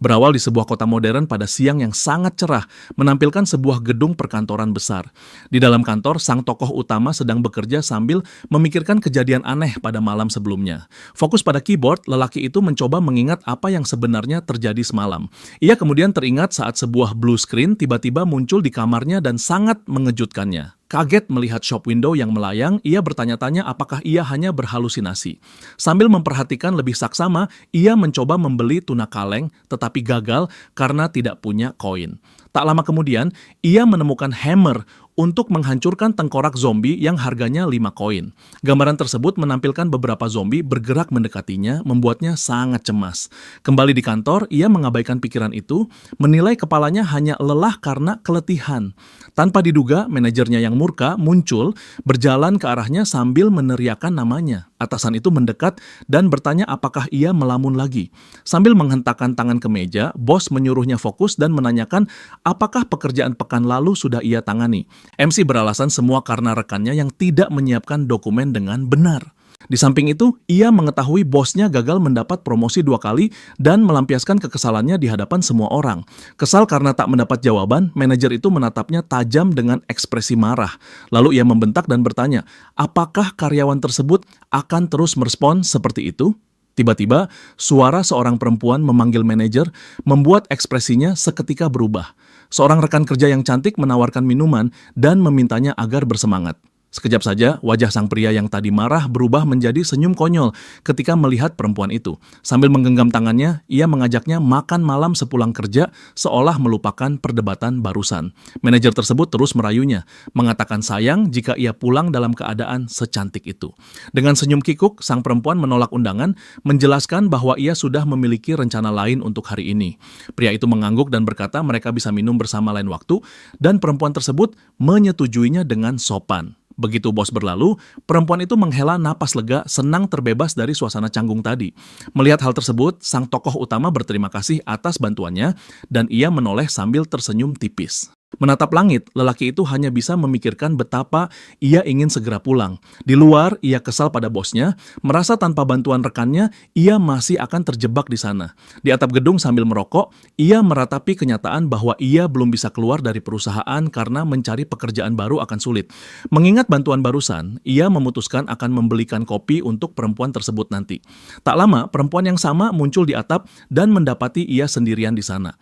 Berawal di sebuah kota modern pada siang yang sangat cerah, menampilkan sebuah gedung perkantoran besar. Di dalam kantor, sang tokoh utama sedang bekerja sambil memikirkan kejadian aneh pada malam sebelumnya. Fokus pada keyboard, lelaki itu mencoba mengingat apa yang sebenarnya terjadi semalam. Ia kemudian teringat saat sebuah blue screen tiba-tiba muncul di kamarnya dan sangat mengejutkannya. Kaget melihat shop window yang melayang, ia bertanya-tanya apakah ia hanya berhalusinasi. Sambil memperhatikan lebih saksama, ia mencoba membeli tuna kaleng, tetapi gagal karena tidak punya koin. Tak lama kemudian, ia menemukan hammer untuk menghancurkan tengkorak zombie yang harganya 5 koin. Gambaran tersebut menampilkan beberapa zombie bergerak mendekatinya, membuatnya sangat cemas. Kembali di kantor, ia mengabaikan pikiran itu, menilai kepalanya hanya lelah karena keletihan. Tanpa diduga, manajernya yang murka muncul, berjalan ke arahnya sambil meneriakkan namanya. Atasan itu mendekat dan bertanya apakah ia melamun lagi. Sambil menghentakkan tangan ke meja, bos menyuruhnya fokus dan menanyakan apakah pekerjaan pekan lalu sudah ia tangani. MC beralasan semua karena rekannya yang tidak menyiapkan dokumen dengan benar. Di samping itu, ia mengetahui bosnya gagal mendapat promosi 2 kali dan melampiaskan kekesalannya di hadapan semua orang. Kesal karena tak mendapat jawaban, manajer itu menatapnya tajam dengan ekspresi marah. Lalu ia membentak dan bertanya, apakah karyawan tersebut akan terus merespon seperti itu? Tiba-tiba, suara seorang perempuan memanggil manajer membuat ekspresinya seketika berubah. Seorang rekan kerja yang cantik menawarkan minuman dan memintanya agar bersemangat. Sekejap saja, wajah sang pria yang tadi marah berubah menjadi senyum konyol ketika melihat perempuan itu. Sambil menggenggam tangannya, ia mengajaknya makan malam sepulang kerja seolah melupakan perdebatan barusan. Manajer tersebut terus merayunya, mengatakan sayang jika ia pulang dalam keadaan secantik itu. Dengan senyum kikuk, sang perempuan menolak undangan, menjelaskan bahwa ia sudah memiliki rencana lain untuk hari ini. Pria itu mengangguk dan berkata mereka bisa minum bersama lain waktu, dan perempuan tersebut menyetujuinya dengan sopan. Begitu bos berlalu, perempuan itu menghela napas lega, senang terbebas dari suasana canggung tadi. Melihat hal tersebut, sang tokoh utama berterima kasih atas bantuannya dan ia menoleh sambil tersenyum tipis. Menatap langit, lelaki itu hanya bisa memikirkan betapa ia ingin segera pulang. Di luar, ia kesal pada bosnya, merasa tanpa bantuan rekannya, ia masih akan terjebak di sana. Di atap gedung sambil merokok, ia meratapi kenyataan bahwa ia belum bisa keluar dari perusahaan karena mencari pekerjaan baru akan sulit. Mengingat bantuan barusan, ia memutuskan akan membelikan kopi untuk perempuan tersebut nanti. Tak lama, perempuan yang sama muncul di atap dan mendapati ia sendirian di sana.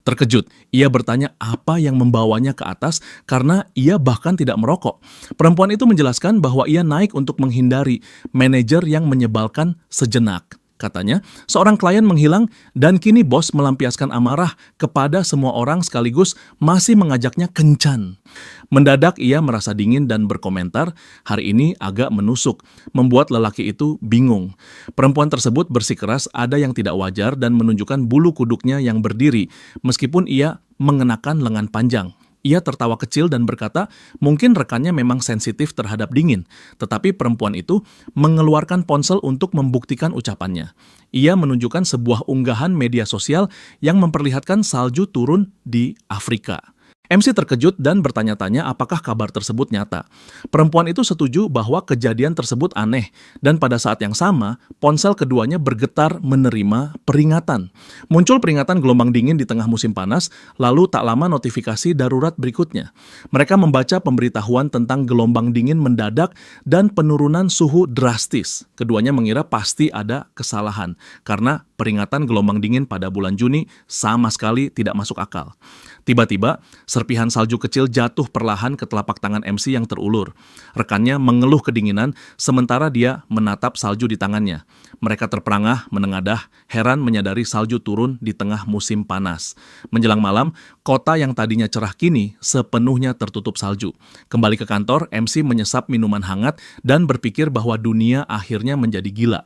Terkejut, ia bertanya apa yang membawanya ke atas karena ia bahkan tidak merokok. Perempuan itu menjelaskan bahwa ia naik untuk menghindari manajer yang menyebalkan sejenak. Katanya, seorang klien menghilang dan kini bos melampiaskan amarah kepada semua orang sekaligus masih mengajaknya kencan. Mendadak ia merasa dingin dan berkomentar, hari ini agak menusuk, membuat lelaki itu bingung. Perempuan tersebut bersikeras ada yang tidak wajar dan menunjukkan bulu kuduknya yang berdiri, meskipun ia mengenakan lengan panjang. Ia tertawa kecil dan berkata, mungkin rekannya memang sensitif terhadap dingin, tetapi perempuan itu mengeluarkan ponsel untuk membuktikan ucapannya. Ia menunjukkan sebuah unggahan media sosial yang memperlihatkan salju turun di Afrika. MC terkejut dan bertanya-tanya apakah kabar tersebut nyata. Perempuan itu setuju bahwa kejadian tersebut aneh, dan pada saat yang sama, ponsel keduanya bergetar menerima peringatan. Muncul peringatan gelombang dingin di tengah musim panas, lalu tak lama notifikasi darurat berikutnya. Mereka membaca pemberitahuan tentang gelombang dingin mendadak dan penurunan suhu drastis. Keduanya mengira pasti ada kesalahan, karena peringatan gelombang dingin pada bulan Juni sama sekali tidak masuk akal. Tiba-tiba, serpihan salju kecil jatuh perlahan ke telapak tangan MC yang terulur. Rekannya mengeluh kedinginan, sementara dia menatap salju di tangannya. Mereka terperangah, menengadah, heran menyadari salju turun di tengah musim panas. Menjelang malam, kota yang tadinya cerah kini sepenuhnya tertutup salju. Kembali ke kantor, MC menyesap minuman hangat dan berpikir bahwa dunia akhirnya menjadi gila.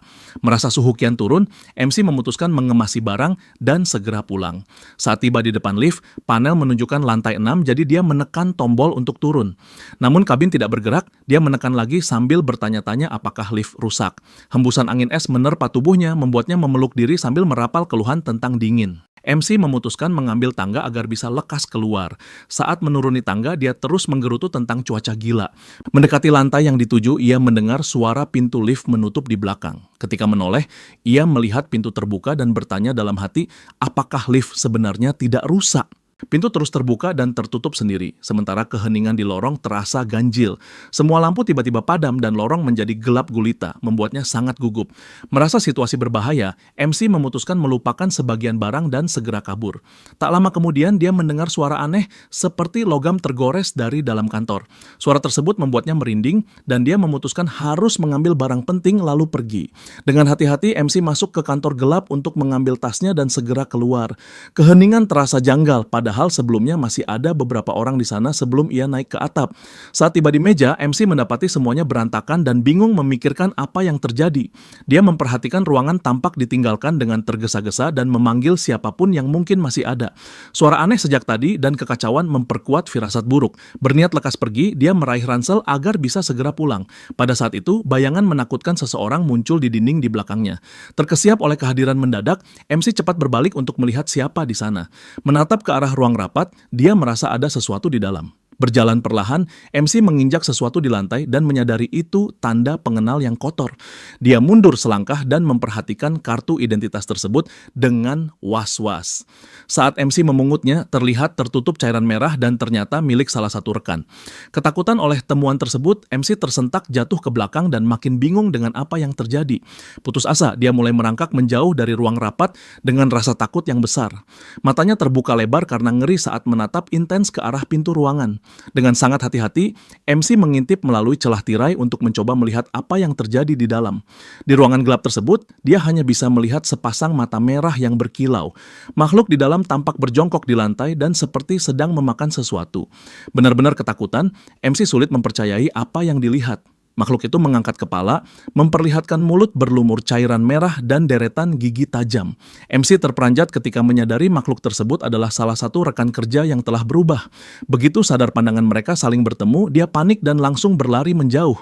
Merasa suhu kian turun, MC memutuskan mengemasi barang dan segera pulang. Saat tiba di depan lift, panel menunjukkan lantai 6, jadi dia menekan tombol untuk turun. Namun kabin tidak bergerak, dia menekan lagi sambil bertanya-tanya apakah lift rusak. Hembusan angin es menerpa tubuhnya, membuatnya memeluk diri sambil merapal keluhan tentang dingin. MC memutuskan mengambil tangga agar bisa lekas keluar. Saat menuruni tangga, dia terus menggerutu tentang cuaca gila. Mendekati lantai yang dituju, ia mendengar suara pintu lift menutup di belakang. Ketika menoleh, ia melihat pintu terbuka dan bertanya dalam hati, apakah lift sebenarnya tidak rusak? Pintu terus terbuka dan tertutup sendiri, sementara keheningan di lorong terasa ganjil. Semua lampu tiba-tiba padam dan lorong menjadi gelap gulita, membuatnya sangat gugup. Merasa situasi berbahaya, MC memutuskan melupakan sebagian barang dan segera kabur. Tak lama kemudian, dia mendengar suara aneh seperti logam tergores dari dalam kantor. Suara tersebut membuatnya merinding dan dia memutuskan harus mengambil barang penting lalu pergi. Dengan hati-hati, MC masuk ke kantor gelap untuk mengambil tasnya dan segera keluar. Keheningan terasa janggal, padahal sebelumnya masih ada beberapa orang di sana sebelum ia naik ke atap. Saat tiba di meja, MC mendapati semuanya berantakan dan bingung memikirkan apa yang terjadi. Dia memperhatikan ruangan tampak ditinggalkan dengan tergesa-gesa dan memanggil siapapun yang mungkin masih ada. Suara aneh sejak tadi dan kekacauan memperkuat firasat buruk. Berniat lekas pergi, dia meraih ransel agar bisa segera pulang. Pada saat itu, bayangan menakutkan seseorang muncul di dinding di belakangnya. Terkesiap oleh kehadiran mendadak, MC cepat berbalik untuk melihat siapa di sana. Menatap ke arah ruang rapat, dia merasa ada sesuatu di dalam. Berjalan perlahan, MC menginjak sesuatu di lantai dan menyadari itu tanda pengenal yang kotor. Dia mundur selangkah dan memperhatikan kartu identitas tersebut dengan was-was. Saat MC memungutnya, terlihat tertutup cairan merah dan ternyata milik salah satu rekan. Ketakutan oleh temuan tersebut, MC tersentak jatuh ke belakang dan makin bingung dengan apa yang terjadi. Putus asa, dia mulai merangkak menjauh dari ruang rapat dengan rasa takut yang besar. Matanya terbuka lebar karena ngeri saat menatap intens ke arah pintu ruangan. Dengan sangat hati-hati, MC mengintip melalui celah tirai untuk mencoba melihat apa yang terjadi di dalam. Di ruangan gelap tersebut, dia hanya bisa melihat sepasang mata merah yang berkilau. Makhluk di dalam tampak berjongkok di lantai dan seperti sedang memakan sesuatu. Benar-benar ketakutan, MC sulit mempercayai apa yang dilihat. Makhluk itu mengangkat kepala, memperlihatkan mulut berlumur cairan merah dan deretan gigi tajam. MC terperanjat ketika menyadari makhluk tersebut adalah salah satu rekan kerja yang telah berubah. Begitu sadar pandangan mereka saling bertemu, dia panik dan langsung berlari menjauh.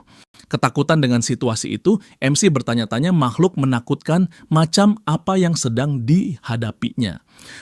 Ketakutan dengan situasi itu, MC bertanya-tanya makhluk menakutkan macam apa yang sedang dihadapinya.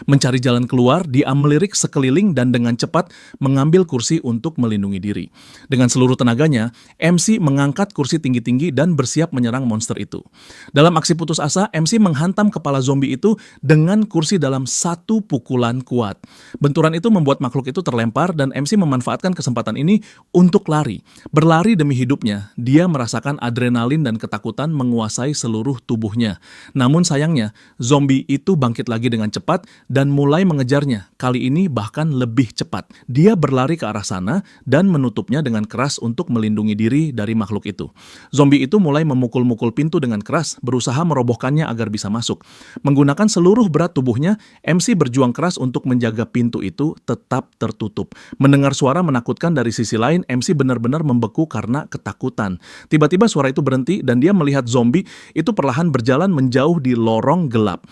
Mencari jalan keluar, dia melirik sekeliling dan dengan cepat mengambil kursi untuk melindungi diri. Dengan seluruh tenaganya, MC mengangkat kursi tinggi-tinggi dan bersiap menyerang monster itu. Dalam aksi putus asa, MC menghantam kepala zombie itu dengan kursi dalam satu pukulan kuat. Benturan itu membuat makhluk itu terlempar dan MC memanfaatkan kesempatan ini untuk lari. Berlari demi hidupnya, dia merasakan adrenalin dan ketakutan menguasai seluruh tubuhnya. Namun sayangnya, zombie itu bangkit lagi dengan cepat dan mulai mengejarnya, kali ini bahkan lebih cepat. Dia berlari ke arah sana dan menutupnya dengan keras untuk melindungi diri dari makhluk itu. Zombie itu mulai memukul-mukul pintu dengan keras, berusaha merobohkannya agar bisa masuk. Menggunakan seluruh berat tubuhnya, MC berjuang keras untuk menjaga pintu itu tetap tertutup. Mendengar suara menakutkan dari sisi lain, MC benar-benar membeku karena ketakutan. Tiba-tiba suara itu berhenti dan dia melihat zombie itu perlahan berjalan menjauh di lorong gelap.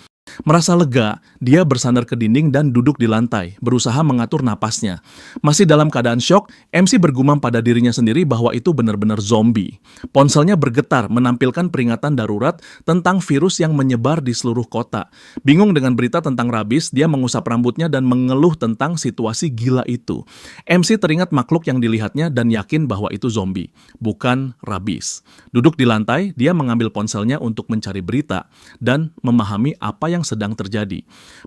Merasa lega, dia bersandar ke dinding dan duduk di lantai, berusaha mengatur napasnya. Masih dalam keadaan syok, MC bergumam pada dirinya sendiri bahwa itu benar-benar zombie. Ponselnya bergetar menampilkan peringatan darurat tentang virus yang menyebar di seluruh kota. Bingung dengan berita tentang rabies, dia mengusap rambutnya dan mengeluh tentang situasi gila itu. MC teringat makhluk yang dilihatnya dan yakin bahwa itu zombie, bukan rabies. Duduk di lantai, dia mengambil ponselnya untuk mencari berita dan memahami apa yang sedang terjadi.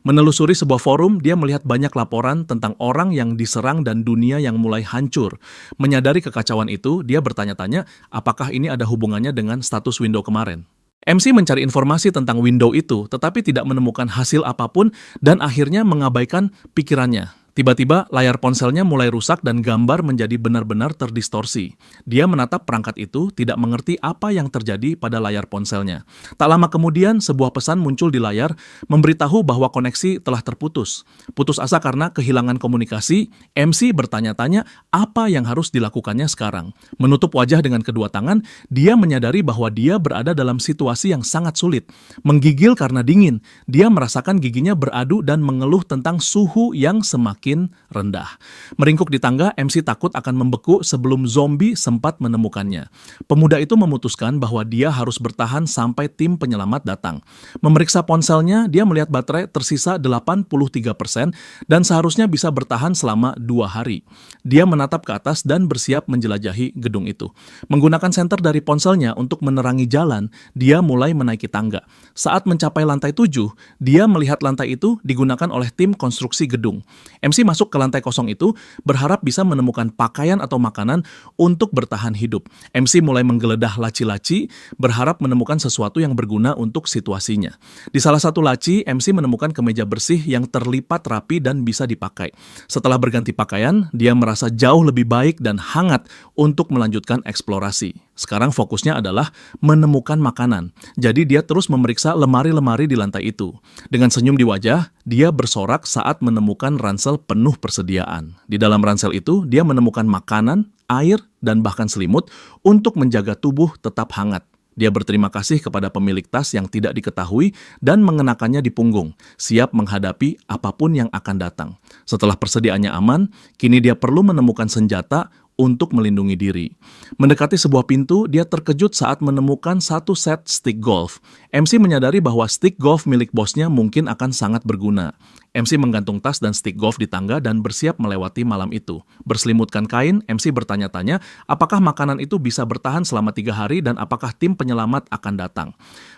Menelusuri sebuah forum, dia melihat banyak laporan tentang orang yang diserang dan dunia yang mulai hancur. Menyadari kekacauan itu, dia bertanya-tanya apakah ini ada hubungannya dengan status Windows kemarin. MC mencari informasi tentang Windows itu, tetapi tidak menemukan hasil apapun dan akhirnya mengabaikan pikirannya. Tiba-tiba layar ponselnya mulai rusak dan gambar menjadi benar-benar terdistorsi. Dia menatap perangkat itu, tidak mengerti apa yang terjadi pada layar ponselnya. Tak lama kemudian, sebuah pesan muncul di layar, memberitahu bahwa koneksi telah terputus. Putus asa karena kehilangan komunikasi, MC bertanya-tanya apa yang harus dilakukannya sekarang. Menutup wajah dengan kedua tangan, dia menyadari bahwa dia berada dalam situasi yang sangat sulit. Menggigil karena dingin, dia merasakan giginya beradu dan mengeluh tentang suhu yang semakin semakin rendah. Meringkuk di tangga, MC takut akan membeku sebelum zombie sempat menemukannya. Pemuda itu memutuskan bahwa dia harus bertahan sampai tim penyelamat datang. Memeriksa ponselnya, dia melihat baterai tersisa 83% dan seharusnya bisa bertahan selama 2 hari. Dia menatap ke atas dan bersiap menjelajahi gedung itu. Menggunakan senter dari ponselnya untuk menerangi jalan, dia mulai menaiki tangga. Saat mencapai lantai 7, dia melihat lantai itu digunakan oleh tim konstruksi gedung. MC masuk ke lantai kosong itu, berharap bisa menemukan pakaian atau makanan untuk bertahan hidup. MC mulai menggeledah laci-laci, berharap menemukan sesuatu yang berguna untuk situasinya. Di salah satu laci, MC menemukan kemeja bersih yang terlipat rapi dan bisa dipakai. Setelah berganti pakaian, dia merasa jauh lebih baik dan hangat untuk melanjutkan eksplorasi. Sekarang fokusnya adalah menemukan makanan. Jadi dia terus memeriksa lemari-lemari di lantai itu. Dengan senyum di wajah, dia bersorak saat menemukan ransel penuh persediaan. Di dalam ransel itu, dia menemukan makanan, air, dan bahkan selimut untuk menjaga tubuh tetap hangat. Dia berterima kasih kepada pemilik tas yang tidak diketahui dan mengenakannya di punggung, siap menghadapi apapun yang akan datang. Setelah persediaannya aman, kini dia perlu menemukan senjata untuk melindungi diri. Mendekati sebuah pintu, dia terkejut saat menemukan satu set stick golf. MC menyadari bahwa stick golf milik bosnya mungkin akan sangat berguna. MC menggantung tas dan stick golf di tangga dan bersiap melewati malam itu. Berselimutkan kain, MC bertanya-tanya apakah makanan itu bisa bertahan selama 3 hari dan apakah tim penyelamat akan datang.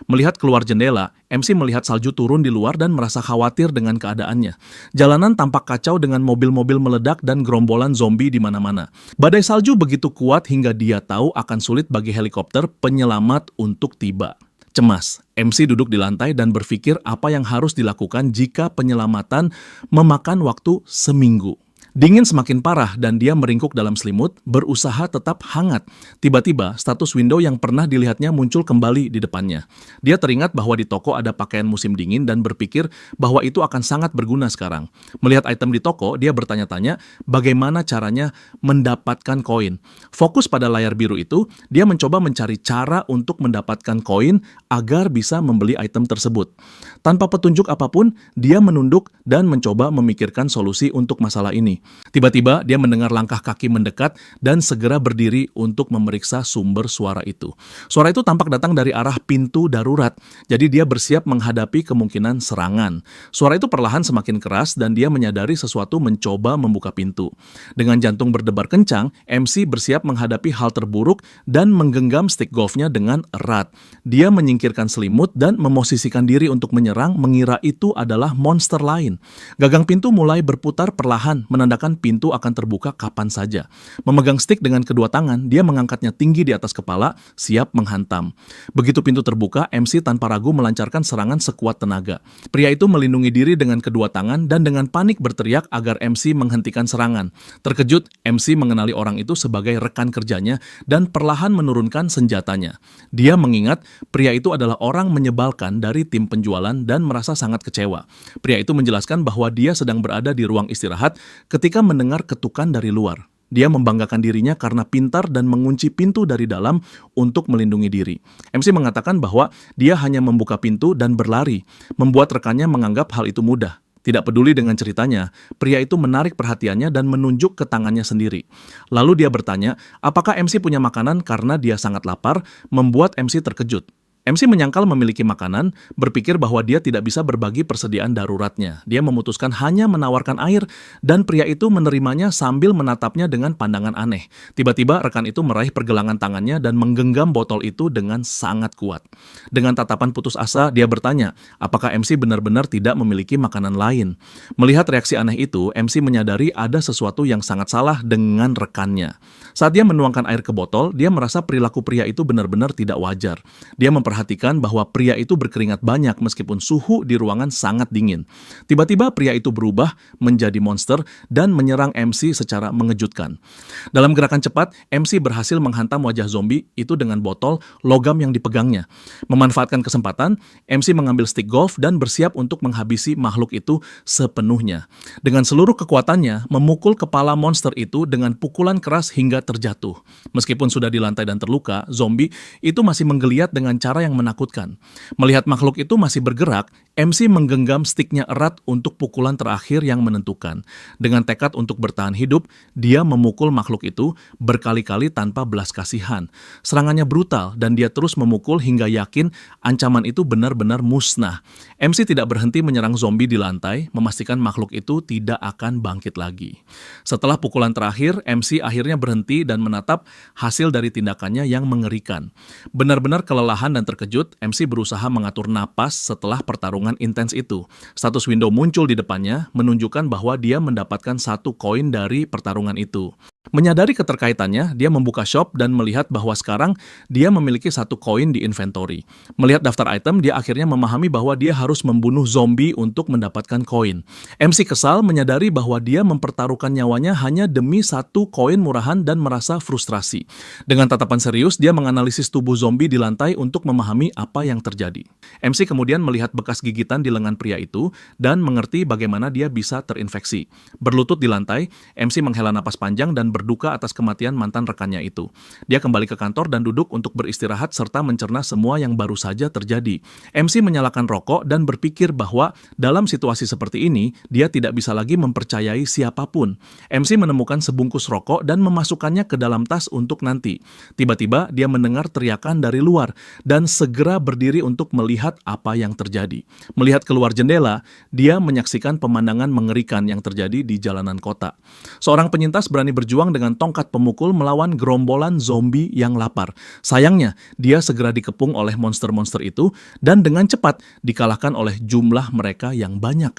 Melihat keluar jendela, MC melihat salju turun di luar dan merasa khawatir dengan keadaannya. Jalanan tampak kacau dengan mobil-mobil meledak dan gerombolan zombie di mana-mana. Badai salju begitu kuat hingga dia tahu akan sulit bagi helikopter penyelamat untuk tiba. Cemas, MC duduk di lantai dan berpikir apa yang harus dilakukan jika penyelamatan memakan waktu seminggu. Dingin semakin parah dan dia meringkuk dalam selimut, berusaha tetap hangat. Tiba-tiba, status window yang pernah dilihatnya muncul kembali di depannya. Dia teringat bahwa di toko ada pakaian musim dingin dan berpikir bahwa itu akan sangat berguna sekarang. Melihat item di toko, dia bertanya-tanya bagaimana caranya mendapatkan koin. Fokus pada layar biru itu, dia mencoba mencari cara untuk mendapatkan koin agar bisa membeli item tersebut. Tanpa petunjuk apapun, dia menunduk dan mencoba memikirkan solusi untuk masalah ini. Tiba-tiba dia mendengar langkah kaki mendekat dan segera berdiri untuk memeriksa sumber suara itu. Suara itu tampak datang dari arah pintu darurat, jadi dia bersiap menghadapi kemungkinan serangan. Suara itu perlahan semakin keras dan dia menyadari sesuatu mencoba membuka pintu. Dengan jantung berdebar kencang, MC bersiap menghadapi hal terburuk dan menggenggam stick golfnya dengan erat. Dia menyingkirkan selimut dan memosisikan diri untuk menyerang, mengira itu adalah monster lain. Gagang pintu mulai berputar perlahan, menandakan pintu akan terbuka kapan saja. Memegang stick dengan kedua tangan, dia mengangkatnya tinggi di atas kepala, siap menghantam. Begitu pintu terbuka, MC tanpa ragu melancarkan serangan sekuat tenaga. Pria itu melindungi diri dengan kedua tangan dan dengan panik berteriak agar MC menghentikan serangan. Terkejut, MC mengenali orang itu sebagai rekan kerjanya dan perlahan menurunkan senjatanya. Dia mengingat pria itu adalah orang menyebalkan dari tim penjualan dan merasa sangat kecewa. Pria itu menjelaskan bahwa dia sedang berada di ruang istirahat ketika mendengar ketukan dari luar. Dia membanggakan dirinya karena pintar dan mengunci pintu dari dalam untuk melindungi diri. MC mengatakan bahwa dia hanya membuka pintu dan berlari, membuat rekannya menganggap hal itu mudah. Tidak peduli dengan ceritanya, pria itu menarik perhatiannya dan menunjuk ke tangannya sendiri. Lalu dia bertanya, apakah MC punya makanan karena dia sangat lapar, membuat MC terkejut. MC menyangkal memiliki makanan, berpikir bahwa dia tidak bisa berbagi persediaan daruratnya. Dia memutuskan hanya menawarkan air, dan pria itu menerimanya sambil menatapnya dengan pandangan aneh. Tiba-tiba rekan itu meraih pergelangan tangannya dan menggenggam botol itu dengan sangat kuat. Dengan tatapan putus asa, dia bertanya, apakah MC benar-benar tidak memiliki makanan lain? Melihat reaksi aneh itu, MC menyadari ada sesuatu yang sangat salah dengan rekannya. Saat dia menuangkan air ke botol, dia merasa perilaku pria itu benar-benar tidak wajar. Dia memperhatikan bahwa pria itu berkeringat banyak meskipun suhu di ruangan sangat dingin. Tiba-tiba pria itu berubah menjadi monster dan menyerang MC secara mengejutkan. Dalam gerakan cepat, MC berhasil menghantam wajah zombie itu dengan botol logam yang dipegangnya. Memanfaatkan kesempatan, MC mengambil stick golf dan bersiap untuk menghabisi makhluk itu sepenuhnya. Dengan seluruh kekuatannya, memukul kepala monster itu dengan pukulan keras hingga terjatuh. Meskipun sudah di lantai dan terluka, zombie itu masih menggeliat dengan cara cara yang menakutkan. Melihat makhluk itu masih bergerak, MC menggenggam stiknya erat untuk pukulan terakhir yang menentukan. Dengan tekad untuk bertahan hidup, dia memukul makhluk itu berkali-kali tanpa belas kasihan. Serangannya brutal dan dia terus memukul hingga yakin ancaman itu benar-benar musnah. MC tidak berhenti menyerang zombie di lantai, memastikan makhluk itu tidak akan bangkit lagi. Setelah pukulan terakhir, MC akhirnya berhenti dan menatap hasil dari tindakannya yang mengerikan. Benar-benar kelelahan dan terkejut, MC berusaha mengatur napas setelah pertarungan intens itu. Status window muncul di depannya, menunjukkan bahwa dia mendapatkan 1 koin dari pertarungan itu. Menyadari keterkaitannya, dia membuka shop dan melihat bahwa sekarang dia memiliki 1 koin di inventory. Melihat daftar item, dia akhirnya memahami bahwa dia harus membunuh zombie untuk mendapatkan koin. MC kesal menyadari bahwa dia mempertaruhkan nyawanya hanya demi 1 koin murahan dan merasa frustrasi. Dengan tatapan serius, dia menganalisis tubuh zombie di lantai untuk memahami apa yang terjadi. MC kemudian melihat bekas gigitan di lengan pria itu dan mengerti bagaimana dia bisa terinfeksi. Berlutut di lantai, MC menghela napas panjang dan berduka atas kematian mantan rekannya itu. Dia kembali ke kantor dan duduk untuk beristirahat serta mencerna semua yang baru saja terjadi. MC menyalakan rokok dan berpikir bahwa dalam situasi seperti ini, dia tidak bisa lagi mempercayai siapapun. MC menemukan sebungkus rokok dan memasukkannya ke dalam tas untuk nanti. Tiba-tiba dia mendengar teriakan dari luar dan segera berdiri untuk melihat apa yang terjadi. Melihat keluar jendela, dia menyaksikan pemandangan mengerikan yang terjadi di jalanan kota. Seorang penyintas berani berjuang dengan tongkat pemukul melawan gerombolan zombie yang lapar. Sayangnya, dia segera dikepung oleh monster-monster itu dan dengan cepat dikalahkan oleh jumlah mereka yang banyak.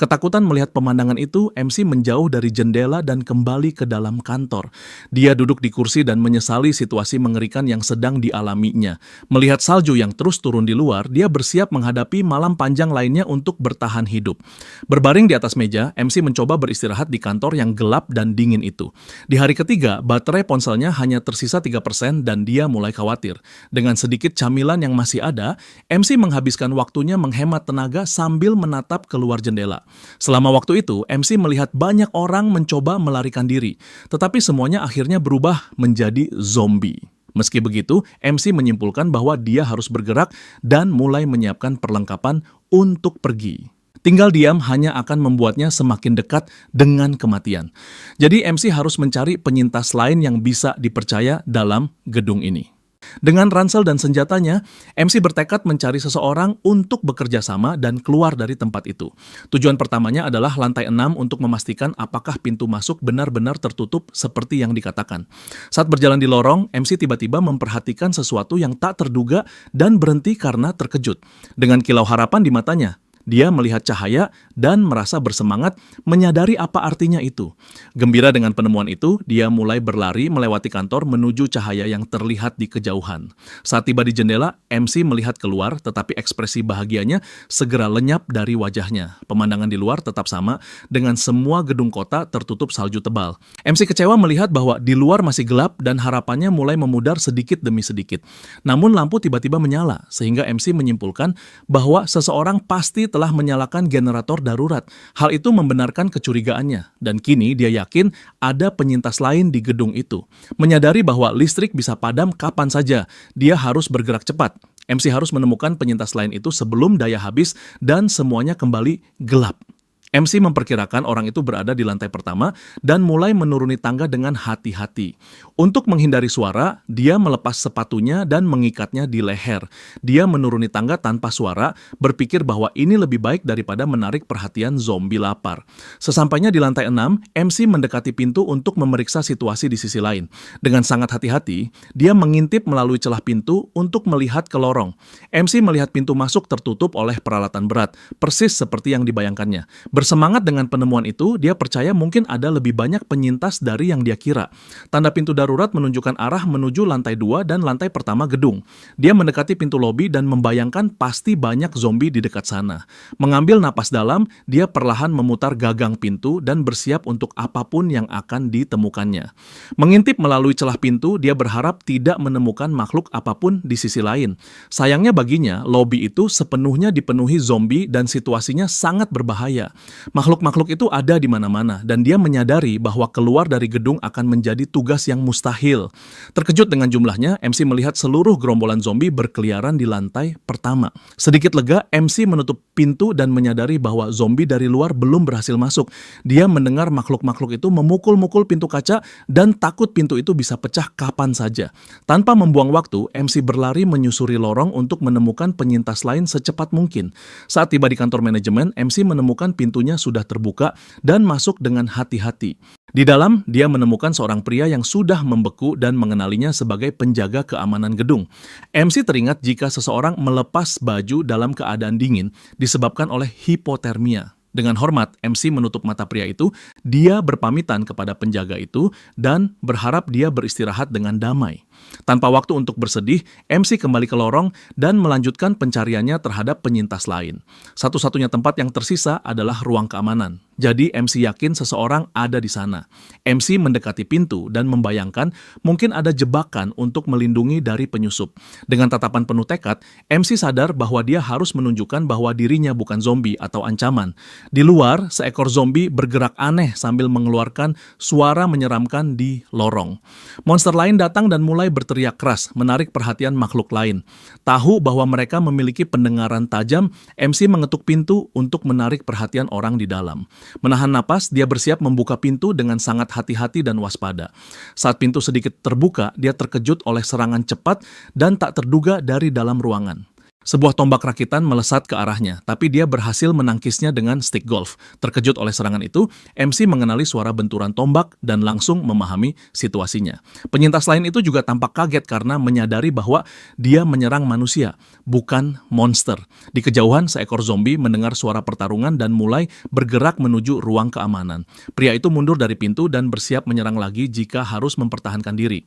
Ketakutan melihat pemandangan itu, MC menjauh dari jendela dan kembali ke dalam kantor. Dia duduk di kursi dan menyesali situasi mengerikan yang sedang dialaminya. Melihat salju yang terus turun di luar, dia bersiap menghadapi malam panjang lainnya untuk bertahan hidup. Berbaring di atas meja, MC mencoba beristirahat di kantor yang gelap dan dingin itu. Di hari ketiga, baterai ponselnya hanya tersisa 3% dan dia mulai khawatir. Dengan sedikit camilan yang masih ada, MC menghabiskan waktunya menghemat tenaga sambil menatap keluar jendela. Selama waktu itu, MC melihat banyak orang mencoba melarikan diri, tetapi semuanya akhirnya berubah menjadi zombie. Meski begitu, MC menyimpulkan bahwa dia harus bergerak dan mulai menyiapkan perlengkapan untuk pergi. Tinggal diam hanya akan membuatnya semakin dekat dengan kematian. Jadi MC harus mencari penyintas lain yang bisa dipercaya dalam gedung ini. Dengan ransel dan senjatanya, MC bertekad mencari seseorang untuk bekerja sama dan keluar dari tempat itu. Tujuan pertamanya adalah lantai 6 untuk memastikan apakah pintu masuk benar-benar tertutup seperti yang dikatakan. Saat berjalan di lorong, MC tiba-tiba memperhatikan sesuatu yang tak terduga dan berhenti karena terkejut. Dengan kilau harapan di matanya, dia melihat cahaya dan merasa bersemangat menyadari apa artinya itu. Gembira dengan penemuan itu, dia mulai berlari melewati kantor menuju cahaya yang terlihat di kejauhan. Saat tiba di jendela, MC melihat keluar, tetapi ekspresi bahagianya segera lenyap dari wajahnya. Pemandangan di luar tetap sama, dengan semua gedung kota tertutup salju tebal. MC kecewa melihat bahwa di luar masih gelap dan harapannya mulai memudar sedikit demi sedikit. Namun lampu tiba-tiba menyala, sehingga MC menyimpulkan bahwa seseorang pasti telah menyalakan generator darurat. Hal itu membenarkan kecurigaannya, dan kini dia yakin ada penyintas lain di gedung itu. Menyadari bahwa listrik bisa padam kapan saja, dia harus bergerak cepat. MC harus menemukan penyintas lain itu sebelum daya habis dan semuanya kembali gelap. MC memperkirakan orang itu berada di lantai pertama dan mulai menuruni tangga dengan hati-hati. Untuk menghindari suara, dia melepas sepatunya dan mengikatnya di leher. Dia menuruni tangga tanpa suara, berpikir bahwa ini lebih baik daripada menarik perhatian zombie lapar. Sesampainya di lantai 6, MC mendekati pintu untuk memeriksa situasi di sisi lain. Dengan sangat hati-hati, dia mengintip melalui celah pintu untuk melihat ke lorong. MC melihat pintu masuk tertutup oleh peralatan berat, persis seperti yang dibayangkannya. Bersemangat dengan penemuan itu, dia percaya mungkin ada lebih banyak penyintas dari yang dia kira. Tanda pintu darurat menunjukkan arah menuju lantai 2 dan lantai pertama gedung. Dia mendekati pintu lobi dan membayangkan pasti banyak zombie di dekat sana. Mengambil napas dalam, dia perlahan memutar gagang pintu dan bersiap untuk apapun yang akan ditemukannya. Mengintip melalui celah pintu, dia berharap tidak menemukan makhluk apapun di sisi lain. Sayangnya baginya, lobi itu sepenuhnya dipenuhi zombie dan situasinya sangat berbahaya. Makhluk-makhluk itu ada di mana-mana, dan dia menyadari bahwa keluar dari gedung akan menjadi tugas yang mustahil. Terkejut dengan jumlahnya, MC melihat seluruh gerombolan zombie berkeliaran di lantai pertama. Sedikit lega, MC menutup pintu dan menyadari bahwa zombie dari luar belum berhasil masuk. Dia mendengar makhluk-makhluk itu memukul-mukul pintu kaca dan takut pintu itu bisa pecah kapan saja. Tanpa membuang waktu, MC berlari menyusuri lorong untuk menemukan penyintas lain secepat mungkin. Saat tiba di kantor manajemen, MC menemukan pintunya sudah terbuka dan masuk dengan hati-hati. Di dalam, dia menemukan seorang pria yang sudah membeku dan mengenalinya sebagai penjaga keamanan gedung. MC teringat jika seseorang melepas baju dalam keadaan dingin disebabkan oleh hipotermia. Dengan hormat, MC menutup mata pria itu, dia berpamitan kepada penjaga itu dan berharap dia beristirahat dengan damai. Tanpa waktu untuk bersedih, MC kembali ke lorong dan melanjutkan pencariannya terhadap penyintas lain. Satu-satunya tempat yang tersisa adalah ruang keamanan. Jadi MC yakin seseorang ada di sana. MC mendekati pintu dan membayangkan mungkin ada jebakan untuk melindungi dari penyusup. Dengan tatapan penuh tekad, MC sadar bahwa dia harus menunjukkan bahwa dirinya bukan zombie atau ancaman. Di luar, seekor zombie bergerak aneh sambil mengeluarkan suara menyeramkan di lorong. Monster lain datang dan mulai berteriak keras, menarik perhatian makhluk lain. Tahu bahwa mereka memiliki pendengaran tajam, MC mengetuk pintu untuk menarik perhatian orang di dalam. Menahan napas, dia bersiap membuka pintu dengan sangat hati-hati dan waspada. Saat pintu sedikit terbuka, dia terkejut oleh serangan cepat dan tak terduga dari dalam ruangan. Sebuah tombak rakitan melesat ke arahnya, tapi dia berhasil menangkisnya dengan stick golf. Terkejut oleh serangan itu, MC mengenali suara benturan tombak dan langsung memahami situasinya. Penyintas lain itu juga tampak kaget karena menyadari bahwa dia menyerang manusia, bukan monster. Di kejauhan, seekor zombie mendengar suara pertarungan dan mulai bergerak menuju ruang keamanan. Pria itu mundur dari pintu dan bersiap menyerang lagi jika harus mempertahankan diri.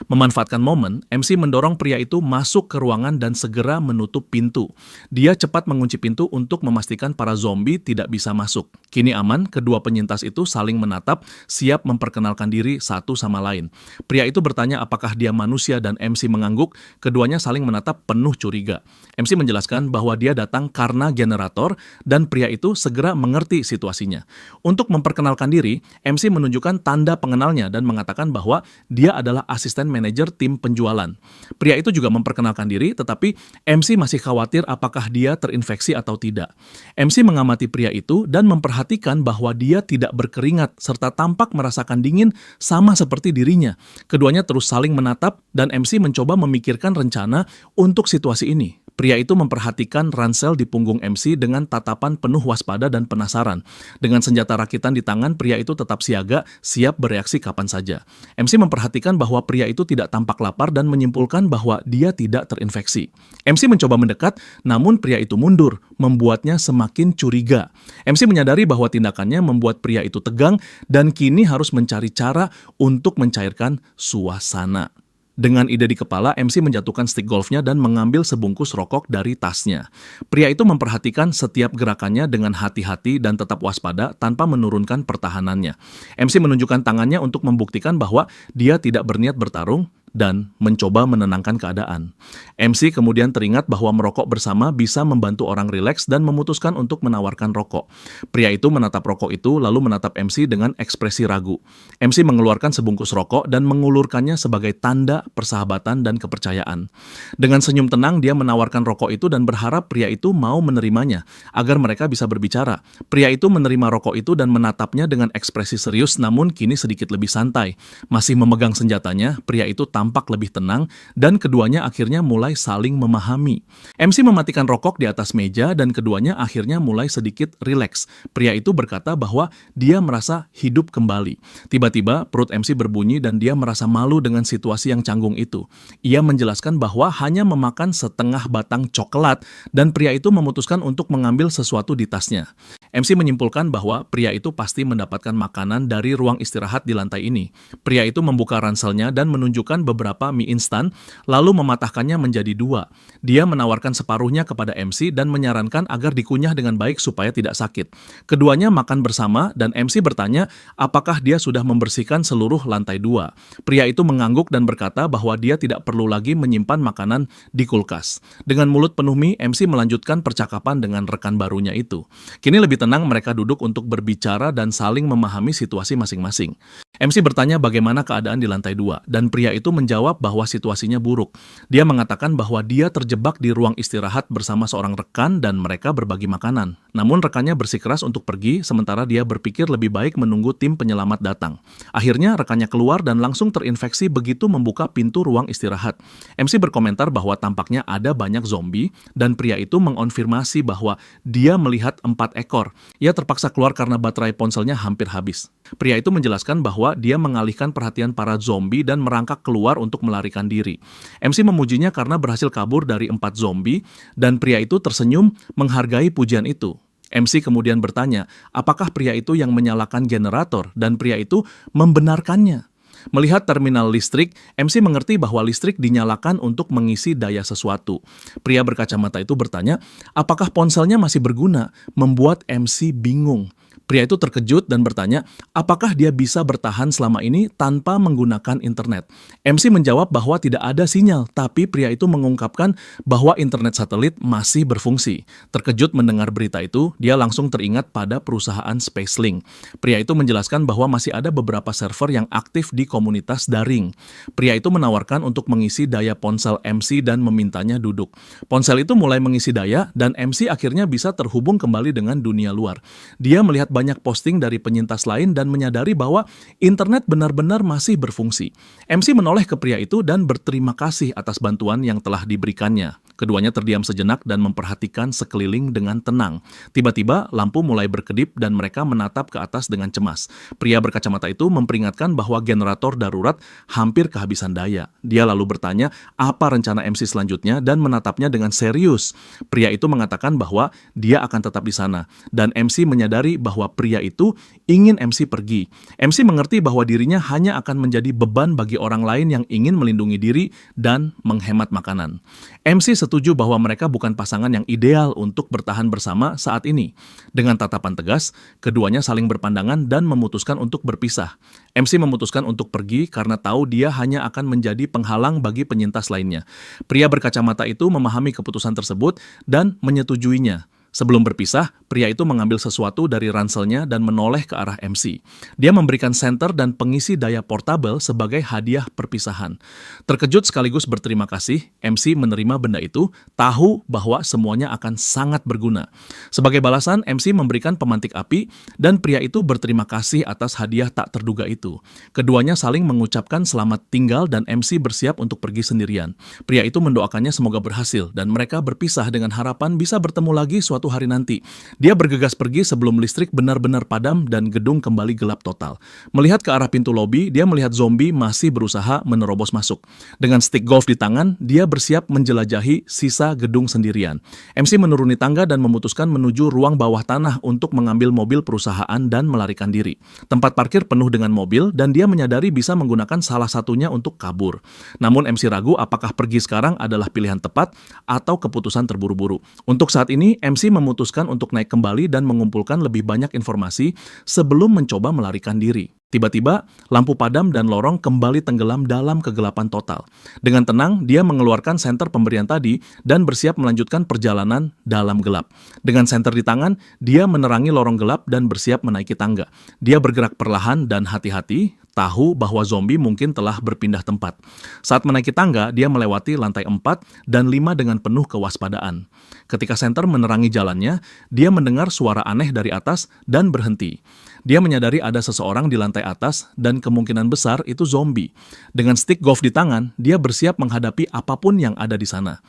Memanfaatkan momen, MC mendorong pria itu masuk ke ruangan dan segera menutup pintu. Dia cepat mengunci pintu untuk memastikan para zombie tidak bisa masuk. Kini aman, kedua penyintas itu saling menatap, siap memperkenalkan diri satu sama lain. Pria itu bertanya apakah dia manusia dan MC mengangguk, keduanya saling menatap penuh curiga. MC menjelaskan bahwa dia datang karena generator dan pria itu segera mengerti situasinya. Untuk memperkenalkan diri, MC menunjukkan tanda pengenalnya dan mengatakan bahwa dia adalah asisten manajer tim penjualan. Pria itu juga memperkenalkan diri, tetapi MC masih khawatir apakah dia terinfeksi atau tidak. MC mengamati pria itu dan memperhatikan bahwa dia tidak berkeringat serta tampak merasakan dingin sama seperti dirinya. Keduanya terus saling menatap dan MC mencoba memikirkan rencana untuk situasi ini. Pria itu memperhatikan ransel di punggung MC dengan tatapan penuh waspada dan penasaran. Dengan senjata rakitan di tangan, pria itu tetap siaga, siap bereaksi kapan saja. MC memperhatikan bahwa pria itu tidak tampak lapar dan menyimpulkan bahwa dia tidak terinfeksi. MC mencoba mendekat, namun pria itu mundur, membuatnya semakin curiga. MC menyadari bahwa tindakannya membuat pria itu tegang dan kini harus mencari cara untuk mencairkan suasana. Dengan ide di kepala, MC menjatuhkan stick golfnya dan mengambil sebungkus rokok dari tasnya. Pria itu memperhatikan setiap gerakannya dengan hati-hati dan tetap waspada tanpa menurunkan pertahanannya. MC menunjukkan tangannya untuk membuktikan bahwa dia tidak berniat bertarung dan mencoba menenangkan keadaan. MC kemudian teringat bahwa merokok bersama bisa membantu orang rileks dan memutuskan untuk menawarkan rokok. Pria itu menatap rokok itu lalu menatap MC dengan ekspresi ragu. MC mengeluarkan sebungkus rokok dan mengulurkannya sebagai tanda persahabatan dan kepercayaan. Dengan senyum tenang, dia menawarkan rokok itu dan berharap pria itu mau menerimanya agar mereka bisa berbicara. Pria itu menerima rokok itu dan menatapnya dengan ekspresi serius, namun kini sedikit lebih santai. Masih memegang senjatanya, pria itu tampak lebih tenang dan keduanya akhirnya mulai saling memahami. MC mematikan rokok di atas meja dan keduanya akhirnya mulai sedikit rileks. Pria itu berkata bahwa dia merasa hidup kembali. Tiba-tiba perut MC berbunyi dan dia merasa malu dengan situasi yang canggung itu. Ia menjelaskan bahwa hanya memakan setengah batang coklat dan pria itu memutuskan untuk mengambil sesuatu di tasnya. MC menyimpulkan bahwa pria itu pasti mendapatkan makanan dari ruang istirahat di lantai ini. Pria itu membuka ranselnya dan menunjukkan beberapa mie instan, lalu mematahkannya menjadi dua. Dia menawarkan separuhnya kepada MC dan menyarankan agar dikunyah dengan baik supaya tidak sakit. Keduanya makan bersama dan MC bertanya apakah dia sudah membersihkan seluruh lantai 2. Pria itu mengangguk dan berkata bahwa dia tidak perlu lagi menyimpan makanan di kulkas. Dengan mulut penuh mie, MC melanjutkan percakapan dengan rekan barunya itu. Kini lebih tenang, mereka duduk untuk berbicara dan saling memahami situasi masing-masing. MC bertanya bagaimana keadaan di lantai 2, dan pria itu menjawab bahwa situasinya buruk. Dia mengatakan bahwa dia terjebak di ruang istirahat bersama seorang rekan dan mereka berbagi makanan. Namun rekannya bersikeras untuk pergi, sementara dia berpikir lebih baik menunggu tim penyelamat datang. Akhirnya rekannya keluar dan langsung terinfeksi begitu membuka pintu ruang istirahat. MC berkomentar bahwa tampaknya ada banyak zombie, dan pria itu mengonfirmasi bahwa dia melihat 4 ekor. Ia terpaksa keluar karena baterai ponselnya hampir habis. Pria itu menjelaskan bahwa dia mengalihkan perhatian para zombie dan merangkak keluar untuk melarikan diri. MC memujinya karena berhasil kabur dari 4 zombie, dan pria itu tersenyum menghargai pujian itu. MC kemudian bertanya, apakah pria itu yang menyalakan generator, dan pria itu membenarkannya. Melihat terminal listrik, MC mengerti bahwa listrik dinyalakan untuk mengisi daya sesuatu. Pria berkacamata itu bertanya, apakah ponselnya masih berguna? Membuat MC bingung. Pria itu terkejut dan bertanya, apakah dia bisa bertahan selama ini tanpa menggunakan internet? MC menjawab bahwa tidak ada sinyal, tapi pria itu mengungkapkan bahwa internet satelit masih berfungsi. Terkejut mendengar berita itu, dia langsung teringat pada perusahaan SpaceLink. Pria itu menjelaskan bahwa masih ada beberapa server yang aktif di komunitas daring. Pria itu menawarkan untuk mengisi daya ponsel MC dan memintanya duduk. Ponsel itu mulai mengisi daya dan MC akhirnya bisa terhubung kembali dengan dunia luar. Dia melihat banyak posting dari penyintas lain dan menyadari bahwa internet benar-benar masih berfungsi. MC menoleh ke pria itu dan berterima kasih atas bantuan yang telah diberikannya. Keduanya terdiam sejenak dan memperhatikan sekeliling dengan tenang. Tiba-tiba lampu mulai berkedip dan mereka menatap ke atas dengan cemas. Pria berkacamata itu memperingatkan bahwa generator darurat hampir kehabisan daya. Dia lalu bertanya apa rencana MC selanjutnya dan menatapnya dengan serius. Pria itu mengatakan bahwa dia akan tetap di sana dan MC menyadari bahwa pria itu ingin MC pergi. MC mengerti bahwa dirinya hanya akan menjadi beban bagi orang lain yang ingin melindungi diri dan menghemat makanan. MC setuju bahwa mereka bukan pasangan yang ideal untuk bertahan bersama saat ini. Dengan tatapan tegas, keduanya saling berpandangan dan memutuskan untuk berpisah. MC memutuskan untuk pergi karena tahu dia hanya akan menjadi penghalang bagi penyintas lainnya. Pria berkacamata itu memahami keputusan tersebut dan menyetujuinya. Sebelum berpisah, pria itu mengambil sesuatu dari ranselnya dan menoleh ke arah MC. Dia memberikan senter dan pengisi daya portabel sebagai hadiah perpisahan. Terkejut sekaligus berterima kasih, MC menerima benda itu, tahu bahwa semuanya akan sangat berguna. Sebagai balasan, MC memberikan pemantik api, dan pria itu berterima kasih atas hadiah tak terduga itu. Keduanya saling mengucapkan selamat tinggal dan MC bersiap untuk pergi sendirian. Pria itu mendoakannya semoga berhasil, dan mereka berpisah dengan harapan bisa bertemu lagi suatu hari nanti. Dia bergegas pergi sebelum listrik benar-benar padam dan gedung kembali gelap total. Melihat ke arah pintu lobi, dia melihat zombie masih berusaha menerobos masuk. Dengan stick golf di tangan, dia bersiap menjelajahi sisa gedung sendirian. MC menuruni tangga dan memutuskan menuju ruang bawah tanah untuk mengambil mobil perusahaan dan melarikan diri. Tempat parkir penuh dengan mobil dan dia menyadari bisa menggunakan salah satunya untuk kabur. Namun MC ragu apakah pergi sekarang adalah pilihan tepat atau keputusan terburu-buru. Untuk saat ini, MC memutuskan untuk naik kembali dan mengumpulkan lebih banyak informasi sebelum mencoba melarikan diri. Tiba-tiba, lampu padam dan lorong kembali tenggelam dalam kegelapan total. Dengan tenang, dia mengeluarkan senter pemberian tadi dan bersiap melanjutkan perjalanan dalam gelap. Dengan senter di tangan, dia menerangi lorong gelap dan bersiap menaiki tangga. Dia bergerak perlahan dan hati-hati, tahu bahwa zombie mungkin telah berpindah tempat. Saat menaiki tangga, dia melewati lantai 4 dan 5 dengan penuh kewaspadaan. Ketika senter menerangi jalannya, dia mendengar suara aneh dari atas dan berhenti. Dia menyadari ada seseorang di lantai atas dan kemungkinan besar itu zombie. Dengan stick golf di tangan, dia bersiap menghadapi apapun yang ada di sana.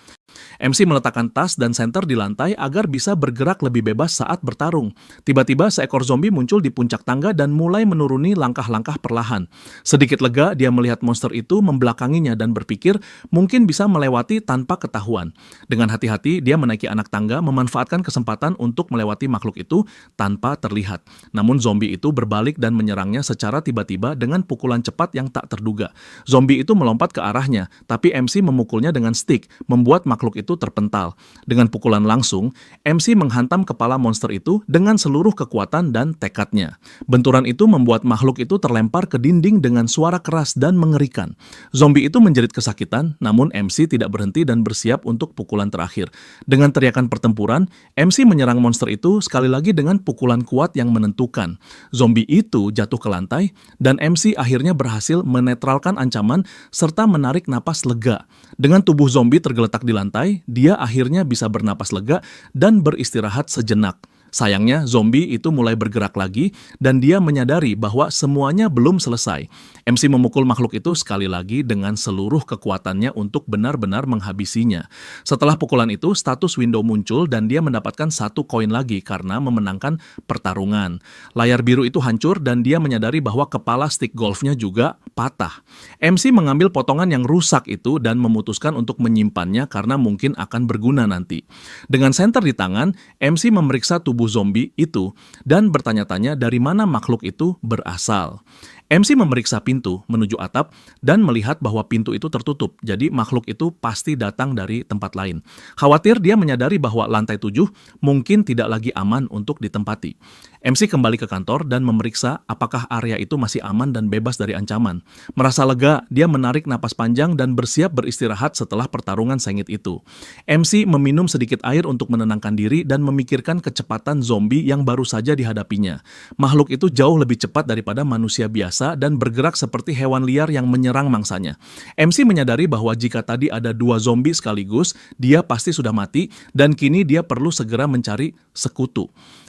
MC meletakkan tas dan senter di lantai agar bisa bergerak lebih bebas saat bertarung. Tiba-tiba seekor zombie muncul di puncak tangga dan mulai menuruni langkah-langkah perlahan. Sedikit lega, dia melihat monster itu membelakanginya dan berpikir mungkin bisa melewati tanpa ketahuan. Dengan hati-hati, dia menaiki anak tangga, memanfaatkan kesempatan untuk melewati makhluk itu tanpa terlihat. Namun zombie itu berbalik dan menyerangnya secara tiba-tiba dengan pukulan cepat yang tak terduga. Zombie itu melompat ke arahnya, tapi MC memukulnya dengan stick, membuat makhluk itu terpental. Dengan pukulan langsung, MC menghantam kepala monster itu dengan seluruh kekuatan dan tekadnya. Benturan itu membuat makhluk itu terlempar ke dinding dengan suara keras dan mengerikan. Zombie itu menjerit kesakitan, namun MC tidak berhenti dan bersiap untuk pukulan terakhir. Dengan teriakan pertempuran, MC menyerang monster itu sekali lagi dengan pukulan kuat yang menentukan. Zombie itu jatuh ke lantai, dan MC akhirnya berhasil menetralkan ancaman serta menarik napas lega. Dengan tubuh zombie tergeletak di lantai, dia akhirnya bisa bernapas lega dan beristirahat sejenak. Sayangnya, zombie itu mulai bergerak lagi dan dia menyadari bahwa semuanya belum selesai. MC memukul makhluk itu sekali lagi dengan seluruh kekuatannya untuk benar-benar menghabisinya. Setelah pukulan itu, status window muncul dan dia mendapatkan 1 koin lagi karena memenangkan pertarungan. Layar biru itu hancur dan dia menyadari bahwa kepala stick golfnya juga patah. MC mengambil potongan yang rusak itu dan memutuskan untuk menyimpannya karena mungkin akan berguna nanti. Dengan senter di tangan, MC memeriksa tubuh zombie itu dan bertanya-tanya dari mana makhluk itu berasal. MC memeriksa pintu menuju atap dan melihat bahwa pintu itu tertutup, jadi makhluk itu pasti datang dari tempat lain. Khawatir, dia menyadari bahwa lantai 7 mungkin tidak lagi aman untuk ditempati. MC kembali ke kantor dan memeriksa apakah area itu masih aman dan bebas dari ancaman. Merasa lega, dia menarik napas panjang dan bersiap beristirahat setelah pertarungan sengit itu. MC meminum sedikit air untuk menenangkan diri dan memikirkan kecepatan zombie yang baru saja dihadapinya. Makhluk itu jauh lebih cepat daripada manusia biasa dan bergerak seperti hewan liar yang menyerang mangsanya. MC menyadari bahwa jika tadi ada 2 zombie sekaligus, dia pasti sudah mati dan kini dia perlu segera mencari sekutu.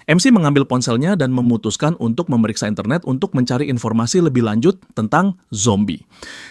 MC mengambil ponselnya dan memutuskan untuk memeriksa internet untuk mencari informasi lebih lanjut tentang zombie.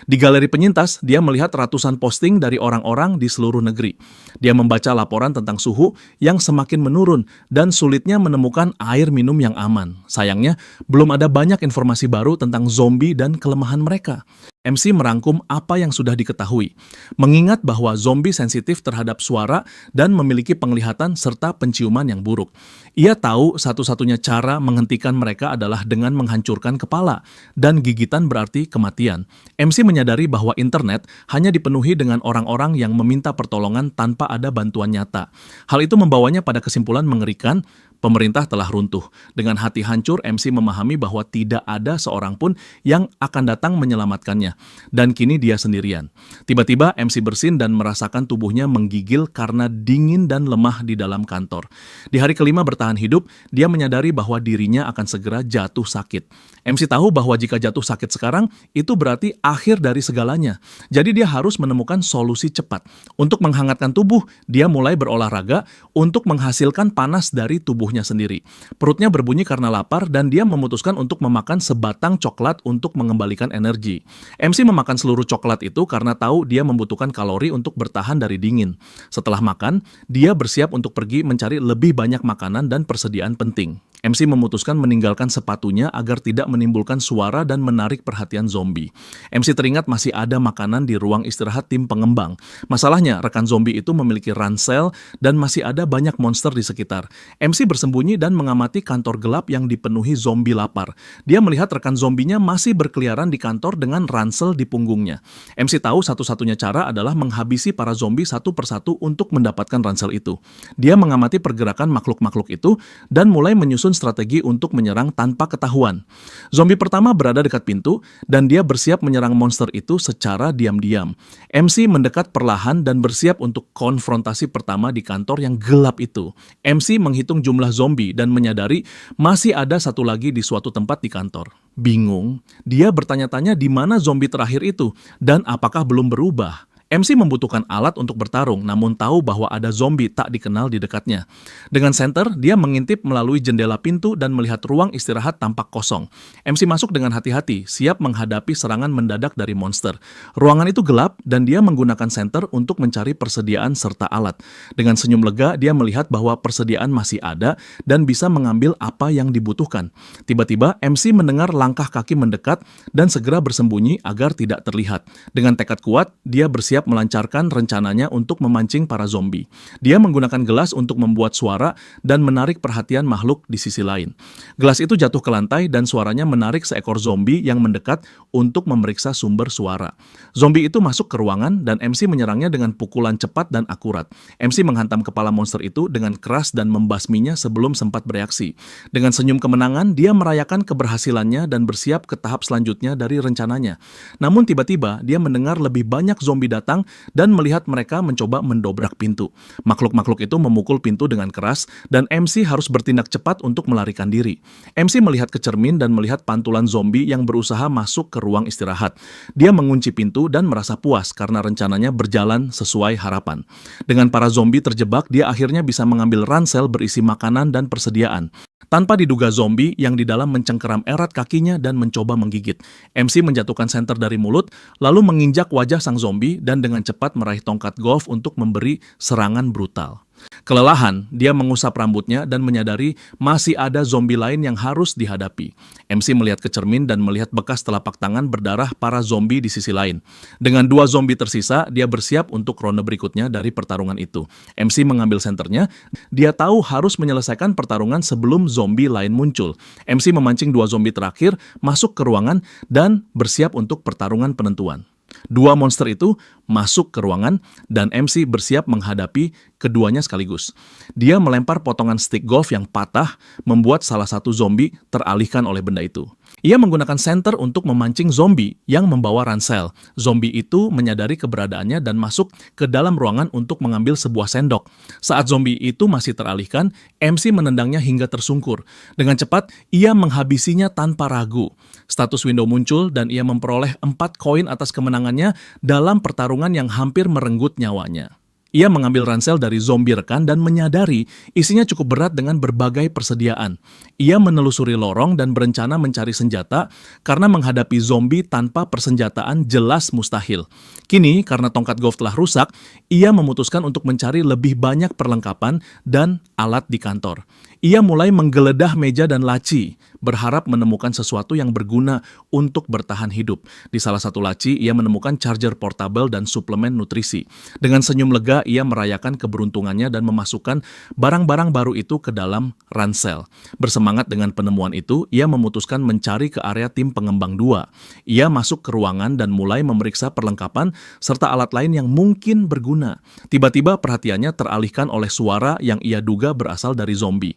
Di galeri penyintas, dia melihat ratusan posting dari orang-orang di seluruh negeri. Dia membaca laporan tentang suhu yang semakin menurun dan sulitnya menemukan air minum yang aman. Sayangnya, belum ada banyak informasi baru tentang zombie dan kelemahan mereka. MC merangkum apa yang sudah diketahui, mengingat bahwa zombie sensitif terhadap suara dan memiliki penglihatan serta penciuman yang buruk. Ia tahu satu-satunya cara menghentikan mereka adalah dengan menghancurkan kepala, dan gigitan berarti kematian. MC menyadari bahwa internet hanya dipenuhi dengan orang-orang yang meminta pertolongan tanpa ada bantuan nyata. Hal itu membawanya pada kesimpulan mengerikan. Pemerintah telah runtuh. Dengan hati hancur, MC memahami bahwa tidak ada seorang pun yang akan datang menyelamatkannya. Dan kini dia sendirian. Tiba-tiba MC bersin dan merasakan tubuhnya menggigil karena dingin dan lemah di dalam kantor. Di hari kelima bertahan hidup, dia menyadari bahwa dirinya akan segera jatuh sakit. MC tahu bahwa jika jatuh sakit sekarang, itu berarti akhir dari segalanya. Jadi dia harus menemukan solusi cepat. Untuk menghangatkan tubuh, dia mulai berolahraga untuk menghasilkan panas dari tubuhnya sendiri. Perutnya berbunyi karena lapar dan dia memutuskan untuk memakan sebatang coklat untuk mengembalikan energi. MC memakan seluruh coklat itu karena tahu dia membutuhkan kalori untuk bertahan dari dingin. Setelah makan, dia bersiap untuk pergi mencari lebih banyak makanan dan persediaan penting. MC memutuskan meninggalkan sepatunya agar tidak menimbulkan suara dan menarik perhatian zombie. MC teringat masih ada makanan di ruang istirahat tim pengembang. Masalahnya, rekan zombie itu memiliki ransel dan masih ada banyak monster di sekitar. MC bersembunyi dan mengamati kantor gelap yang dipenuhi zombie lapar. Dia melihat rekan zombinya masih berkeliaran di kantor dengan ransel di punggungnya. MC tahu satu-satunya cara adalah menghabisi para zombie satu persatu untuk mendapatkan ransel itu. Dia mengamati pergerakan makhluk-makhluk itu dan mulai menyusun strategi untuk menyerang tanpa ketahuan. Zombie pertama berada dekat pintu dan dia bersiap menyerang monster itu secara diam-diam. MC mendekat perlahan dan bersiap untuk konfrontasi pertama di kantor yang gelap itu. MC menghitung jumlah zombie dan menyadari masih ada satu lagi di suatu tempat di kantor. Bingung, dia bertanya-tanya di mana zombie terakhir itu dan apakah belum berubah. MC membutuhkan alat untuk bertarung, namun tahu bahwa ada zombie tak dikenal di dekatnya. Dengan senter, dia mengintip melalui jendela pintu dan melihat ruang istirahat tampak kosong. MC masuk dengan hati-hati, siap menghadapi serangan mendadak dari monster. Ruangan itu gelap dan dia menggunakan senter untuk mencari persediaan serta alat. Dengan senyum lega, dia melihat bahwa persediaan masih ada dan bisa mengambil apa yang dibutuhkan. Tiba-tiba, MC mendengar langkah kaki mendekat dan segera bersembunyi agar tidak terlihat. Dengan tekad kuat, dia bersiap melancarkan rencananya untuk memancing para zombie. Dia menggunakan gelas untuk membuat suara dan menarik perhatian makhluk di sisi lain. Gelas itu jatuh ke lantai dan suaranya menarik seekor zombie yang mendekat untuk memeriksa sumber suara. Zombie itu masuk ke ruangan dan MC menyerangnya dengan pukulan cepat dan akurat. MC menghantam kepala monster itu dengan keras dan membasminya sebelum sempat bereaksi. Dengan senyum kemenangan, dia merayakan keberhasilannya dan bersiap ke tahap selanjutnya dari rencananya. Namun tiba-tiba, dia mendengar lebih banyak zombie datang dan melihat mereka mencoba mendobrak pintu. Makhluk-makhluk itu memukul pintu dengan keras dan MC harus bertindak cepat untuk melarikan diri. MC melihat ke cermin dan melihat pantulan zombie yang berusaha masuk ke ruang istirahat. Dia mengunci pintu dan merasa puas karena rencananya berjalan sesuai harapan. Dengan para zombie terjebak, dia akhirnya bisa mengambil ransel berisi makanan dan persediaan. Tanpa diduga zombie yang di dalam mencengkeram erat kakinya dan mencoba menggigit. MC menjatuhkan senter dari mulut, lalu menginjak wajah sang zombie dan dengan cepat meraih tongkat golf untuk memberi serangan brutal. Kelelahan, dia mengusap rambutnya dan menyadari masih ada zombie lain yang harus dihadapi. MC melihat ke cermin dan melihat bekas telapak tangan berdarah para zombie di sisi lain. Dengan 2 zombie tersisa, dia bersiap untuk ronde berikutnya dari pertarungan itu. MC mengambil senternya, dia tahu harus menyelesaikan pertarungan sebelum zombie lain muncul. MC memancing 2 zombie terakhir, masuk ke ruangan, dan bersiap untuk pertarungan penentuan. 2 monster itu masuk ke ruangan dan MC bersiap menghadapi keduanya sekaligus. Dia melempar potongan stick golf yang patah, membuat salah satu zombie teralihkan oleh benda itu. Ia menggunakan senter untuk memancing zombie yang membawa ransel. Zombie itu menyadari keberadaannya dan masuk ke dalam ruangan untuk mengambil sebuah sendok. Saat zombie itu masih teralihkan, MC menendangnya hingga tersungkur. Dengan cepat, ia menghabisinya tanpa ragu. Status window muncul dan ia memperoleh 4 koin atas kemenangannya dalam pertarungan yang hampir merenggut nyawanya. Ia mengambil ransel dari zombie rekan dan menyadari isinya cukup berat dengan berbagai persediaan. Ia menelusuri lorong dan berencana mencari senjata karena menghadapi zombie tanpa persenjataan jelas mustahil. Kini, karena tongkat golf telah rusak, ia memutuskan untuk mencari lebih banyak perlengkapan dan alat di kantor. Ia mulai menggeledah meja dan laci, berharap menemukan sesuatu yang berguna untuk bertahan hidup. Di salah satu laci, ia menemukan charger portable dan suplemen nutrisi. Dengan senyum lega, ia merayakan keberuntungannya dan memasukkan barang-barang baru itu ke dalam ransel. Bersemangat dengan penemuan itu, ia memutuskan mencari ke area tim pengembang 2. Ia masuk ke ruangan dan mulai memeriksa perlengkapan serta alat lain yang mungkin berguna. Tiba-tiba perhatiannya teralihkan oleh suara yang ia duga berasal dari zombie.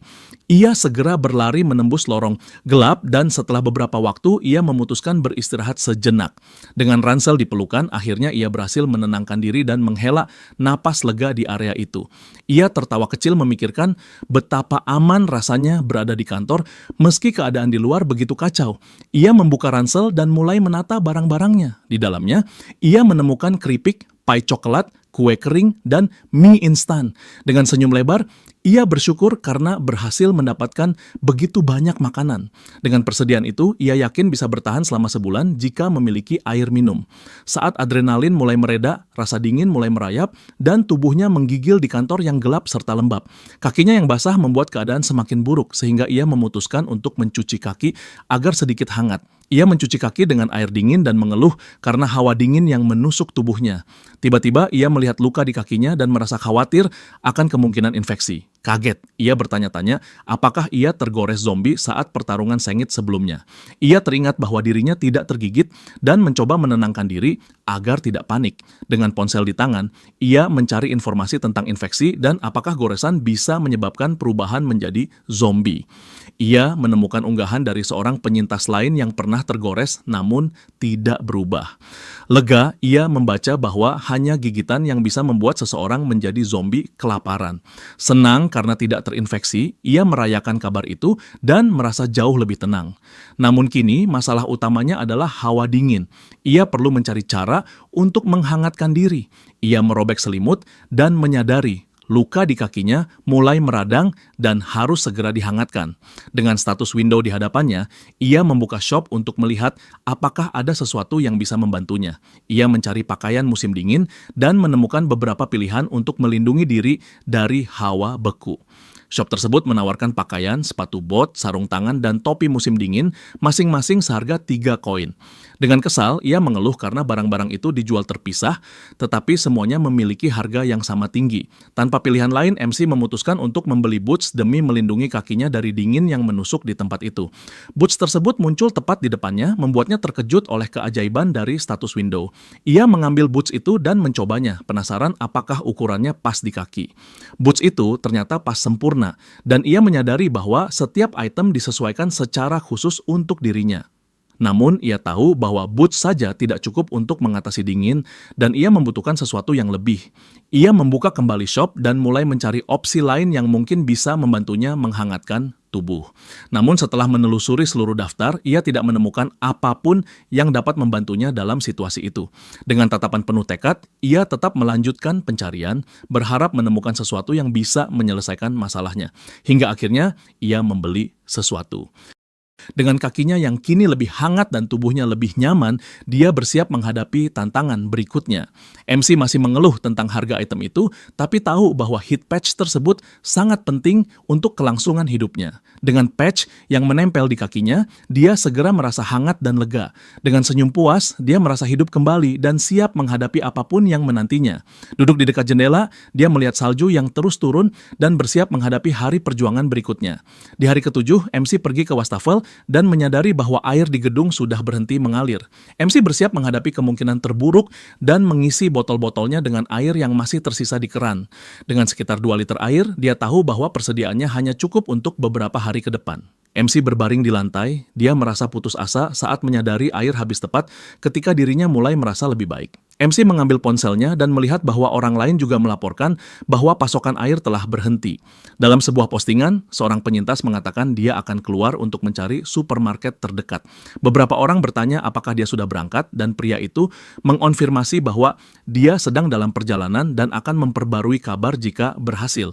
Ia segera berlari menembus lorong gelap dan setelah beberapa waktu ia memutuskan beristirahat sejenak. Dengan ransel di pelukan, akhirnya ia berhasil menenangkan diri dan menghela napas lega di area itu. Ia tertawa kecil memikirkan betapa aman rasanya berada di kantor meski keadaan di luar begitu kacau. Ia membuka ransel dan mulai menata barang-barangnya. Di dalamnya, ia menemukan keripik, pai coklat, kue kering, dan mie instan. Dengan senyum lebar, ia bersyukur karena berhasil mendapatkan begitu banyak makanan. Dengan persediaan itu, ia yakin bisa bertahan selama sebulan jika memiliki air minum. Saat adrenalin mulai mereda, rasa dingin mulai merayap, dan tubuhnya menggigil di kantor yang gelap serta lembab. Kakinya yang basah membuat keadaan semakin buruk, sehingga ia memutuskan untuk mencuci kaki agar sedikit hangat. Ia mencuci kaki dengan air dingin dan mengeluh karena hawa dingin yang menusuk tubuhnya. Tiba-tiba ia melihat luka di kakinya dan merasa khawatir akan kemungkinan infeksi. Kaget, ia bertanya-tanya apakah ia tergores zombie saat pertarungan sengit sebelumnya. Ia teringat bahwa dirinya tidak tergigit dan mencoba menenangkan diri agar tidak panik. Dengan ponsel di tangan, ia mencari informasi tentang infeksi dan apakah goresan bisa menyebabkan perubahan menjadi zombie. Ia menemukan unggahan dari seorang penyintas lain yang pernah tergores namun tidak berubah. Lega, ia membaca bahwa hanya gigitan yang bisa membuat seseorang menjadi zombie kelaparan. Senang karena tidak terinfeksi, ia merayakan kabar itu dan merasa jauh lebih tenang. Namun kini masalah utamanya adalah hawa dingin. Ia perlu mencari cara untuk menghangatkan diri. Ia merobek selimut dan menyadari luka di kakinya mulai meradang dan harus segera dihangatkan. Dengan status window di hadapannya, ia membuka shop untuk melihat apakah ada sesuatu yang bisa membantunya. Ia mencari pakaian musim dingin dan menemukan beberapa pilihan untuk melindungi diri dari hawa beku. Shop tersebut menawarkan pakaian, sepatu bot, sarung tangan, dan topi musim dingin, masing-masing seharga 3 koin. Dengan kesal, ia mengeluh karena barang-barang itu dijual terpisah, tetapi semuanya memiliki harga yang sama tinggi. Tanpa pilihan lain, MC memutuskan untuk membeli boots demi melindungi kakinya dari dingin yang menusuk di tempat itu. Boots tersebut muncul tepat di depannya, membuatnya terkejut oleh keajaiban dari status window. Ia mengambil boots itu dan mencobanya, penasaran apakah ukurannya pas di kaki. Boots itu ternyata pas sempurna, dan ia menyadari bahwa setiap item disesuaikan secara khusus untuk dirinya. Namun, ia tahu bahwa boots saja tidak cukup untuk mengatasi dingin dan ia membutuhkan sesuatu yang lebih. Ia membuka kembali shop dan mulai mencari opsi lain yang mungkin bisa membantunya menghangatkan tubuh. Namun setelah menelusuri seluruh daftar, ia tidak menemukan apapun yang dapat membantunya dalam situasi itu. Dengan tatapan penuh tekad, ia tetap melanjutkan pencarian, berharap menemukan sesuatu yang bisa menyelesaikan masalahnya. Hingga akhirnya, ia membeli sesuatu. Dengan kakinya yang kini lebih hangat dan tubuhnya lebih nyaman, dia bersiap menghadapi tantangan berikutnya. MC masih mengeluh tentang harga item itu, tapi tahu bahwa heat patch tersebut sangat penting untuk kelangsungan hidupnya. Dengan patch yang menempel di kakinya, dia segera merasa hangat dan lega. Dengan senyum puas, dia merasa hidup kembali dan siap menghadapi apapun yang menantinya. Duduk di dekat jendela, dia melihat salju yang terus turun dan bersiap menghadapi hari perjuangan berikutnya. Di hari ke-7, MC pergi ke wastafel dan menyadari bahwa air di gedung sudah berhenti mengalir. MC bersiap menghadapi kemungkinan terburuk dan mengisi botol-botolnya dengan air yang masih tersisa di keran. Dengan sekitar 2 liter air, dia tahu bahwa persediaannya hanya cukup untuk beberapa hari ke depan. MC berbaring di lantai, dia merasa putus asa saat menyadari air habis tepat ketika dirinya mulai merasa lebih baik. MC mengambil ponselnya dan melihat bahwa orang lain juga melaporkan bahwa pasokan air telah berhenti. Dalam sebuah postingan, seorang penyintas mengatakan dia akan keluar untuk mencari supermarket terdekat. Beberapa orang bertanya apakah dia sudah berangkat dan pria itu mengonfirmasi bahwa dia sedang dalam perjalanan dan akan memperbarui kabar jika berhasil.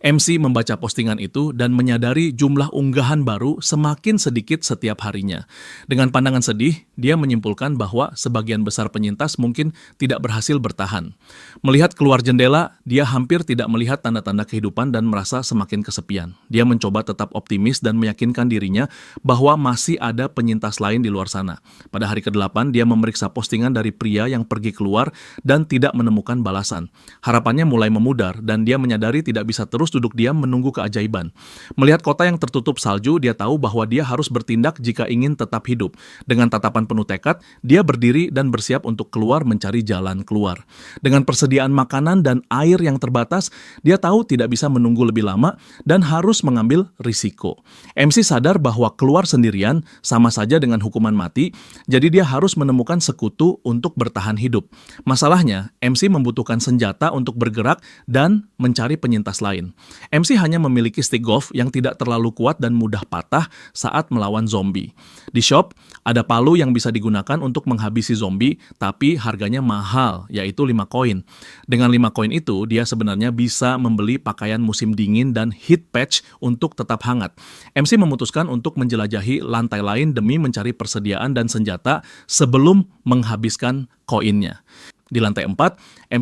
MC membaca postingan itu dan menyadari jumlah unggahan baru semakin sedikit setiap harinya. Dengan pandangan sedih, dia menyimpulkan bahwa sebagian besar penyintas mungkin tidak berhasil bertahan. Melihat keluar jendela, dia hampir tidak melihat tanda-tanda kehidupan dan merasa semakin kesepian. Dia mencoba tetap optimis dan meyakinkan dirinya bahwa masih ada penyintas lain di luar sana. Pada hari ke-8, dia memeriksa postingan dari pria yang pergi keluar dan tidak menemukan balasan. Harapannya mulai memudar dan dia menyadari tidak bisa terus duduk diam menunggu keajaiban. Melihat kota yang tertutup salju, dia tahu bahwa dia harus bertindak jika ingin tetap hidup. Dengan tatapan penuh tekad, dia berdiri dan bersiap untuk keluar mencari jalan keluar. Dengan persediaan makanan dan air yang terbatas, dia tahu tidak bisa menunggu lebih lama dan harus mengambil risiko. MC sadar bahwa keluar sendirian sama saja dengan hukuman mati, jadi dia harus menemukan sekutu untuk bertahan hidup. Masalahnya, MC membutuhkan senjata untuk bergerak dan mencari penyintas lain. MC hanya memiliki stick golf yang tidak terlalu kuat dan mudah patah saat melawan zombie. Di shop, ada palu yang bisa digunakan untuk menghabisi zombie, tapi harganya mahal, yaitu 5 koin. Dengan 5 koin itu, dia sebenarnya bisa membeli pakaian musim dingin dan heat patch untuk tetap hangat. MC memutuskan untuk menjelajahi lantai lain demi mencari persediaan dan senjata sebelum menghabiskan koinnya. Di lantai 4,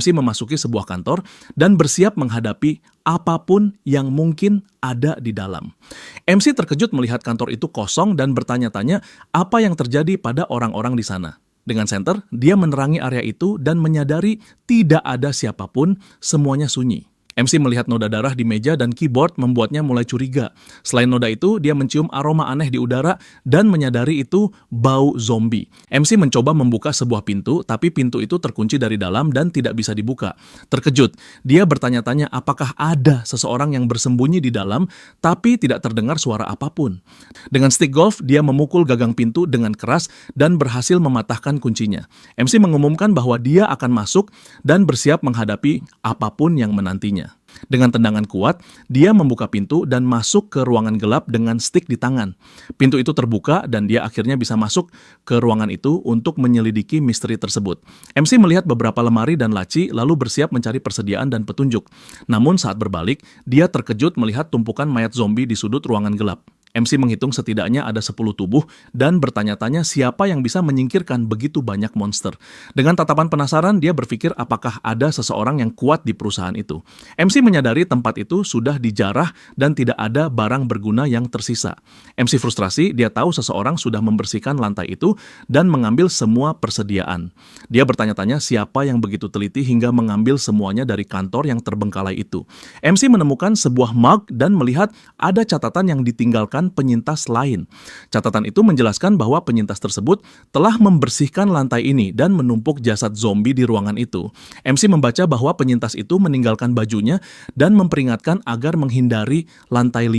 MC memasuki sebuah kantor dan bersiap menghadapi apapun yang mungkin ada di dalam. MC terkejut melihat kantor itu kosong dan bertanya-tanya apa yang terjadi pada orang-orang di sana. Dengan senter, dia menerangi area itu dan menyadari tidak ada siapapun, semuanya sunyi. MC melihat noda darah di meja dan keyboard membuatnya mulai curiga. Selain noda itu, dia mencium aroma aneh di udara dan menyadari itu bau zombie. MC mencoba membuka sebuah pintu, tapi pintu itu terkunci dari dalam dan tidak bisa dibuka. Terkejut, dia bertanya-tanya apakah ada seseorang yang bersembunyi di dalam, tapi tidak terdengar suara apapun. Dengan stick golf, dia memukul gagang pintu dengan keras dan berhasil mematahkan kuncinya. MC mengumumkan bahwa dia akan masuk dan bersiap menghadapi apapun yang menantinya. Dengan tendangan kuat, dia membuka pintu dan masuk ke ruangan gelap dengan stick di tangan. Pintu itu terbuka dan dia akhirnya bisa masuk ke ruangan itu untuk menyelidiki misteri tersebut. MC melihat beberapa lemari dan laci lalu bersiap mencari persediaan dan petunjuk. Namun saat berbalik, dia terkejut melihat tumpukan mayat zombie di sudut ruangan gelap. MC menghitung setidaknya ada 10 tubuh dan bertanya-tanya siapa yang bisa menyingkirkan begitu banyak monster. Dengan tatapan penasaran, dia berpikir apakah ada seseorang yang kuat di perusahaan itu. MC menyadari tempat itu sudah dijarah dan tidak ada barang berguna yang tersisa. MC frustrasi, dia tahu seseorang sudah membersihkan lantai itu dan mengambil semua persediaan. Dia bertanya-tanya siapa yang begitu teliti hingga mengambil semuanya dari kantor yang terbengkalai itu. MC menemukan sebuah mug dan melihat ada catatan yang ditinggalkan penyintas lain. Catatan itu menjelaskan bahwa penyintas tersebut telah membersihkan lantai ini dan menumpuk jasad zombie di ruangan itu. MC membaca bahwa penyintas itu meninggalkan bajunya dan memperingatkan agar menghindari lantai 5.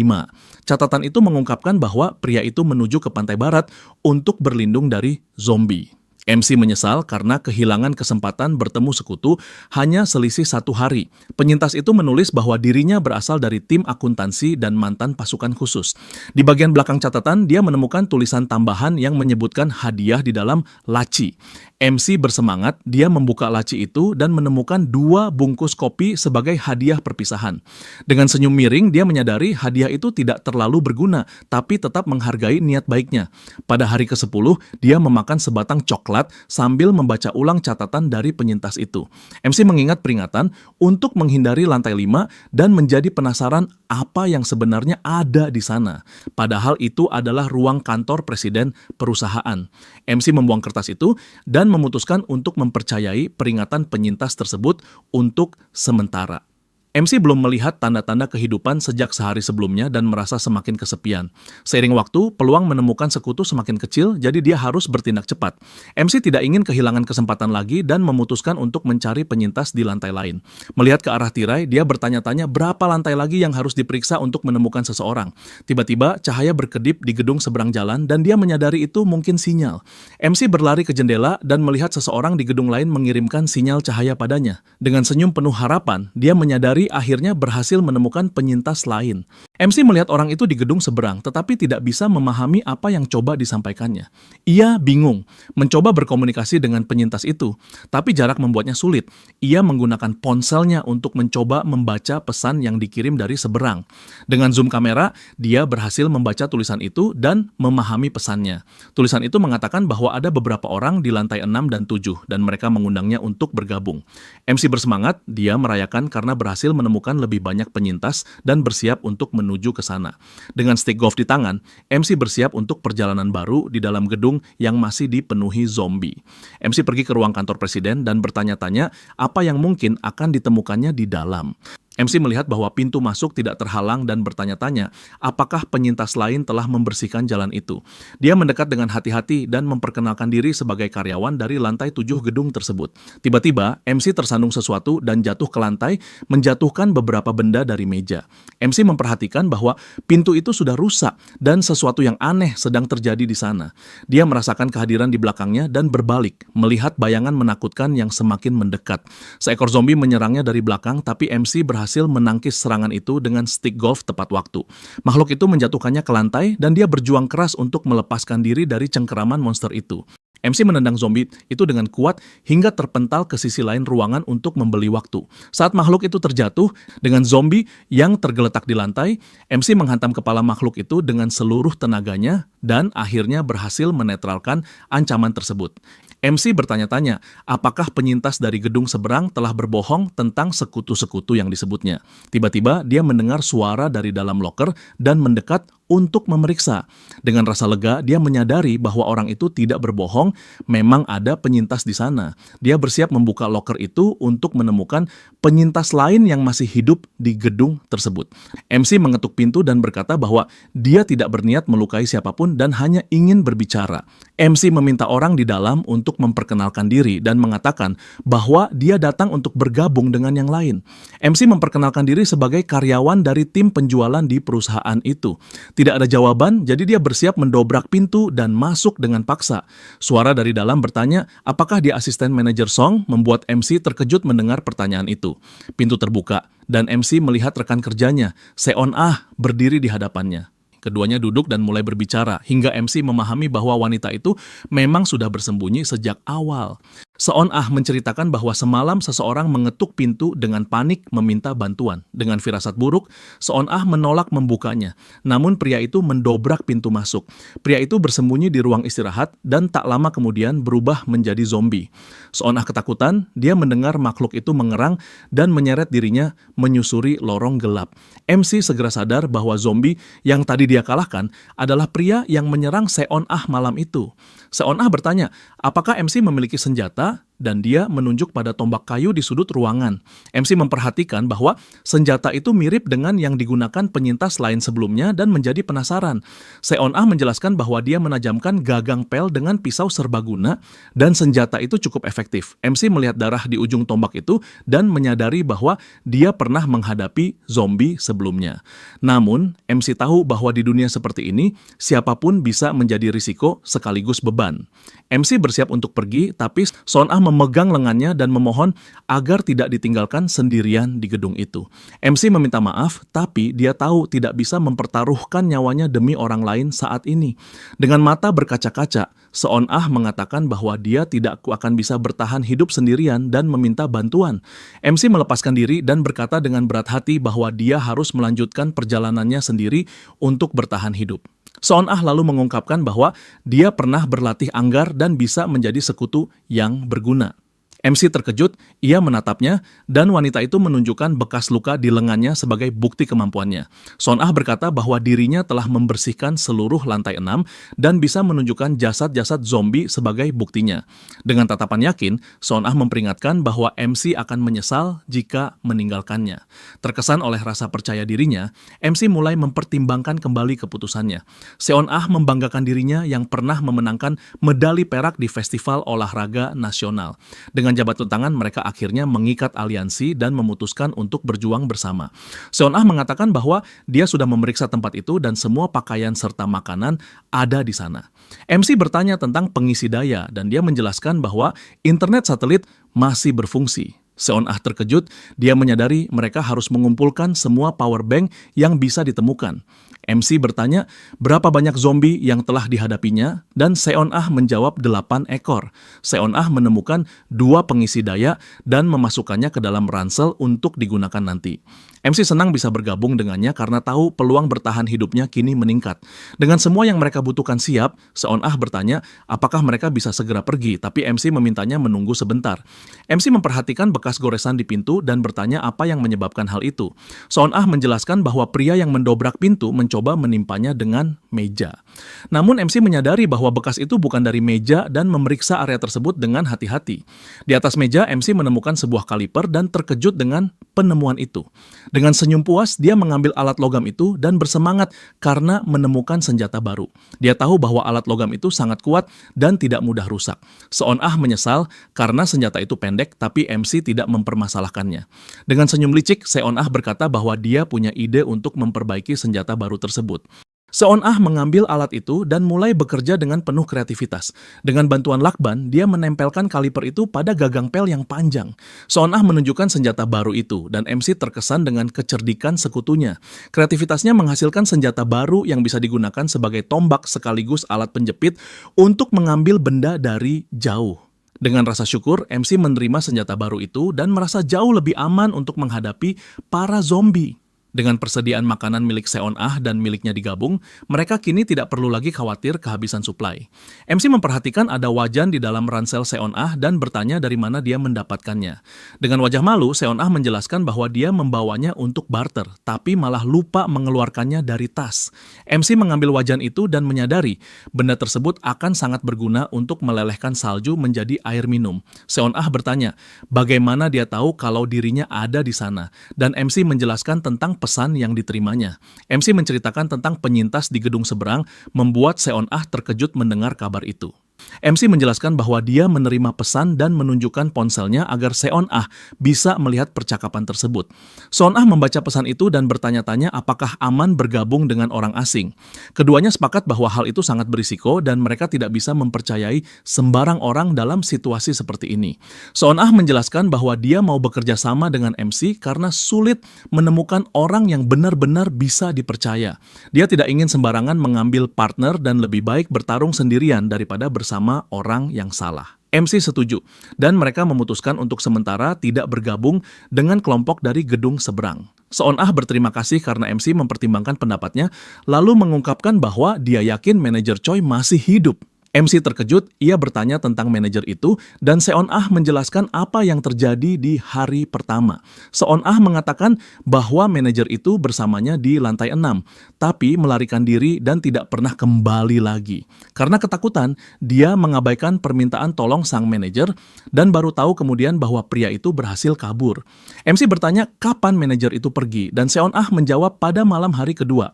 Catatan itu mengungkapkan bahwa pria itu menuju ke pantai barat untuk berlindung dari zombie. MC menyesal karena kehilangan kesempatan bertemu sekutu hanya selisih 1 hari. Penyintas itu menulis bahwa dirinya berasal dari tim akuntansi dan mantan pasukan khusus. Di bagian belakang catatan, dia menemukan tulisan tambahan yang menyebutkan hadiah di dalam laci. MC bersemangat, dia membuka laci itu dan menemukan 2 bungkus kopi sebagai hadiah perpisahan. Dengan senyum miring, dia menyadari hadiah itu tidak terlalu berguna, tapi tetap menghargai niat baiknya. Pada hari ke-10, dia memakan sebatang coklat sambil membaca ulang catatan dari penyintas itu. MC mengingat peringatan untuk menghindari lantai 5 dan menjadi penasaran apa yang sebenarnya ada di sana. Padahal itu adalah ruang kantor presiden perusahaan. MC membuang kertas itu dan memutuskan untuk mempercayai peringatan penyintas tersebut untuk sementara. MC belum melihat tanda-tanda kehidupan sejak sehari sebelumnya dan merasa semakin kesepian. Seiring waktu, peluang menemukan sekutu semakin kecil, jadi dia harus bertindak cepat. MC tidak ingin kehilangan kesempatan lagi dan memutuskan untuk mencari penyintas di lantai lain. Melihat ke arah tirai, dia bertanya-tanya berapa lantai lagi yang harus diperiksa untuk menemukan seseorang. Tiba-tiba, cahaya berkedip di gedung seberang jalan dan dia menyadari itu mungkin sinyal. MC berlari ke jendela dan melihat seseorang di gedung lain mengirimkan sinyal cahaya padanya. Dengan senyum penuh harapan, dia menyadari akhirnya berhasil menemukan penyintas lain. MC melihat orang itu di gedung seberang, tetapi tidak bisa memahami apa yang coba disampaikannya. Ia bingung, mencoba berkomunikasi dengan penyintas itu, tapi jarak membuatnya sulit. Ia menggunakan ponselnya untuk mencoba membaca pesan yang dikirim dari seberang. Dengan zoom kamera, dia berhasil membaca tulisan itu dan memahami pesannya. Tulisan itu mengatakan bahwa ada beberapa orang di lantai 6 dan 7, dan mereka mengundangnya untuk bergabung. MC bersemangat, dia merayakan karena berhasil menemukan lebih banyak penyintas dan bersiap untuk menuju ke sana. Dengan stick golf di tangan, MC bersiap untuk perjalanan baru di dalam gedung yang masih dipenuhi zombie. MC pergi ke ruang kantor presiden dan bertanya-tanya apa yang mungkin akan ditemukannya di dalam. MC melihat bahwa pintu masuk tidak terhalang dan bertanya-tanya apakah penyintas lain telah membersihkan jalan itu. Dia mendekat dengan hati-hati dan memperkenalkan diri sebagai karyawan dari lantai 7 gedung tersebut. Tiba-tiba, MC tersandung sesuatu dan jatuh ke lantai, menjatuhkan beberapa benda dari meja. MC memperhatikan bahwa pintu itu sudah rusak dan sesuatu yang aneh sedang terjadi di sana. Dia merasakan kehadiran di belakangnya dan berbalik, melihat bayangan menakutkan yang semakin mendekat. Seekor zombie menyerangnya dari belakang, tapi MC berhasil menangkis serangan itu dengan stick golf tepat waktu. Makhluk itu menjatuhkannya ke lantai dan dia berjuang keras untuk melepaskan diri dari cengkeraman monster itu. MC menendang zombie itu dengan kuat hingga terpental ke sisi lain ruangan untuk membeli waktu. Saat makhluk itu terjatuh dengan zombie yang tergeletak di lantai, MC menghantam kepala makhluk itu dengan seluruh tenaganya dan akhirnya berhasil menetralkan ancaman tersebut. MC bertanya-tanya, apakah penyintas dari gedung seberang telah berbohong tentang sekutu-sekutu yang disebutnya. Tiba-tiba dia mendengar suara dari dalam loker dan mendekat untuk memeriksa. Dengan rasa lega, dia menyadari bahwa orang itu tidak berbohong, memang ada penyintas di sana. Dia bersiap membuka loker itu untuk menemukan penyintas lain yang masih hidup di gedung tersebut. MC mengetuk pintu dan berkata bahwa dia tidak berniat melukai siapapun dan hanya ingin berbicara. MC meminta orang di dalam untuk memperkenalkan diri dan mengatakan bahwa dia datang untuk bergabung dengan yang lain. MC memperkenalkan diri sebagai karyawan dari tim penjualan di perusahaan itu. Tidak ada jawaban, jadi dia bersiap mendobrak pintu dan masuk dengan paksa. Suara dari dalam bertanya, apakah dia asisten manajer Song, membuat MC terkejut mendengar pertanyaan itu. Pintu terbuka, dan MC melihat rekan kerjanya, Seon Ah, berdiri di hadapannya. Keduanya duduk dan mulai berbicara, hingga MC memahami bahwa wanita itu memang sudah bersembunyi sejak awal. Seon Ah menceritakan bahwa semalam seseorang mengetuk pintu dengan panik meminta bantuan. Dengan firasat buruk, Seon Ah menolak membukanya. Namun pria itu mendobrak pintu masuk. Pria itu bersembunyi di ruang istirahat dan tak lama kemudian berubah menjadi zombie. Seon Ah ketakutan, dia mendengar makhluk itu mengerang dan menyeret dirinya menyusuri lorong gelap. MC segera sadar bahwa zombie yang tadi dia kalahkan adalah pria yang menyerang Seon Ah malam itu. Seon Ah bertanya, apakah MC memiliki senjata? Dan dia menunjuk pada tombak kayu di sudut ruangan. MC memperhatikan bahwa senjata itu mirip dengan yang digunakan penyintas lain sebelumnya dan menjadi penasaran. Seon Ah menjelaskan bahwa dia menajamkan gagang pel dengan pisau serbaguna dan senjata itu cukup efektif. MC melihat darah di ujung tombak itu dan menyadari bahwa dia pernah menghadapi zombie sebelumnya. Namun, MC tahu bahwa di dunia seperti ini, siapapun bisa menjadi risiko sekaligus beban. MC bersiap untuk pergi, tapi Seon Ah memegang lengannya dan memohon agar tidak ditinggalkan sendirian di gedung itu. MC meminta maaf, tapi dia tahu tidak bisa mempertaruhkan nyawanya demi orang lain saat ini. Dengan mata berkaca-kaca, Seon Ah mengatakan bahwa dia tidak akan bisa bertahan hidup sendirian dan meminta bantuan. MC melepaskan diri dan berkata dengan berat hati bahwa dia harus melanjutkan perjalanannya sendiri untuk bertahan hidup. Seon Ah lalu mengungkapkan bahwa dia pernah berlatih anggar dan bisa menjadi sekutu yang berguna. MC terkejut, ia menatapnya, dan wanita itu menunjukkan bekas luka di lengannya sebagai bukti kemampuannya. Seon Ah berkata bahwa dirinya telah membersihkan seluruh lantai 6 dan bisa menunjukkan jasad-jasad zombie sebagai buktinya. Dengan tatapan yakin, Seon Ah memperingatkan bahwa MC akan menyesal jika meninggalkannya. Terkesan oleh rasa percaya dirinya, MC mulai mempertimbangkan kembali keputusannya. Seon Ah membanggakan dirinya yang pernah memenangkan medali perak di Festival Olahraga Nasional. Dengan jabat tangan, mereka akhirnya mengikat aliansi dan memutuskan untuk berjuang bersama. Seon Ah mengatakan bahwa dia sudah memeriksa tempat itu dan semua pakaian serta makanan ada di sana. MC bertanya tentang pengisi daya dan dia menjelaskan bahwa internet satelit masih berfungsi. Seon Ah terkejut, dia menyadari mereka harus mengumpulkan semua power bank yang bisa ditemukan. MC bertanya berapa banyak zombie yang telah dihadapinya dan Seon Ah menjawab 8 ekor. Seon Ah menemukan 2 pengisi daya dan memasukkannya ke dalam ransel untuk digunakan nanti. MC senang bisa bergabung dengannya karena tahu peluang bertahan hidupnya kini meningkat. Dengan semua yang mereka butuhkan siap, Seon Ah bertanya apakah mereka bisa segera pergi, tapi MC memintanya menunggu sebentar. MC memperhatikan bekas goresan di pintu dan bertanya apa yang menyebabkan hal itu. Seon Ah menjelaskan bahwa pria yang mendobrak pintu mencoba menimpanya dengan meja. Namun MC menyadari bahwa bekas itu bukan dari meja dan memeriksa area tersebut dengan hati-hati. Di atas meja, MC menemukan sebuah kaliper dan terkejut dengan penemuan itu. Dengan senyum puas, dia mengambil alat logam itu dan bersemangat karena menemukan senjata baru. Dia tahu bahwa alat logam itu sangat kuat dan tidak mudah rusak. Seon Ah menyesal karena senjata itu pendek, tapi MC tidak mempermasalahkannya. Dengan senyum licik, Seon Ah berkata bahwa dia punya ide untuk memperbaiki senjata baru tersebut. Seon Ah mengambil alat itu dan mulai bekerja dengan penuh kreativitas. Dengan bantuan lakban, dia menempelkan kaliper itu pada gagang pel yang panjang. Seon Ah menunjukkan senjata baru itu, dan MC terkesan dengan kecerdikan sekutunya. Kreativitasnya menghasilkan senjata baru yang bisa digunakan sebagai tombak sekaligus alat penjepit untuk mengambil benda dari jauh. Dengan rasa syukur, MC menerima senjata baru itu dan merasa jauh lebih aman untuk menghadapi para zombie. Dengan persediaan makanan milik Seon-ah dan miliknya digabung, mereka kini tidak perlu lagi khawatir kehabisan suplai. MC memperhatikan ada wajan di dalam ransel Seon-ah dan bertanya dari mana dia mendapatkannya. Dengan wajah malu, Seon-ah menjelaskan bahwa dia membawanya untuk barter, tapi malah lupa mengeluarkannya dari tas. MC mengambil wajan itu dan menyadari benda tersebut akan sangat berguna untuk melelehkan salju menjadi air minum. Seon-ah bertanya, bagaimana dia tahu kalau dirinya ada di sana, dan MC menjelaskan tentang pesan yang diterimanya. MC menceritakan tentang penyintas di gedung seberang, membuat Seon-ah terkejut mendengar kabar itu. MC menjelaskan bahwa dia menerima pesan dan menunjukkan ponselnya agar Seon-ah bisa melihat percakapan tersebut. Seon-ah membaca pesan itu dan bertanya-tanya apakah aman bergabung dengan orang asing. Keduanya sepakat bahwa hal itu sangat berisiko dan mereka tidak bisa mempercayai sembarang orang dalam situasi seperti ini. Seon-ah menjelaskan bahwa dia mau bekerja sama dengan MC karena sulit menemukan orang yang benar-benar bisa dipercaya. Dia tidak ingin sembarangan mengambil partner dan lebih baik bertarung sendirian daripada bersama orang yang salah. MC setuju, dan mereka memutuskan untuk sementara tidak bergabung dengan kelompok dari gedung seberang. Seon-ah berterima kasih karena MC mempertimbangkan pendapatnya, lalu mengungkapkan bahwa dia yakin manajer Choi masih hidup. MC terkejut, ia bertanya tentang manajer itu, dan Seon-ah menjelaskan apa yang terjadi di hari pertama. Seon-ah mengatakan bahwa manajer itu bersamanya di lantai 6, tapi melarikan diri dan tidak pernah kembali lagi. Karena ketakutan, dia mengabaikan permintaan tolong sang manajer, dan baru tahu kemudian bahwa pria itu berhasil kabur. MC bertanya kapan manajer itu pergi, dan Seon-ah menjawab pada malam hari kedua.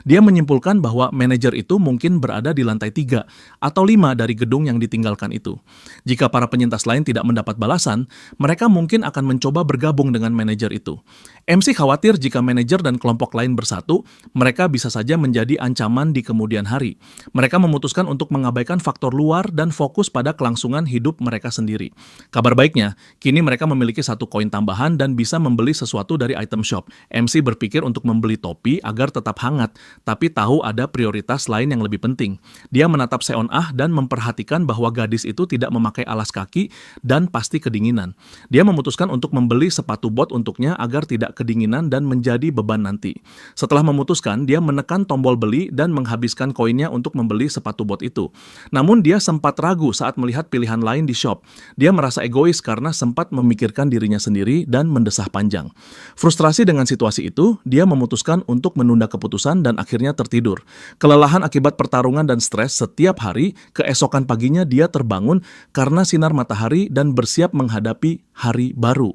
Dia menyimpulkan bahwa manajer itu mungkin berada di lantai 3, atau 5 dari gedung yang ditinggalkan itu. Jika para penyintas lain tidak mendapat balasan, mereka mungkin akan mencoba bergabung dengan manajer itu. MC khawatir jika manajer dan kelompok lain bersatu, mereka bisa saja menjadi ancaman di kemudian hari. Mereka memutuskan untuk mengabaikan faktor luar dan fokus pada kelangsungan hidup mereka sendiri. Kabar baiknya, kini mereka memiliki 1 koin tambahan dan bisa membeli sesuatu dari item shop. MC berpikir untuk membeli topi agar tetap hangat, tapi tahu ada prioritas lain yang lebih penting. Dia menatap Seon-ah dan memperhatikan bahwa gadis itu tidak memakai alas kaki dan pasti kedinginan. Dia memutuskan untuk membeli sepatu bot untuknya agar tidak kedinginan dan menjadi beban nanti. Setelah memutuskan, dia menekan tombol beli dan menghabiskan koinnya untuk membeli sepatu bot itu. Namun dia sempat ragu saat melihat pilihan lain di shop. Dia merasa egois karena sempat memikirkan dirinya sendiri dan mendesah panjang. Frustrasi dengan situasi itu, dia memutuskan untuk menunda keputusan dan akhirnya tertidur. Kelelahan akibat pertarungan dan stres setiap hari, keesokan paginya dia terbangun karena sinar matahari dan bersiap menghadapi hari baru.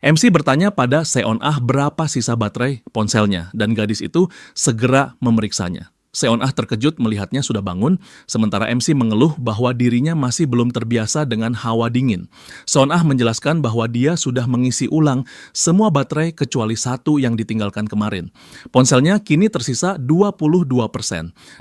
MC bertanya pada Seon-ah berapa sisa baterai ponselnya, dan gadis itu segera memeriksanya. Seon-ah terkejut melihatnya sudah bangun, sementara MC mengeluh bahwa dirinya masih belum terbiasa dengan hawa dingin. Seon-ah menjelaskan bahwa dia sudah mengisi ulang semua baterai kecuali 1 yang ditinggalkan kemarin. Ponselnya kini tersisa 22%,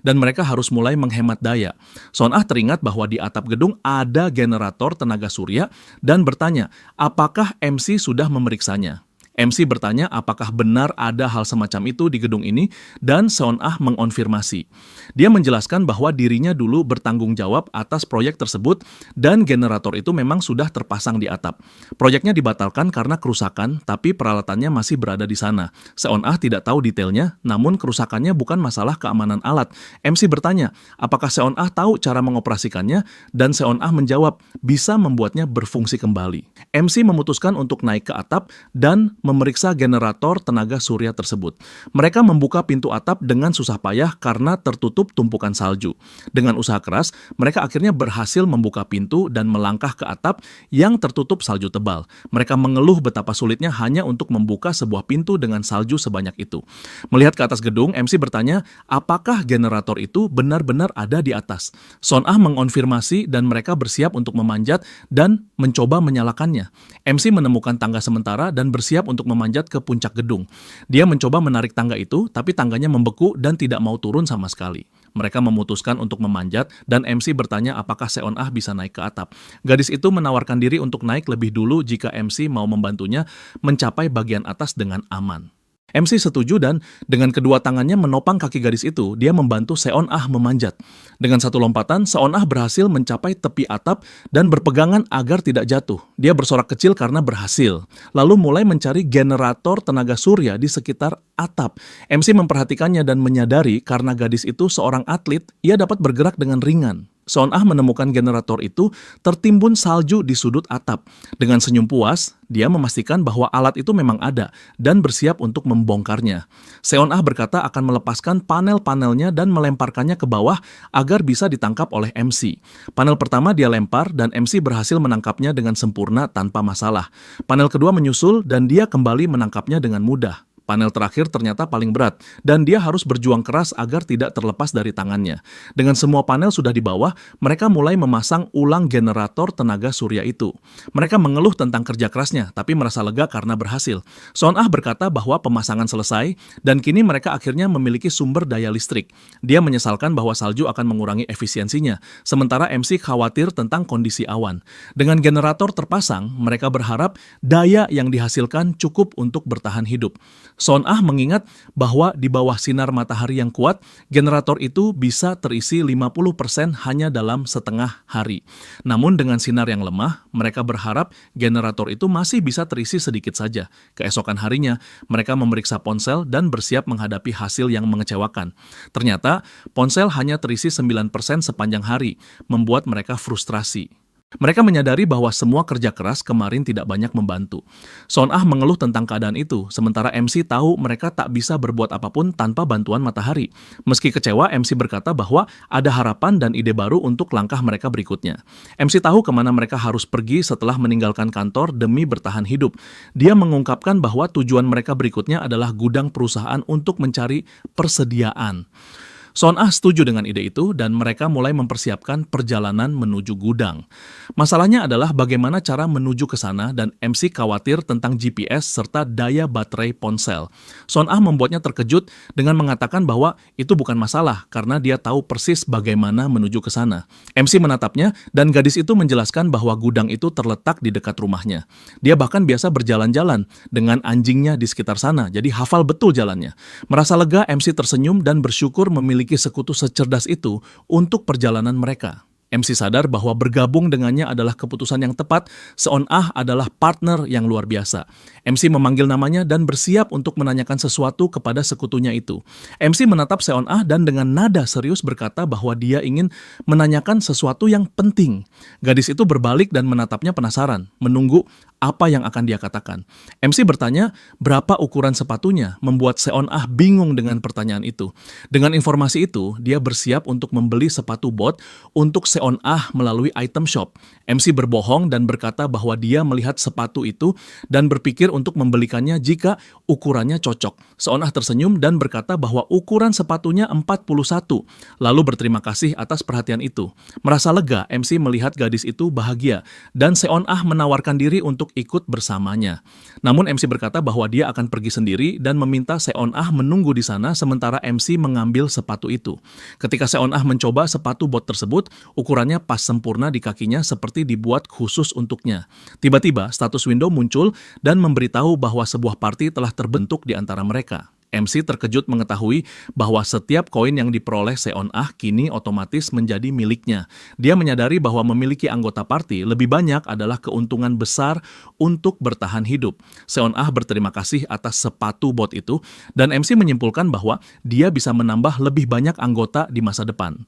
dan mereka harus mulai menghemat daya. Seon-ah teringat bahwa di atap gedung ada generator tenaga surya dan bertanya apakah MC sudah memeriksanya. MC bertanya apakah benar ada hal semacam itu di gedung ini, dan Seon-ah mengonfirmasi. Dia menjelaskan bahwa dirinya dulu bertanggung jawab atas proyek tersebut dan generator itu memang sudah terpasang di atap. Proyeknya dibatalkan karena kerusakan, tapi peralatannya masih berada di sana. Seon-ah tidak tahu detailnya, namun kerusakannya bukan masalah keamanan alat. MC bertanya apakah Seon-ah tahu cara mengoperasikannya, dan Seon-ah menjawab bisa membuatnya berfungsi kembali. MC memutuskan untuk naik ke atap dan memeriksa generator tenaga surya tersebut. Mereka membuka pintu atap dengan susah payah karena tertutup tumpukan salju. Dengan usaha keras, mereka akhirnya berhasil membuka pintu dan melangkah ke atap yang tertutup salju tebal. Mereka mengeluh betapa sulitnya hanya untuk membuka sebuah pintu dengan salju sebanyak itu. Melihat ke atas gedung, MC bertanya apakah generator itu benar-benar ada di atas. Seon-ah mengonfirmasi dan mereka bersiap untuk memanjat dan mencoba menyalakannya. MC menemukan tangga sementara dan bersiap untuk memanjat ke puncak gedung. Dia mencoba menarik tangga itu, tapi tangganya membeku dan tidak mau turun sama sekali. Mereka memutuskan untuk memanjat, dan MC bertanya apakah Seon-ah bisa naik ke atap. Gadis itu menawarkan diri untuk naik lebih dulu jika MC mau membantunya mencapai bagian atas dengan aman. MC setuju dan dengan kedua tangannya menopang kaki gadis itu, dia membantu Seon-ah memanjat. Dengan satu lompatan, Seon-ah berhasil mencapai tepi atap dan berpegangan agar tidak jatuh. Dia bersorak kecil karena berhasil, lalu mulai mencari generator tenaga surya di sekitar atap. MC memperhatikannya dan menyadari karena gadis itu seorang atlet, ia dapat bergerak dengan ringan. Seon-ah menemukan generator itu tertimbun salju di sudut atap. Dengan senyum puas, dia memastikan bahwa alat itu memang ada dan bersiap untuk membongkarnya. Seon-ah berkata akan melepaskan panel-panelnya dan melemparkannya ke bawah agar bisa ditangkap oleh MC. Panel pertama dia lempar dan MC berhasil menangkapnya dengan sempurna tanpa masalah. Panel kedua menyusul dan dia kembali menangkapnya dengan mudah. Panel terakhir ternyata paling berat, dan dia harus berjuang keras agar tidak terlepas dari tangannya. Dengan semua panel sudah di bawah, mereka mulai memasang ulang generator tenaga surya itu. Mereka mengeluh tentang kerja kerasnya, tapi merasa lega karena berhasil. Seon-ah berkata bahwa pemasangan selesai, dan kini mereka akhirnya memiliki sumber daya listrik. Dia menyesalkan bahwa salju akan mengurangi efisiensinya, sementara MC khawatir tentang kondisi awan. Dengan generator terpasang, mereka berharap daya yang dihasilkan cukup untuk bertahan hidup. Seon-ah mengingat bahwa di bawah sinar matahari yang kuat, generator itu bisa terisi 50% hanya dalam setengah hari. Namun dengan sinar yang lemah, mereka berharap generator itu masih bisa terisi sedikit saja. Keesokan harinya, mereka memeriksa ponsel dan bersiap menghadapi hasil yang mengecewakan. Ternyata, ponsel hanya terisi 9% sepanjang hari, membuat mereka frustrasi. Mereka menyadari bahwa semua kerja keras kemarin tidak banyak membantu. Seon-ah mengeluh tentang keadaan itu, sementara MC tahu mereka tak bisa berbuat apapun tanpa bantuan matahari. Meski kecewa, MC berkata bahwa ada harapan dan ide baru untuk langkah mereka berikutnya. MC tahu kemana mereka harus pergi setelah meninggalkan kantor demi bertahan hidup. Dia mengungkapkan bahwa tujuan mereka berikutnya adalah gudang perusahaan untuk mencari persediaan. Seon-ah setuju dengan ide itu dan mereka mulai mempersiapkan perjalanan menuju gudang. Masalahnya adalah bagaimana cara menuju ke sana dan MC khawatir tentang GPS serta daya baterai ponsel. Seon-ah membuatnya terkejut dengan mengatakan bahwa itu bukan masalah karena dia tahu persis bagaimana menuju ke sana. MC menatapnya dan gadis itu menjelaskan bahwa gudang itu terletak di dekat rumahnya. Dia bahkan biasa berjalan-jalan dengan anjingnya di sekitar sana, jadi hafal betul jalannya. Merasa lega, MC tersenyum dan bersyukur memiliki sekutu secerdas itu untuk perjalanan mereka. MC sadar bahwa bergabung dengannya adalah keputusan yang tepat. Seon-ah adalah partner yang luar biasa. MC memanggil namanya dan bersiap untuk menanyakan sesuatu kepada sekutunya itu. MC menatap Seon-ah dan dengan nada serius berkata bahwa dia ingin menanyakan sesuatu yang penting. Gadis itu berbalik dan menatapnya penasaran, menunggu apa yang akan dia katakan. MC bertanya berapa ukuran sepatunya, membuat Seon-ah bingung dengan pertanyaan itu. Dengan informasi itu, dia bersiap untuk membeli sepatu bot untuk Seon-ah melalui item shop. MC berbohong dan berkata bahwa dia melihat sepatu itu dan berpikir untuk membelikannya jika ukurannya cocok. Seon-ah tersenyum dan berkata bahwa ukuran sepatunya 41, lalu berterima kasih atas perhatian itu. Merasa lega, MC melihat gadis itu bahagia dan Seon-ah menawarkan diri untuk ikut bersamanya. Namun MC berkata bahwa dia akan pergi sendiri dan meminta Seon-ah menunggu di sana sementara MC mengambil sepatu itu. Ketika Seon-ah mencoba sepatu bot tersebut, ukurannya pas sempurna di kakinya seperti dibuat khusus untuknya. Tiba-tiba status window muncul dan memberitahu bahwa sebuah party telah terbentuk di antara mereka. MC terkejut mengetahui bahwa setiap koin yang diperoleh Seon-ah kini otomatis menjadi miliknya. Dia menyadari bahwa memiliki anggota party lebih banyak adalah keuntungan besar untuk bertahan hidup. Seon-ah berterima kasih atas sepatu bot itu, dan MC menyimpulkan bahwa dia bisa menambah lebih banyak anggota di masa depan.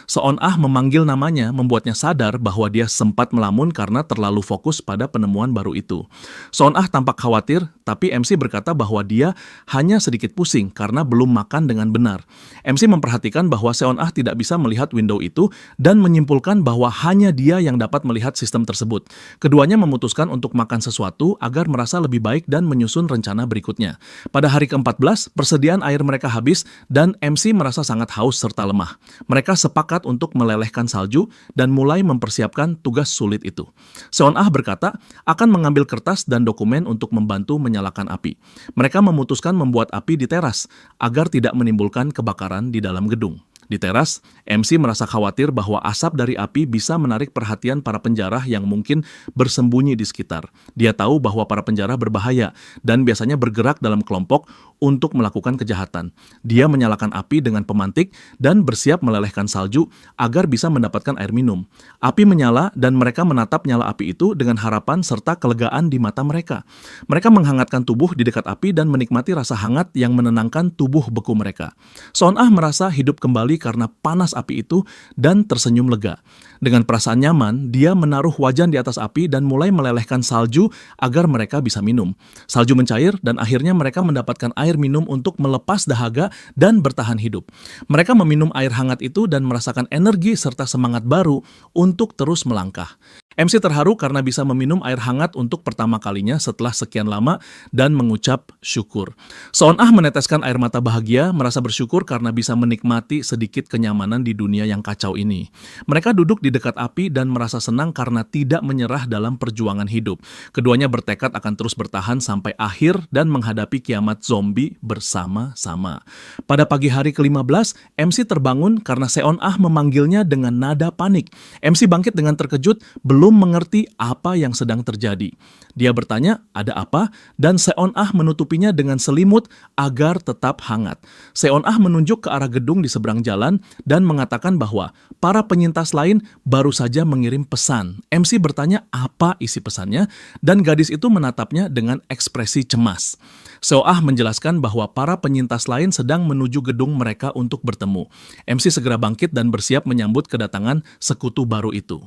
Seon-ah memanggil namanya membuatnya sadar bahwa dia sempat melamun karena terlalu fokus pada penemuan baru itu. Seon-ah tampak khawatir, tapi MC berkata bahwa dia hanya sedikit pusing karena belum makan dengan benar. MC memperhatikan bahwa Seon-ah tidak bisa melihat window itu dan menyimpulkan bahwa hanya dia yang dapat melihat sistem tersebut. Keduanya memutuskan untuk makan sesuatu agar merasa lebih baik dan menyusun rencana berikutnya. Pada hari ke-14, persediaan air mereka habis dan MC merasa sangat haus serta lemah. Mereka sepakat untuk melelehkan salju dan mulai mempersiapkan tugas sulit itu. Seon-ah berkata akan mengambil kertas dan dokumen untuk membantu menyalakan api. Mereka memutuskan membuat api di teras agar tidak menimbulkan kebakaran di dalam gedung. Di teras, MC merasa khawatir bahwa asap dari api bisa menarik perhatian para penjara yang mungkin bersembunyi di sekitar. Dia tahu bahwa para penjara berbahaya dan biasanya bergerak dalam kelompok untuk melakukan kejahatan. Dia menyalakan api dengan pemantik dan bersiap melelehkan salju agar bisa mendapatkan air minum. Api menyala dan mereka menatap nyala api itu dengan harapan serta kelegaan di mata mereka. Mereka menghangatkan tubuh di dekat api dan menikmati rasa hangat yang menenangkan tubuh beku mereka. Seon-ah merasa hidup kembali karena panas api itu dan tersenyum lega. Dengan perasaan nyaman, dia menaruh wajan di atas api dan mulai melelehkan salju agar mereka bisa minum. Salju mencair dan akhirnya mereka mendapatkan air minum untuk melepas dahaga dan bertahan hidup. Mereka meminum air hangat itu dan merasakan energi serta semangat baru untuk terus melangkah. MC terharu karena bisa meminum air hangat untuk pertama kalinya setelah sekian lama dan mengucap syukur. Seon-ah meneteskan air mata bahagia, merasa bersyukur karena bisa menikmati sedikit kenyamanan di dunia yang kacau ini. Mereka duduk di dekat api dan merasa senang karena tidak menyerah dalam perjuangan hidup. Keduanya bertekad akan terus bertahan sampai akhir dan menghadapi kiamat zombie bersama-sama. Pada pagi hari ke-15, MC terbangun karena Seon-ah memanggilnya dengan nada panik. MC bangkit dengan terkejut, belum mengerti apa yang sedang terjadi. Dia bertanya, ada apa? Dan Seon-ah menutupinya dengan selimut agar tetap hangat. Seon-ah menunjuk ke arah gedung di seberang jalan dan mengatakan bahwa para penyintas lain baru saja mengirim pesan. MC bertanya apa isi pesannya dan gadis itu menatapnya dengan ekspresi cemas. Seon-ah menjelaskan bahwa para penyintas lain sedang menuju gedung mereka untuk bertemu. MC segera bangkit dan bersiap menyambut kedatangan sekutu baru itu.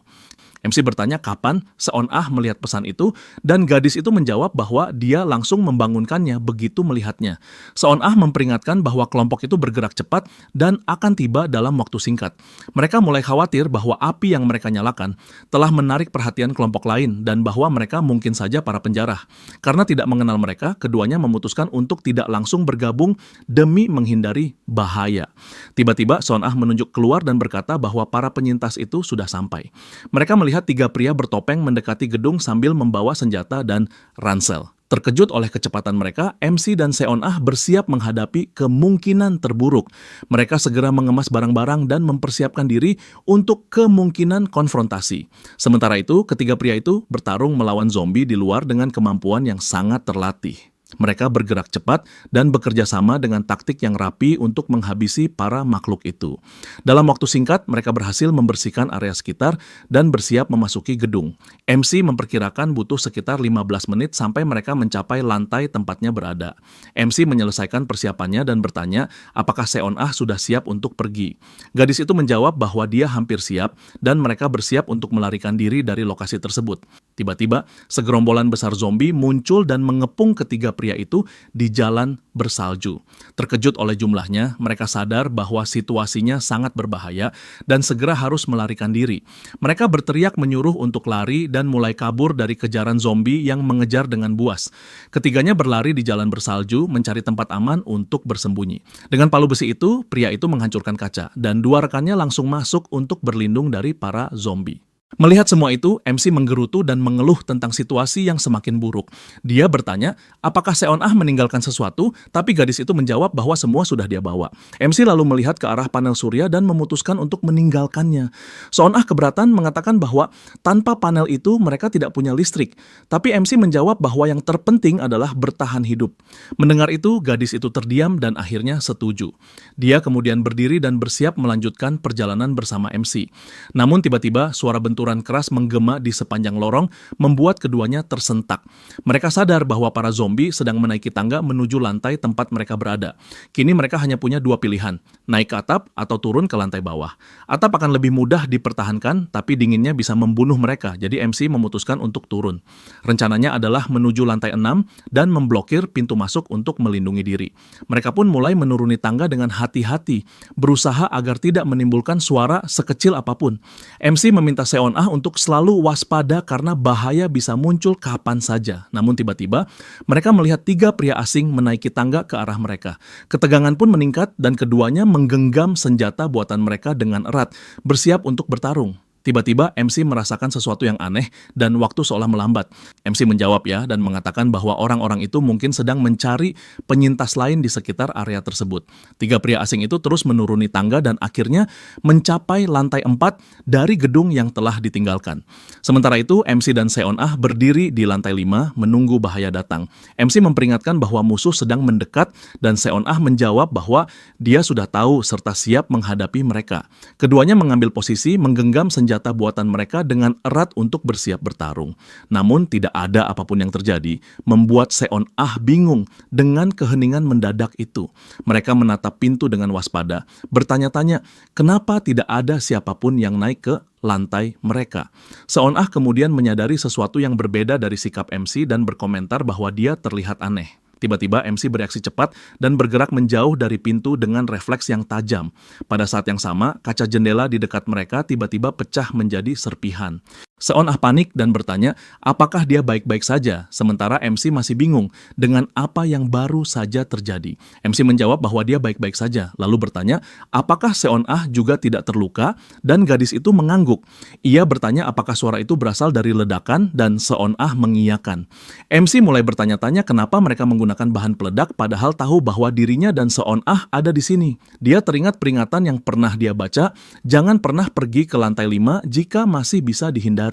MC bertanya kapan Seon-ah melihat pesan itu, dan gadis itu menjawab bahwa dia langsung membangunkannya begitu melihatnya. Seon-ah memperingatkan bahwa kelompok itu bergerak cepat dan akan tiba dalam waktu singkat. Mereka mulai khawatir bahwa api yang mereka nyalakan telah menarik perhatian kelompok lain dan bahwa mereka mungkin saja para penjara. Karena tidak mengenal mereka, keduanya memutuskan untuk tidak langsung bergabung demi menghindari bahaya. Tiba-tiba Seon-ah menunjuk keluar dan berkata bahwa para penyintas itu sudah sampai. Mereka melihat 3 pria bertopeng mendekati gedung sambil membawa senjata dan ransel. Terkejut oleh kecepatan mereka, MC dan Seon-ah bersiap menghadapi kemungkinan terburuk. Mereka segera mengemas barang-barang dan mempersiapkan diri untuk kemungkinan konfrontasi. Sementara itu, ketiga pria itu bertarung melawan zombie di luar dengan kemampuan yang sangat terlatih. Mereka bergerak cepat dan bekerja sama dengan taktik yang rapi untuk menghabisi para makhluk itu. Dalam waktu singkat, mereka berhasil membersihkan area sekitar dan bersiap memasuki gedung. MC memperkirakan butuh sekitar 15 menit sampai mereka mencapai lantai tempatnya berada. MC menyelesaikan persiapannya dan bertanya apakah Seon-ah sudah siap untuk pergi. Gadis itu menjawab bahwa dia hampir siap dan mereka bersiap untuk melarikan diri dari lokasi tersebut. Tiba-tiba, segerombolan besar zombie muncul dan mengepung ketiga pria itu di jalan bersalju. Terkejut oleh jumlahnya, mereka sadar bahwa situasinya sangat berbahaya dan segera harus melarikan diri. Mereka berteriak menyuruh untuk lari dan mulai kabur dari kejaran zombie yang mengejar dengan buas. Ketiganya berlari di jalan bersalju mencari tempat aman untuk bersembunyi. Dengan palu besi itu, pria itu menghancurkan kaca dan 2 rekannya langsung masuk untuk berlindung dari para zombie. Melihat semua itu, MC menggerutu dan mengeluh tentang situasi yang semakin buruk. Dia bertanya, apakah Seon-ah meninggalkan sesuatu, tapi gadis itu menjawab bahwa semua sudah dia bawa. MC lalu melihat ke arah panel surya dan memutuskan untuk meninggalkannya. Seon-ah keberatan mengatakan bahwa tanpa panel itu mereka tidak punya listrik. Tapi MC menjawab bahwa yang terpenting adalah bertahan hidup. Mendengar itu, gadis itu terdiam dan akhirnya setuju. Dia kemudian berdiri dan bersiap melanjutkan perjalanan bersama MC. Namun tiba-tiba suara benturan keras menggema di sepanjang lorong membuat keduanya tersentak. Mereka sadar bahwa para zombie sedang menaiki tangga menuju lantai tempat mereka berada. Kini mereka hanya punya 2 pilihan, naik ke atap atau turun ke lantai bawah. Atap akan lebih mudah dipertahankan, tapi dinginnya bisa membunuh mereka, jadi MC memutuskan untuk turun. Rencananya adalah menuju lantai 6 dan memblokir pintu masuk untuk melindungi diri. Mereka pun mulai menuruni tangga dengan hati-hati, berusaha agar tidak menimbulkan suara sekecil apapun. MC meminta Seon-ah untuk selalu waspada karena bahaya bisa muncul kapan saja. Namun tiba-tiba, mereka melihat 3 pria asing menaiki tangga ke arah mereka. Ketegangan pun meningkat dan keduanya menggenggam senjata buatan mereka dengan erat, bersiap untuk bertarung. Tiba-tiba MC merasakan sesuatu yang aneh dan waktu seolah melambat. MC menjawab ya dan mengatakan bahwa orang-orang itu mungkin sedang mencari penyintas lain di sekitar area tersebut. 3 pria asing itu terus menuruni tangga dan akhirnya mencapai lantai 4 dari gedung yang telah ditinggalkan. Sementara itu MC dan Seon Ah berdiri di lantai 5 menunggu bahaya datang. MC memperingatkan bahwa musuh sedang mendekat dan Seon Ah menjawab bahwa dia sudah tahu serta siap menghadapi mereka. Keduanya mengambil posisi menggenggam senjata buatan mereka dengan erat untuk bersiap bertarung. Namun tidak ada apapun yang terjadi, membuat Seon Ah bingung dengan keheningan mendadak itu. Mereka menatap pintu dengan waspada, bertanya-tanya kenapa tidak ada siapapun yang naik ke lantai mereka. Seon Ah kemudian menyadari sesuatu yang berbeda dari sikap MC dan berkomentar bahwa dia terlihat aneh. Tiba-tiba MC bereaksi cepat dan bergerak menjauh dari pintu dengan refleks yang tajam. Pada saat yang sama, kaca jendela di dekat mereka tiba-tiba pecah menjadi serpihan. Seon Ah panik dan bertanya apakah dia baik-baik saja, sementara MC masih bingung dengan apa yang baru saja terjadi. MC menjawab bahwa dia baik-baik saja, lalu bertanya apakah Seon Ah juga tidak terluka, dan gadis itu mengangguk. Ia bertanya apakah suara itu berasal dari ledakan dan Seon Ah mengiyakan. MC mulai bertanya-tanya kenapa mereka menggunakan bahan peledak padahal tahu bahwa dirinya dan Seon Ah ada di sini. Dia teringat peringatan yang pernah dia baca, jangan pernah pergi ke lantai 5 jika masih bisa dihindari.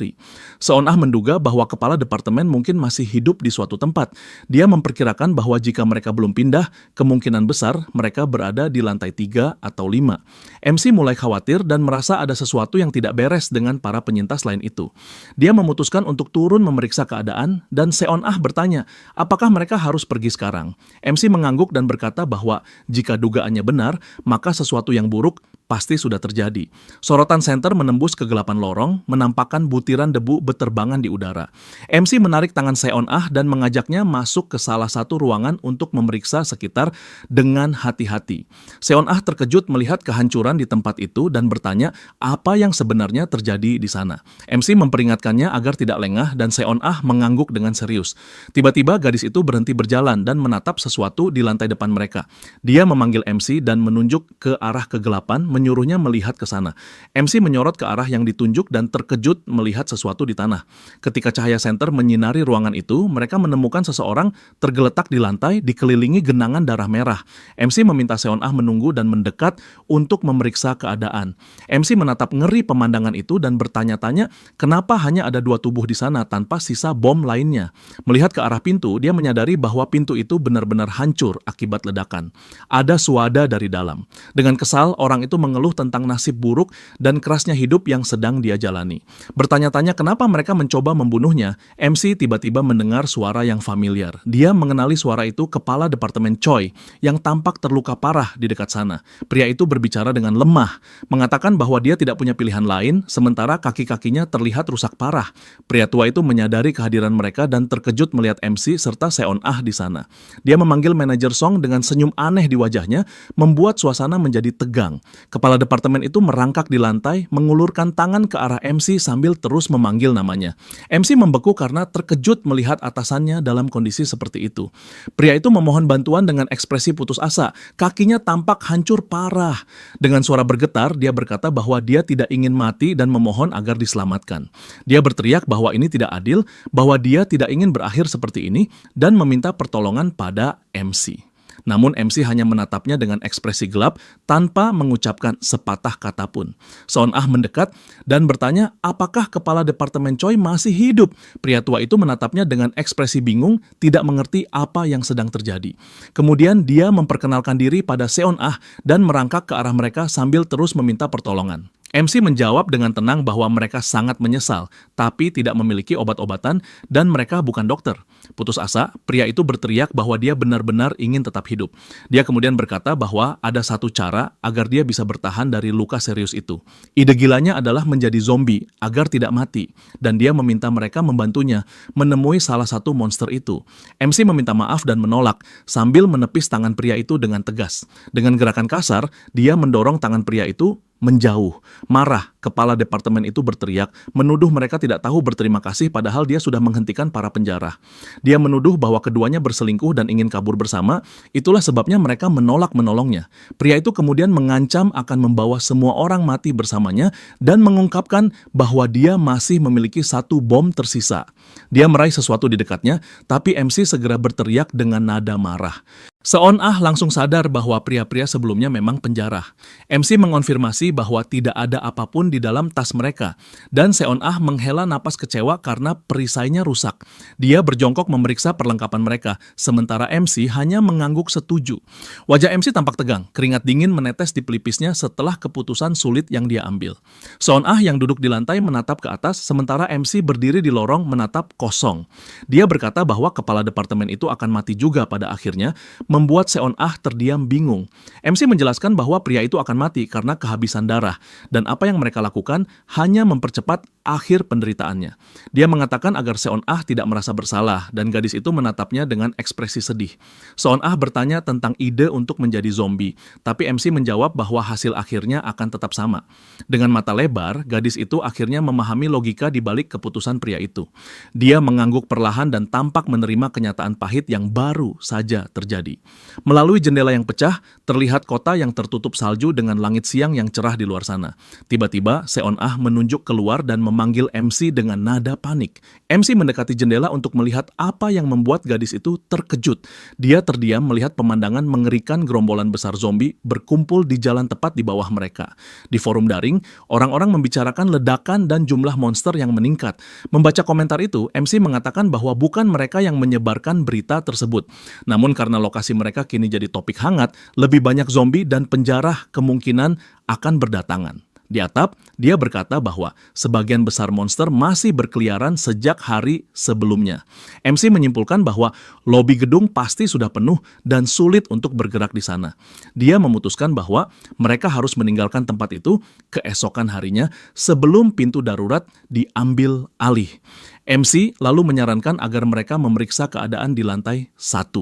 Seon Ah menduga bahwa kepala departemen mungkin masih hidup di suatu tempat. Dia memperkirakan bahwa jika mereka belum pindah, kemungkinan besar mereka berada di lantai 3 atau 5. MC mulai khawatir dan merasa ada sesuatu yang tidak beres dengan para penyintas lain itu. Dia memutuskan untuk turun memeriksa keadaan dan Seon Ah bertanya, apakah mereka harus pergi sekarang? MC mengangguk dan berkata bahwa jika dugaannya benar, maka sesuatu yang buruk pasti sudah terjadi. Sorotan senter menembus kegelapan lorong, menampakkan butiran debu beterbangan di udara. MC menarik tangan Seon Ah dan mengajaknya masuk ke salah satu ruangan untuk memeriksa sekitar dengan hati-hati. Seon Ah terkejut melihat kehancuran di tempat itu dan bertanya apa yang sebenarnya terjadi di sana. MC memperingatkannya agar tidak lengah dan Seon Ah mengangguk dengan serius. Tiba-tiba gadis itu berhenti berjalan dan menatap sesuatu di lantai depan mereka. Dia memanggil MC dan menunjuk ke arah kegelapan, menyuruhnya melihat ke sana. MC menyorot ke arah yang ditunjuk dan terkejut melihat sesuatu di tanah. Ketika cahaya senter menyinari ruangan itu, mereka menemukan seseorang tergeletak di lantai dikelilingi genangan darah merah. MC meminta Seon Ah menunggu dan mendekat untuk memeriksa keadaan. MC menatap ngeri pemandangan itu dan bertanya-tanya kenapa hanya ada 2 tubuh di sana tanpa sisa bom lainnya. Melihat ke arah pintu, dia menyadari bahwa pintu itu benar-benar hancur akibat ledakan. Ada suada dari dalam. Dengan kesal, orang itu mengeluh tentang nasib buruk dan kerasnya hidup yang sedang dia jalani. Bertanya-tanya kenapa mereka mencoba membunuhnya, MC tiba-tiba mendengar suara yang familiar. Dia mengenali suara itu kepala departemen Choi yang tampak terluka parah di dekat sana. Pria itu berbicara dengan lemah, mengatakan bahwa dia tidak punya pilihan lain, sementara kaki-kakinya terlihat rusak parah. Pria tua itu menyadari kehadiran mereka dan terkejut melihat MC serta Seon Ah di sana. Dia memanggil manajer Song dengan senyum aneh di wajahnya, membuat suasana menjadi tegang. Kepala departemen itu merangkak di lantai, mengulurkan tangan ke arah MC sambil terus memanggil namanya. MC membeku karena terkejut melihat atasannya dalam kondisi seperti itu. Pria itu memohon bantuan dengan ekspresi putus asa. Kakinya tampak hancur parah. Dengan suara bergetar, dia berkata bahwa dia tidak ingin mati dan memohon agar diselamatkan. Dia berteriak bahwa ini tidak adil, bahwa dia tidak ingin berakhir seperti ini, dan meminta pertolongan pada MC. Namun MC hanya menatapnya dengan ekspresi gelap tanpa mengucapkan sepatah kata pun. Seon Ah mendekat dan bertanya apakah kepala departemen Choi masih hidup. Pria tua itu menatapnya dengan ekspresi bingung, tidak mengerti apa yang sedang terjadi. Kemudian dia memperkenalkan diri pada Seon Ah dan merangkak ke arah mereka sambil terus meminta pertolongan. MC menjawab dengan tenang bahwa mereka sangat menyesal, tapi tidak memiliki obat-obatan dan mereka bukan dokter. Putus asa, pria itu berteriak bahwa dia benar-benar ingin tetap hidup. Dia kemudian berkata bahwa ada satu cara agar dia bisa bertahan dari luka serius itu. Ide gilanya adalah menjadi zombie agar tidak mati, dan dia meminta mereka membantunya menemui salah satu monster itu. MC meminta maaf dan menolak sambil menepis tangan pria itu dengan tegas. Dengan gerakan kasar, dia mendorong tangan pria itu menjauh. Marah, kepala departemen itu berteriak, menuduh mereka tidak tahu berterima kasih padahal dia sudah menghentikan para penjara. Dia menuduh bahwa keduanya berselingkuh dan ingin kabur bersama, itulah sebabnya mereka menolak menolongnya. Pria itu kemudian mengancam akan membawa semua orang mati bersamanya dan mengungkapkan bahwa dia masih memiliki satu bom tersisa. Dia meraih sesuatu di dekatnya, tapi MC segera berteriak dengan nada marah. Seon-ah langsung sadar bahwa pria-pria sebelumnya memang penjara. MC mengonfirmasi bahwa tidak ada apapun di dalam tas mereka, dan Seon-ah menghela napas kecewa karena perisainya rusak. Dia berjongkok memeriksa perlengkapan mereka, sementara MC hanya mengangguk setuju. Wajah MC tampak tegang, keringat dingin menetes di pelipisnya setelah keputusan sulit yang dia ambil. Seon-ah yang duduk di lantai menatap ke atas, sementara MC berdiri di lorong menatap kosong. Dia berkata bahwa kepala departemen itu akan mati juga pada akhirnya, membuat Seon-ah terdiam bingung. MC menjelaskan bahwa pria itu akan mati karena kehabisan darah, dan apa yang mereka lakukan hanya mempercepat akhir penderitaannya. Dia mengatakan agar Seon-ah tidak merasa bersalah, dan gadis itu menatapnya dengan ekspresi sedih. Seon-ah bertanya tentang ide untuk menjadi zombie, tapi MC menjawab bahwa hasil akhirnya akan tetap sama. Dengan mata lebar, gadis itu akhirnya memahami logika di balik keputusan pria itu. Dia mengangguk perlahan dan tampak menerima kenyataan pahit yang baru saja terjadi. Melalui jendela yang pecah, terlihat kota yang tertutup salju dengan langit siang yang cerah di luar sana. Tiba-tiba, Seon-ah menunjuk keluar dan memanggil MC dengan nada panik. MC mendekati jendela untuk melihat apa yang membuat gadis itu terkejut. Dia terdiam melihat pemandangan mengerikan gerombolan besar zombie berkumpul di jalan tepat di bawah mereka. Di forum daring, orang-orang membicarakan ledakan dan jumlah monster yang meningkat. Membaca komentar itu, MC mengatakan bahwa bukan mereka yang menyebarkan berita tersebut. Namun karena lokasi mereka kini jadi topik hangat, lebih banyak zombie dan penjara kemungkinan akan berdatangan. Di atap, dia berkata bahwa sebagian besar monster masih berkeliaran sejak hari sebelumnya. MC menyimpulkan bahwa lobi gedung pasti sudah penuh dan sulit untuk bergerak di sana. Dia memutuskan bahwa mereka harus meninggalkan tempat itu keesokan harinya sebelum pintu darurat diambil alih. MC lalu menyarankan agar mereka memeriksa keadaan di lantai 1.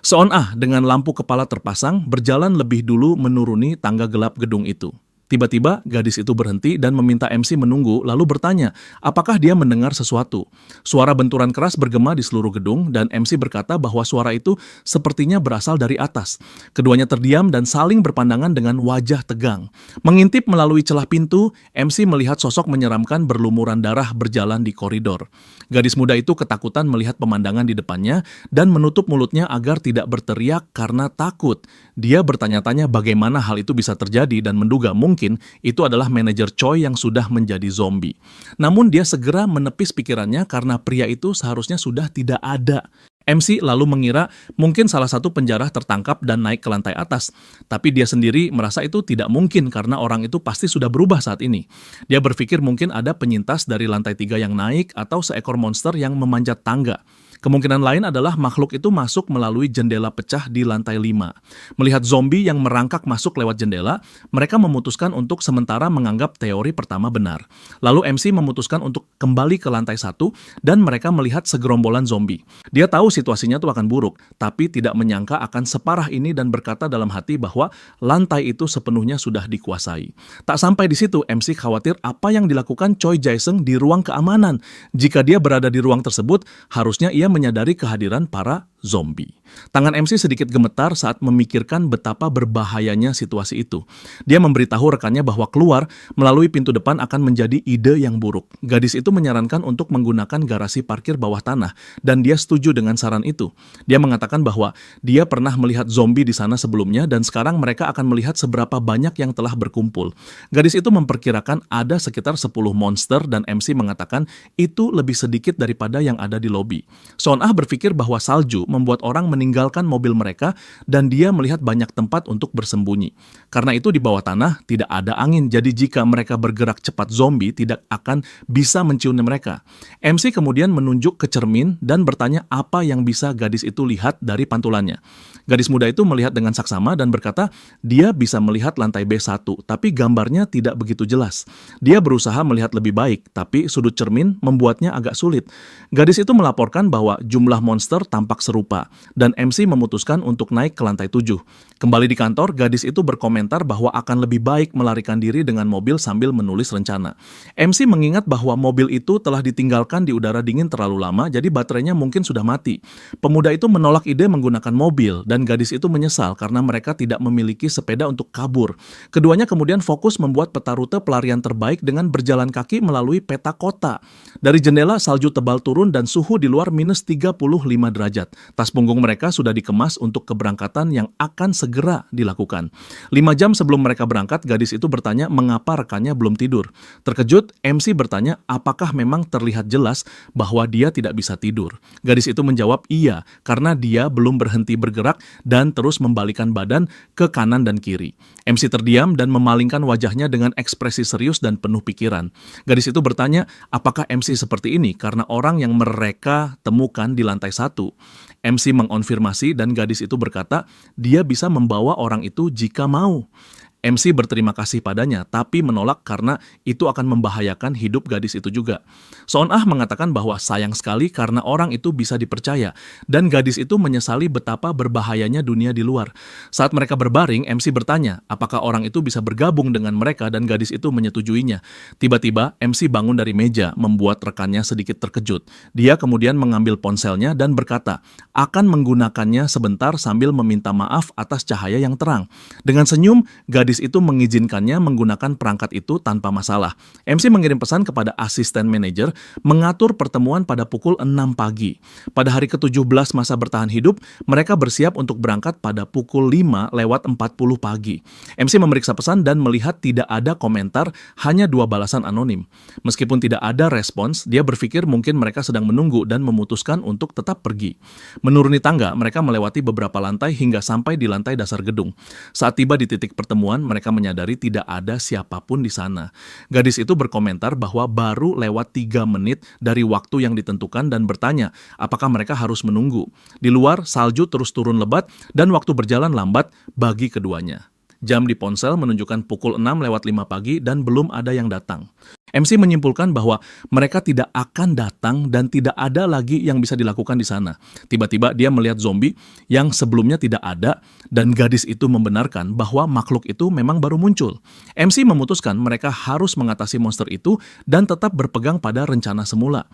Seon-ah dengan lampu kepala terpasang berjalan lebih dulu menuruni tangga gelap gedung itu. Tiba-tiba, gadis itu berhenti dan meminta MC menunggu, lalu bertanya, apakah dia mendengar sesuatu. Suara benturan keras bergema di seluruh gedung, dan MC berkata bahwa suara itu sepertinya berasal dari atas. Keduanya terdiam dan saling berpandangan dengan wajah tegang. Mengintip melalui celah pintu, MC melihat sosok menyeramkan berlumuran darah berjalan di koridor. Gadis muda itu ketakutan melihat pemandangan di depannya dan menutup mulutnya agar tidak berteriak karena takut. Dia bertanya-tanya bagaimana hal itu bisa terjadi dan menduga mungkin itu adalah manajer Choi yang sudah menjadi zombie. Namun dia segera menepis pikirannya karena pria itu seharusnya sudah tidak ada. MC lalu mengira mungkin salah satu penjara tertangkap dan naik ke lantai atas. Tapi dia sendiri merasa itu tidak mungkin karena orang itu pasti sudah berubah saat ini. Dia berpikir mungkin ada penyintas dari lantai 3 yang naik atau seekor monster yang memanjat tangga. Kemungkinan lain adalah makhluk itu masuk melalui jendela pecah di lantai 5. Melihat zombie yang merangkak masuk lewat jendela, mereka memutuskan untuk sementara menganggap teori pertama benar. Lalu MC memutuskan untuk kembali ke lantai 1 dan mereka melihat segerombolan zombie. Dia tahu situasinya itu akan buruk, tapi tidak menyangka akan separah ini dan berkata dalam hati bahwa lantai itu sepenuhnya sudah dikuasai. Tak sampai di situ, MC khawatir apa yang dilakukan Choi Jae-seung di ruang keamanan. Jika dia berada di ruang tersebut, harusnya ia menyadari kehadiran para zombie. Tangan MC sedikit gemetar saat memikirkan betapa berbahayanya situasi itu. Dia memberitahu rekannya bahwa keluar melalui pintu depan akan menjadi ide yang buruk. Gadis itu menyarankan untuk menggunakan garasi parkir bawah tanah, dan dia setuju dengan saran itu. Dia mengatakan bahwa dia pernah melihat zombie di sana sebelumnya, dan sekarang mereka akan melihat seberapa banyak yang telah berkumpul. Gadis itu memperkirakan ada sekitar 10 monster, dan MC mengatakan itu lebih sedikit daripada yang ada di lobi. Seon-ah berpikir bahwa salju membuat orang meninggalkan mobil mereka dan dia melihat banyak tempat untuk bersembunyi. Karena itu di bawah tanah tidak ada angin, jadi jika mereka bergerak cepat zombie tidak akan bisa mencium mereka. MC kemudian menunjuk ke cermin dan bertanya apa yang bisa gadis itu lihat dari pantulannya. Gadis muda itu melihat dengan saksama dan berkata dia bisa melihat lantai B1, tapi gambarnya tidak begitu jelas. Dia berusaha melihat lebih baik, tapi sudut cermin membuatnya agak sulit. Gadis itu melaporkan bahwa jumlah monster tampak serupa serupa, dan MC memutuskan untuk naik ke lantai 7. Kembali di kantor, gadis itu berkomentar bahwa akan lebih baik melarikan diri dengan mobil sambil menulis rencana. MC mengingat bahwa mobil itu telah ditinggalkan di udara dingin terlalu lama, jadi baterainya mungkin sudah mati. Pemuda itu menolak ide menggunakan mobil, dan gadis itu menyesal karena mereka tidak memiliki sepeda untuk kabur. Keduanya kemudian fokus membuat peta rute pelarian terbaik dengan berjalan kaki melalui peta kota. Dari jendela, salju tebal turun dan suhu di luar minus 35 derajat. Tas punggung mereka sudah dikemas untuk keberangkatan yang akan segera dilakukan. 5 jam sebelum mereka berangkat, gadis itu bertanya mengapa rekannya belum tidur. Terkejut, MC bertanya apakah memang terlihat jelas bahwa dia tidak bisa tidur. Gadis itu menjawab iya, karena dia belum berhenti bergerak dan terus membalikan badan ke kanan dan kiri. MC terdiam dan memalingkan wajahnya dengan ekspresi serius dan penuh pikiran. Gadis itu bertanya apakah MC seperti ini karena orang yang mereka temukan di lantai 1. MC mengonfirmasi dan gadis itu berkata dia bisa membawa orang itu jika mau. MC berterima kasih padanya, tapi menolak karena itu akan membahayakan hidup gadis itu juga. Soon-ah mengatakan bahwa sayang sekali karena orang itu bisa dipercaya, dan gadis itu menyesali betapa berbahayanya dunia di luar. Saat mereka berbaring, MC bertanya apakah orang itu bisa bergabung dengan mereka dan gadis itu menyetujuinya. Tiba-tiba, MC bangun dari meja, membuat rekannya sedikit terkejut. Dia kemudian mengambil ponselnya dan berkata, akan menggunakannya sebentar sambil meminta maaf atas cahaya yang terang. Dengan senyum, gadis itu mengizinkannya menggunakan perangkat itu tanpa masalah. MC mengirim pesan kepada asisten manajer mengatur pertemuan pada pukul 6 pagi. Pada hari ke-17 masa bertahan hidup, mereka bersiap untuk berangkat pada pukul 5:40 pagi. MC memeriksa pesan dan melihat tidak ada komentar, hanya 2 balasan anonim. Meskipun tidak ada respons, dia berpikir mungkin mereka sedang menunggu dan memutuskan untuk tetap pergi. Menuruni tangga, mereka melewati beberapa lantai hingga sampai di lantai dasar gedung. Saat tiba di titik pertemuan, mereka menyadari tidak ada siapapun di sana. Gadis itu berkomentar bahwa baru lewat 3 menit dari waktu yang ditentukan dan bertanya apakah mereka harus menunggu. Di luar, salju terus turun lebat dan waktu berjalan lambat bagi keduanya. Jam di ponsel menunjukkan pukul 6:05 pagi dan belum ada yang datang. MC menyimpulkan bahwa mereka tidak akan datang dan tidak ada lagi yang bisa dilakukan di sana. Tiba-tiba dia melihat zombie yang sebelumnya tidak ada dan gadis itu membenarkan bahwa makhluk itu memang baru muncul. MC memutuskan mereka harus mengatasi monster itu dan tetap berpegang pada rencana semula.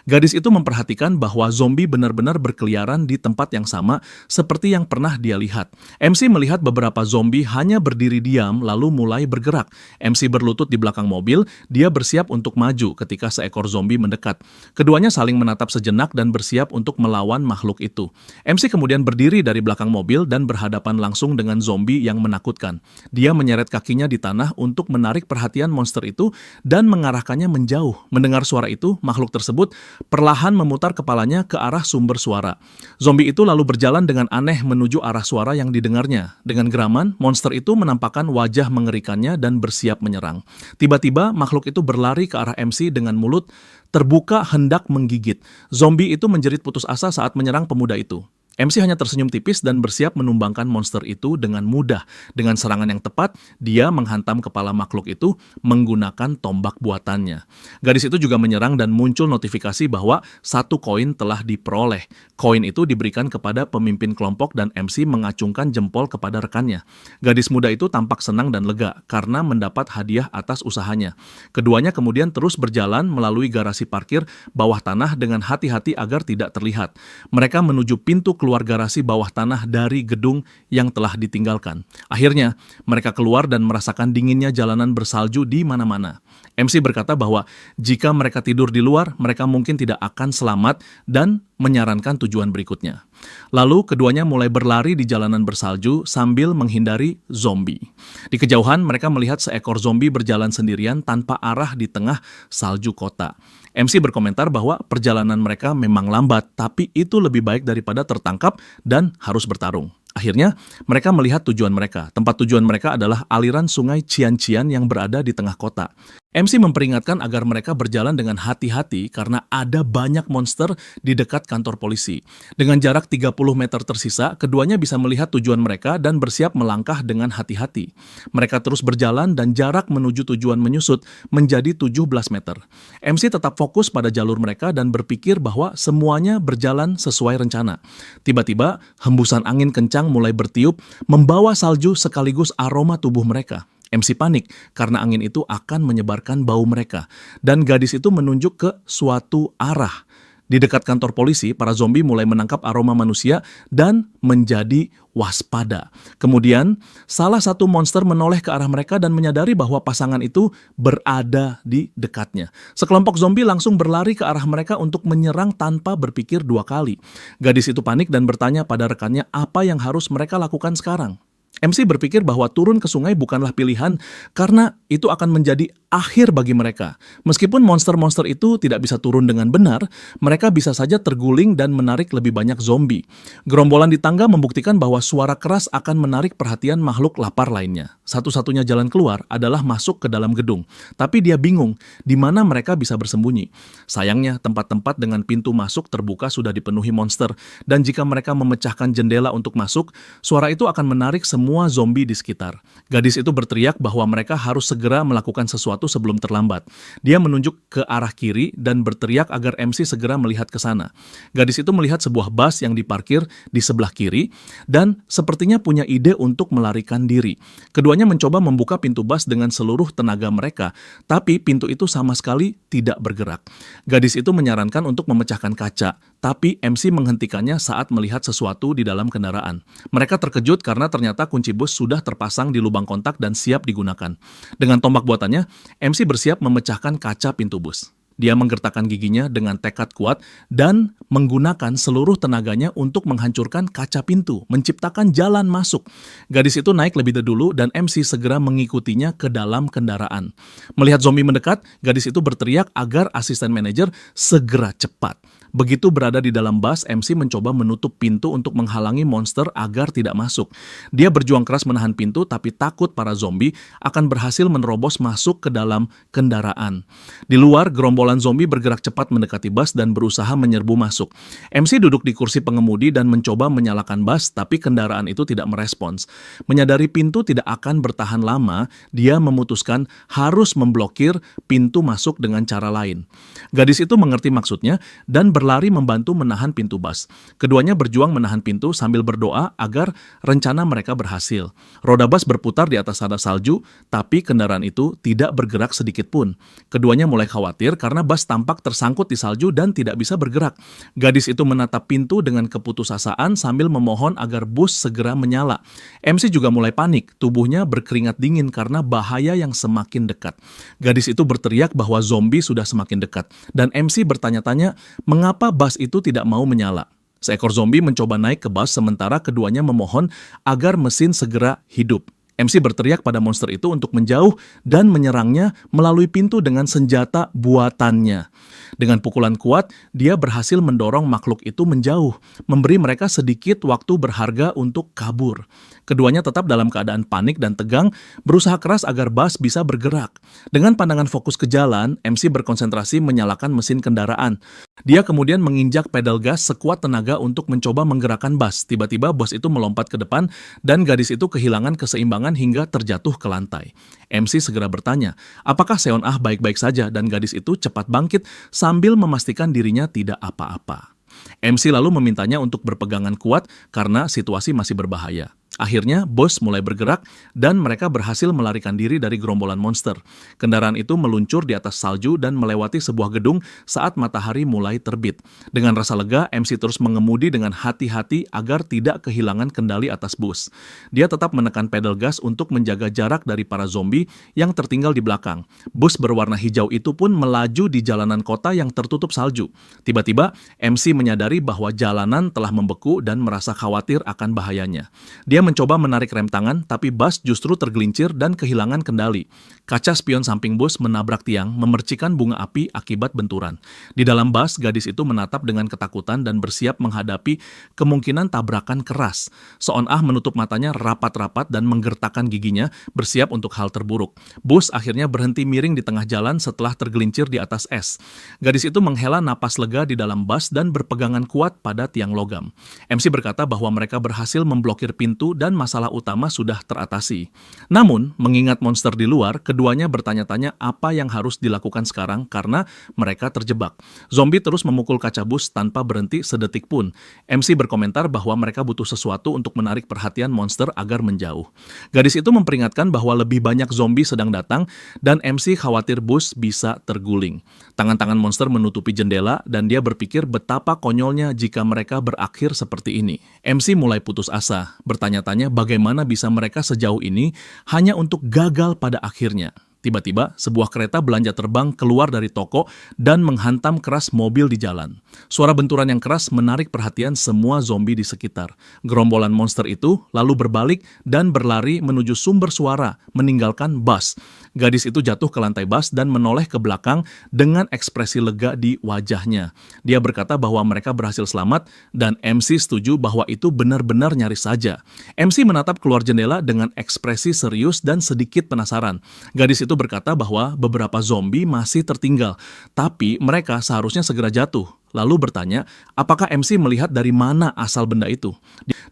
Gadis itu memperhatikan bahwa zombie benar-benar berkeliaran di tempat yang sama seperti yang pernah dia lihat. MC melihat beberapa zombie hanya berdiri diam lalu mulai bergerak. MC berlutut di belakang mobil, dia bersiap untuk maju ketika seekor zombie mendekat. Keduanya saling menatap sejenak dan bersiap untuk melawan makhluk itu. MC kemudian berdiri dari belakang mobil dan berhadapan langsung dengan zombie yang menakutkan. Dia menyeret kakinya di tanah untuk menarik perhatian monster itu dan mengarahkannya menjauh. Mendengar suara itu, makhluk tersebut perlahan memutar kepalanya ke arah sumber suara. Zombie itu lalu berjalan dengan aneh menuju arah suara yang didengarnya. Dengan geraman, monster itu menampakkan wajah mengerikannya dan bersiap menyerang. Tiba-tiba, makhluk itu berlari ke arah MC dengan mulut terbuka hendak menggigit. Zombie itu menjerit putus asa saat menyerang pemuda itu. MC hanya tersenyum tipis dan bersiap menumbangkan monster itu dengan mudah. Dengan serangan yang tepat, dia menghantam kepala makhluk itu menggunakan tombak buatannya. Gadis itu juga menyerang dan muncul notifikasi bahwa 1 koin telah diperoleh. Koin itu diberikan kepada pemimpin kelompok dan MC mengacungkan jempol kepada rekannya. Gadis muda itu tampak senang dan lega karena mendapat hadiah atas usahanya. Keduanya kemudian terus berjalan melalui garasi parkir bawah tanah dengan hati-hati agar tidak terlihat. Mereka menuju pintu keluar garasi bawah tanah dari gedung yang telah ditinggalkan. Akhirnya, mereka keluar dan merasakan dinginnya jalanan bersalju di mana-mana. MC berkata bahwa jika mereka tidur di luar, mereka mungkin tidak akan selamat dan menyarankan tujuan berikutnya. Lalu, keduanya mulai berlari di jalanan bersalju sambil menghindari zombie. Di kejauhan, mereka melihat seekor zombie berjalan sendirian tanpa arah di tengah salju kota. MC berkomentar bahwa perjalanan mereka memang lambat, tapi itu lebih baik daripada tertangkap dan harus bertarung. Akhirnya, mereka melihat tujuan mereka. Tempat tujuan mereka adalah aliran sungai Cian-Cian yang berada di tengah kota. MC memperingatkan agar mereka berjalan dengan hati-hati karena ada banyak monster di dekat kantor polisi. Dengan jarak 30 meter tersisa, keduanya bisa melihat tujuan mereka dan bersiap melangkah dengan hati-hati. Mereka terus berjalan dan jarak menuju tujuan menyusut menjadi 17 meter. MC tetap fokus pada jalur mereka dan berpikir bahwa semuanya berjalan sesuai rencana. Tiba-tiba, hembusan angin kencang mulai bertiup, membawa salju sekaligus aroma tubuh mereka. MC panik karena angin itu akan menyebarkan bau mereka, dan gadis itu menunjuk ke suatu arah. Di dekat kantor polisi, para zombie mulai menangkap aroma manusia dan menjadi waspada. Kemudian, salah satu monster menoleh ke arah mereka dan menyadari bahwa pasangan itu berada di dekatnya. Sekelompok zombie langsung berlari ke arah mereka untuk menyerang tanpa berpikir dua kali. Gadis itu panik dan bertanya pada rekannya apa yang harus mereka lakukan sekarang. MC berpikir bahwa turun ke sungai bukanlah pilihan karena itu akan menjadi akhir bagi mereka. Meskipun monster-monster itu tidak bisa turun dengan benar, mereka bisa saja terguling dan menarik lebih banyak zombie. Gerombolan di tangga membuktikan bahwa suara keras akan menarik perhatian makhluk lapar lainnya. Satu-satunya jalan keluar adalah masuk ke dalam gedung. Tapi dia bingung di mana mereka bisa bersembunyi. Sayangnya, tempat-tempat dengan pintu masuk terbuka sudah dipenuhi monster, dan jika mereka memecahkan jendela untuk masuk, suara itu akan menarik semua zombie di sekitar. Gadis itu berteriak bahwa mereka harus segera melakukan sesuatu sebelum terlambat. Dia menunjuk ke arah kiri dan berteriak agar MC segera melihat ke sana. Gadis itu melihat sebuah bus yang diparkir di sebelah kiri dan sepertinya punya ide untuk melarikan diri. Keduanya mencoba membuka pintu bus dengan seluruh tenaga mereka, tapi pintu itu sama sekali tidak bergerak. Gadis itu menyarankan untuk memecahkan kaca, tapi MC menghentikannya saat melihat sesuatu di dalam kendaraan. Mereka terkejut karena ternyata kunci bus sudah terpasang di lubang kontak dan siap digunakan. Dengan tombak buatannya, MC bersiap memecahkan kaca pintu bus. Dia menggertakkan giginya dengan tekad kuat dan menggunakan seluruh tenaganya untuk menghancurkan kaca pintu, menciptakan jalan masuk. Gadis itu naik lebih dahulu dan MC segera mengikutinya ke dalam kendaraan. Melihat zombie mendekat, gadis itu berteriak agar asisten manajer segera cepat. Begitu berada di dalam bus, MC mencoba menutup pintu untuk menghalangi monster agar tidak masuk. Dia berjuang keras menahan pintu, tapi takut para zombie akan berhasil menerobos masuk ke dalam kendaraan. Di luar, gerombolan zombie bergerak cepat mendekati bus dan berusaha menyerbu masuk. MC duduk di kursi pengemudi dan mencoba menyalakan bus, tapi kendaraan itu tidak merespons. Menyadari pintu tidak akan bertahan lama, dia memutuskan harus memblokir pintu masuk dengan cara lain. Gadis itu mengerti maksudnya dan berlari membantu menahan pintu bus. Keduanya berjuang menahan pintu sambil berdoa agar rencana mereka berhasil. Roda bus berputar di atas tanah salju, tapi kendaraan itu tidak bergerak sedikit pun. Keduanya mulai khawatir karena bus tampak tersangkut di salju dan tidak bisa bergerak. Gadis itu menatap pintu dengan keputusasaan sambil memohon agar bus segera menyala. MC juga mulai panik, tubuhnya berkeringat dingin karena bahaya yang semakin dekat. Gadis itu berteriak bahwa zombie sudah semakin dekat, dan MC bertanya-tanya mengapa bus itu tidak mau menyala. Seekor zombie mencoba naik ke bus sementara keduanya memohon agar mesin segera hidup. MC berteriak pada monster itu untuk menjauh dan menyerangnya melalui pintu dengan senjata buatannya. Dengan pukulan kuat, dia berhasil mendorong makhluk itu menjauh, memberi mereka sedikit waktu berharga untuk kabur. Keduanya tetap dalam keadaan panik dan tegang, berusaha keras agar bus bisa bergerak. Dengan pandangan fokus ke jalan, MC berkonsentrasi menyalakan mesin kendaraan. Dia kemudian menginjak pedal gas sekuat tenaga untuk mencoba menggerakkan bus. Tiba-tiba bus itu melompat ke depan dan gadis itu kehilangan keseimbangan hingga terjatuh ke lantai. MC segera bertanya, apakah Seon-ah baik-baik saja, dan gadis itu cepat bangkit sambil memastikan dirinya tidak apa-apa. MC lalu memintanya untuk berpegangan kuat karena situasi masih berbahaya. Akhirnya, bus mulai bergerak dan mereka berhasil melarikan diri dari gerombolan monster. Kendaraan itu meluncur di atas salju dan melewati sebuah gedung saat matahari mulai terbit. Dengan rasa lega, MC terus mengemudi dengan hati-hati agar tidak kehilangan kendali atas bus. Dia tetap menekan pedal gas untuk menjaga jarak dari para zombie yang tertinggal di belakang. Bus berwarna hijau itu pun melaju di jalanan kota yang tertutup salju. Tiba-tiba, MC menyadari bahwa jalanan telah membeku dan merasa khawatir akan bahayanya. Dia Dia mencoba menarik rem tangan, tapi bus justru tergelincir dan kehilangan kendali. Kaca spion samping bus menabrak tiang, memercikan bunga api akibat benturan. Di dalam bus, gadis itu menatap dengan ketakutan dan bersiap menghadapi kemungkinan tabrakan keras. Seon-ah menutup matanya rapat-rapat dan menggertakkan giginya, bersiap untuk hal terburuk. Bus akhirnya berhenti miring di tengah jalan setelah tergelincir di atas es. Gadis itu menghela napas lega di dalam bus dan berpegangan kuat pada tiang logam. MC berkata bahwa mereka berhasil memblokir pintu dan masalah utama sudah teratasi. Namun, mengingat monster di luar, keduanya bertanya-tanya apa yang harus dilakukan sekarang karena mereka terjebak. Zombie terus memukul kaca bus tanpa berhenti sedetik pun. MC berkomentar bahwa mereka butuh sesuatu untuk menarik perhatian monster agar menjauh. Gadis itu memperingatkan bahwa lebih banyak zombie sedang datang dan MC khawatir bus bisa terguling. Tangan-tangan monster menutupi jendela dan dia berpikir betapa konyolnya jika mereka berakhir seperti ini. MC mulai putus asa, bertanya-tanya bagaimana bisa mereka sejauh ini hanya untuk gagal pada akhirnya. Tiba-tiba, sebuah kereta belanja terbang keluar dari toko dan menghantam keras mobil di jalan. Suara benturan yang keras menarik perhatian semua zombie di sekitar. Gerombolan monster itu lalu berbalik dan berlari menuju sumber suara, meninggalkan bus. Gadis itu jatuh ke lantai bus dan menoleh ke belakang dengan ekspresi lega di wajahnya. Dia berkata bahwa mereka berhasil selamat dan MC setuju bahwa itu benar-benar nyaris saja. MC menatap keluar jendela dengan ekspresi serius dan sedikit penasaran. Gadis itu berkata bahwa beberapa zombie masih tertinggal, tapi mereka seharusnya segera jatuh. Lalu bertanya, apakah MC melihat dari mana asal benda itu?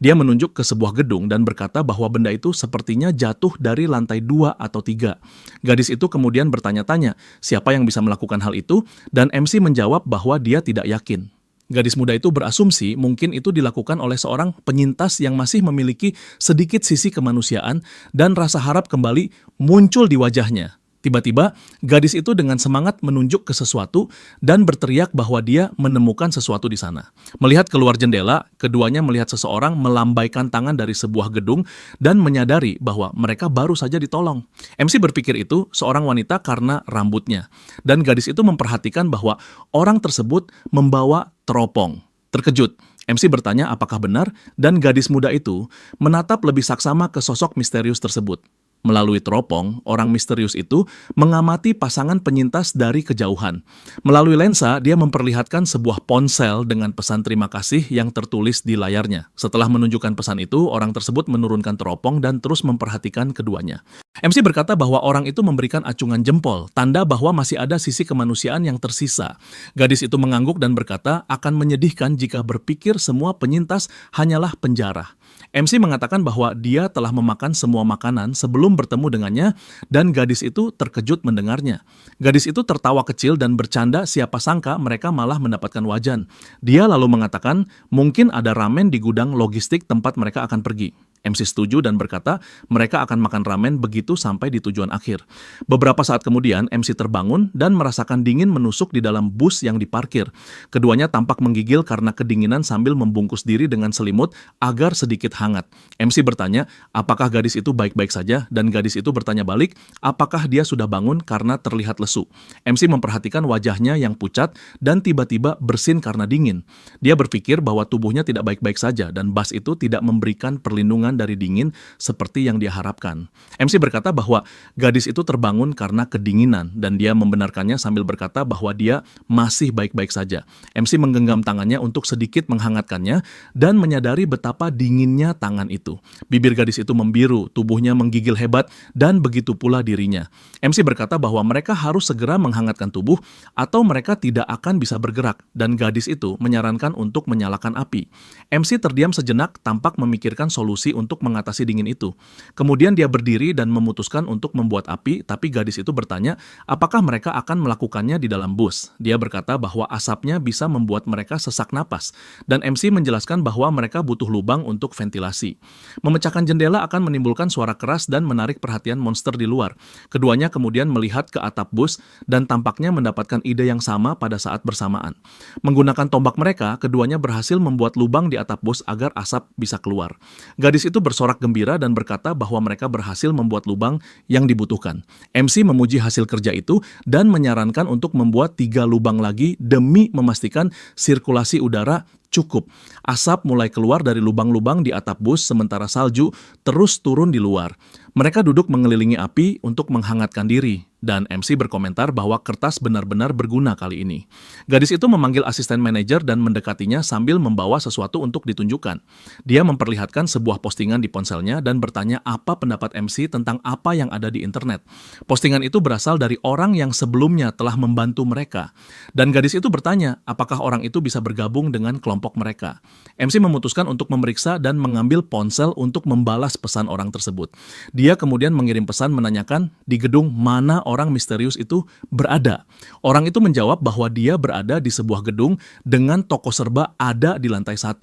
Dia menunjuk ke sebuah gedung dan berkata bahwa benda itu sepertinya jatuh dari lantai 2 atau 3. Gadis itu kemudian bertanya-tanya, siapa yang bisa melakukan hal itu? Dan MC menjawab bahwa dia tidak yakin. Gadis muda itu berasumsi mungkin itu dilakukan oleh seorang penyintas yang masih memiliki sedikit sisi kemanusiaan dan rasa harap kembali muncul di wajahnya. Tiba-tiba, gadis itu dengan semangat menunjuk ke sesuatu dan berteriak bahwa dia menemukan sesuatu di sana. Melihat keluar jendela, keduanya melihat seseorang melambaikan tangan dari sebuah gedung dan menyadari bahwa mereka baru saja ditolong. MC berpikir itu seorang wanita karena rambutnya. Dan gadis itu memperhatikan bahwa orang tersebut membawa teropong. Terkejut, MC bertanya apakah benar dan gadis muda itu menatap lebih saksama ke sosok misterius tersebut. Melalui teropong, orang misterius itu mengamati pasangan penyintas dari kejauhan. Melalui lensa, dia memperlihatkan sebuah ponsel dengan pesan terima kasih yang tertulis di layarnya. Setelah menunjukkan pesan itu, orang tersebut menurunkan teropong dan terus memperhatikan keduanya. MC berkata bahwa orang itu memberikan acungan jempol, tanda bahwa masih ada sisi kemanusiaan yang tersisa. Gadis itu mengangguk dan berkata akan menyedihkan jika berpikir semua penyintas hanyalah penjara. MC mengatakan bahwa dia telah memakan semua makanan sebelum bertemu dengannya dan gadis itu terkejut mendengarnya. Gadis itu tertawa kecil dan bercanda siapa sangka mereka malah mendapatkan wajan. Dia lalu mengatakan mungkin ada ramen di gudang logistik tempat mereka akan pergi. MC setuju dan berkata mereka akan makan ramen begitu sampai di tujuan akhir. Beberapa saat kemudian MC terbangun dan merasakan dingin menusuk di dalam bus yang diparkir. Keduanya tampak menggigil karena kedinginan sambil membungkus diri dengan selimut agar sedikit hangat. MC bertanya apakah gadis itu baik-baik saja dan gadis itu bertanya balik apakah dia sudah bangun karena terlihat lesu. MC memperhatikan wajahnya yang pucat dan tiba-tiba bersin karena dingin. Dia berpikir bahwa tubuhnya tidak baik-baik saja dan bus itu tidak memberikan perlindungan dari dingin seperti yang dia harapkan. MC berkata bahwa gadis itu terbangun karena kedinginan dan dia membenarkannya sambil berkata bahwa dia masih baik-baik saja. MC menggenggam tangannya untuk sedikit menghangatkannya dan menyadari betapa dinginnya tangan itu. Bibir gadis itu membiru, tubuhnya menggigil hebat dan begitu pula dirinya. MC berkata bahwa mereka harus segera menghangatkan tubuh atau mereka tidak akan bisa bergerak dan gadis itu menyarankan untuk menyalakan api. MC terdiam sejenak tampak memikirkan solusi untuk mengatasi dingin itu. Kemudian dia berdiri dan memutuskan untuk membuat api, tapi gadis itu bertanya apakah mereka akan melakukannya di dalam bus. Dia berkata bahwa asapnya bisa membuat mereka sesak napas, dan MC menjelaskan bahwa mereka butuh lubang untuk ventilasi. Memecahkan jendela akan menimbulkan suara keras dan menarik perhatian monster di luar. Keduanya kemudian melihat ke atap bus dan tampaknya mendapatkan ide yang sama pada saat bersamaan. Menggunakan tombak mereka, keduanya berhasil membuat lubang di atap bus agar asap bisa keluar. Gadis itu bersorak gembira dan berkata bahwa mereka berhasil membuat lubang yang dibutuhkan. MC memuji hasil kerja itu dan menyarankan untuk membuat 3 lubang lagi demi memastikan sirkulasi udara cukup. Asap mulai keluar dari lubang-lubang di atap bus sementara salju terus turun di luar. Mereka duduk mengelilingi api untuk menghangatkan diri, dan MC berkomentar bahwa kertas benar-benar berguna kali ini. Gadis itu memanggil asisten manajer dan mendekatinya sambil membawa sesuatu untuk ditunjukkan. Dia memperlihatkan sebuah postingan di ponselnya dan bertanya apa pendapat MC tentang apa yang ada di internet. Postingan itu berasal dari orang yang sebelumnya telah membantu mereka. Dan gadis itu bertanya apakah orang itu bisa bergabung dengan kelompok mereka. MC memutuskan untuk memeriksa dan mengambil ponsel untuk membalas pesan orang tersebut. Dia kemudian mengirim pesan menanyakan di gedung mana orang misterius itu berada. Orang itu menjawab bahwa dia berada di sebuah gedung dengan toko serba ada di lantai 1.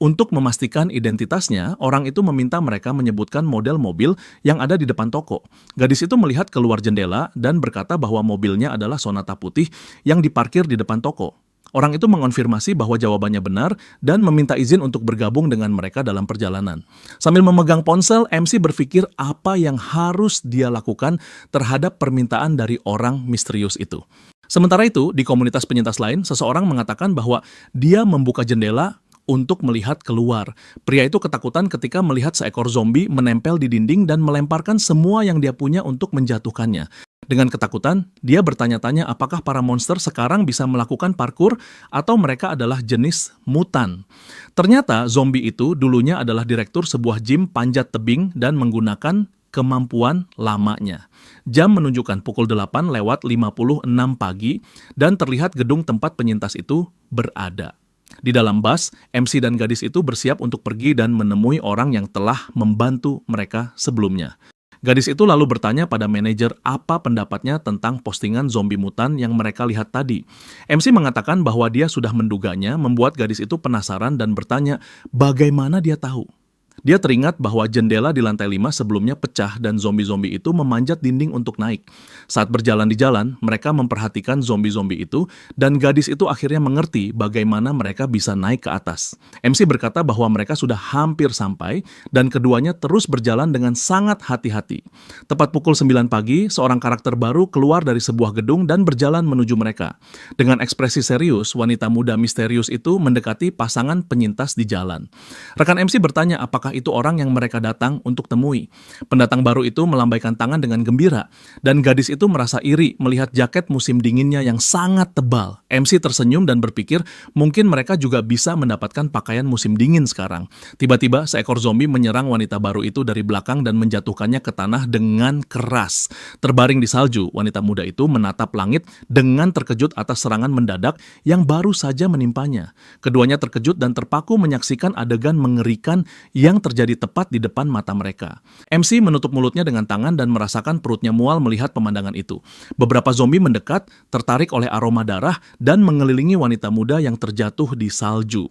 Untuk memastikan identitasnya, orang itu meminta mereka menyebutkan model mobil yang ada di depan toko. Gadis itu melihat keluar jendela dan berkata bahwa mobilnya adalah Sonata putih yang diparkir di depan toko. Orang itu mengonfirmasi bahwa jawabannya benar dan meminta izin untuk bergabung dengan mereka dalam perjalanan. Sambil memegang ponsel, MC berpikir apa yang harus dia lakukan terhadap permintaan dari orang misterius itu. Sementara itu, di komunitas penyintas lain, seseorang mengatakan bahwa dia membuka jendela untuk melihat keluar. Pria itu ketakutan ketika melihat seekor zombie menempel di dinding dan melemparkan semua yang dia punya untuk menjatuhkannya. Dengan ketakutan, dia bertanya-tanya apakah para monster sekarang bisa melakukan parkur atau mereka adalah jenis mutan. Ternyata zombie itu dulunya adalah direktur sebuah gym panjat tebing dan menggunakan kemampuan lamanya. Jam menunjukkan pukul 8:56 pagi dan terlihat gedung tempat penyintas itu berada. Di dalam bus, MC dan gadis itu bersiap untuk pergi dan menemui orang yang telah membantu mereka sebelumnya. Gadis itu lalu bertanya pada manajer apa pendapatnya tentang postingan zombie mutan yang mereka lihat tadi. MC mengatakan bahwa dia sudah menduganya, membuat gadis itu penasaran dan bertanya bagaimana dia tahu. Dia teringat bahwa jendela di lantai 5 sebelumnya pecah dan zombie-zombie itu memanjat dinding untuk naik. Saat berjalan di jalan, mereka memperhatikan zombie-zombie itu dan gadis itu akhirnya mengerti bagaimana mereka bisa naik ke atas. MC berkata bahwa mereka sudah hampir sampai dan keduanya terus berjalan dengan sangat hati-hati. Tepat pukul 9 pagi, seorang karakter baru keluar dari sebuah gedung dan berjalan menuju mereka. Dengan ekspresi serius, wanita muda misterius itu mendekati pasangan penyintas di jalan. Rekan MC bertanya apakah itu orang yang mereka datang untuk temui. Pendatang baru itu melambaikan tangan dengan gembira, dan gadis itu merasa iri melihat jaket musim dinginnya yang sangat tebal. MC tersenyum dan berpikir mungkin mereka juga bisa mendapatkan pakaian musim dingin sekarang. Tiba-tiba seekor zombie menyerang wanita baru itu dari belakang dan menjatuhkannya ke tanah dengan keras. Terbaring di salju, wanita muda itu menatap langit dengan terkejut atas serangan mendadak yang baru saja menimpanya. Keduanya terkejut dan terpaku menyaksikan adegan mengerikan yang terjadi tepat di depan mata mereka. MC menutup mulutnya dengan tangan dan merasakan perutnya mual melihat pemandangan itu. Beberapa zombie mendekat, tertarik oleh aroma darah, dan mengelilingi wanita muda yang terjatuh di salju.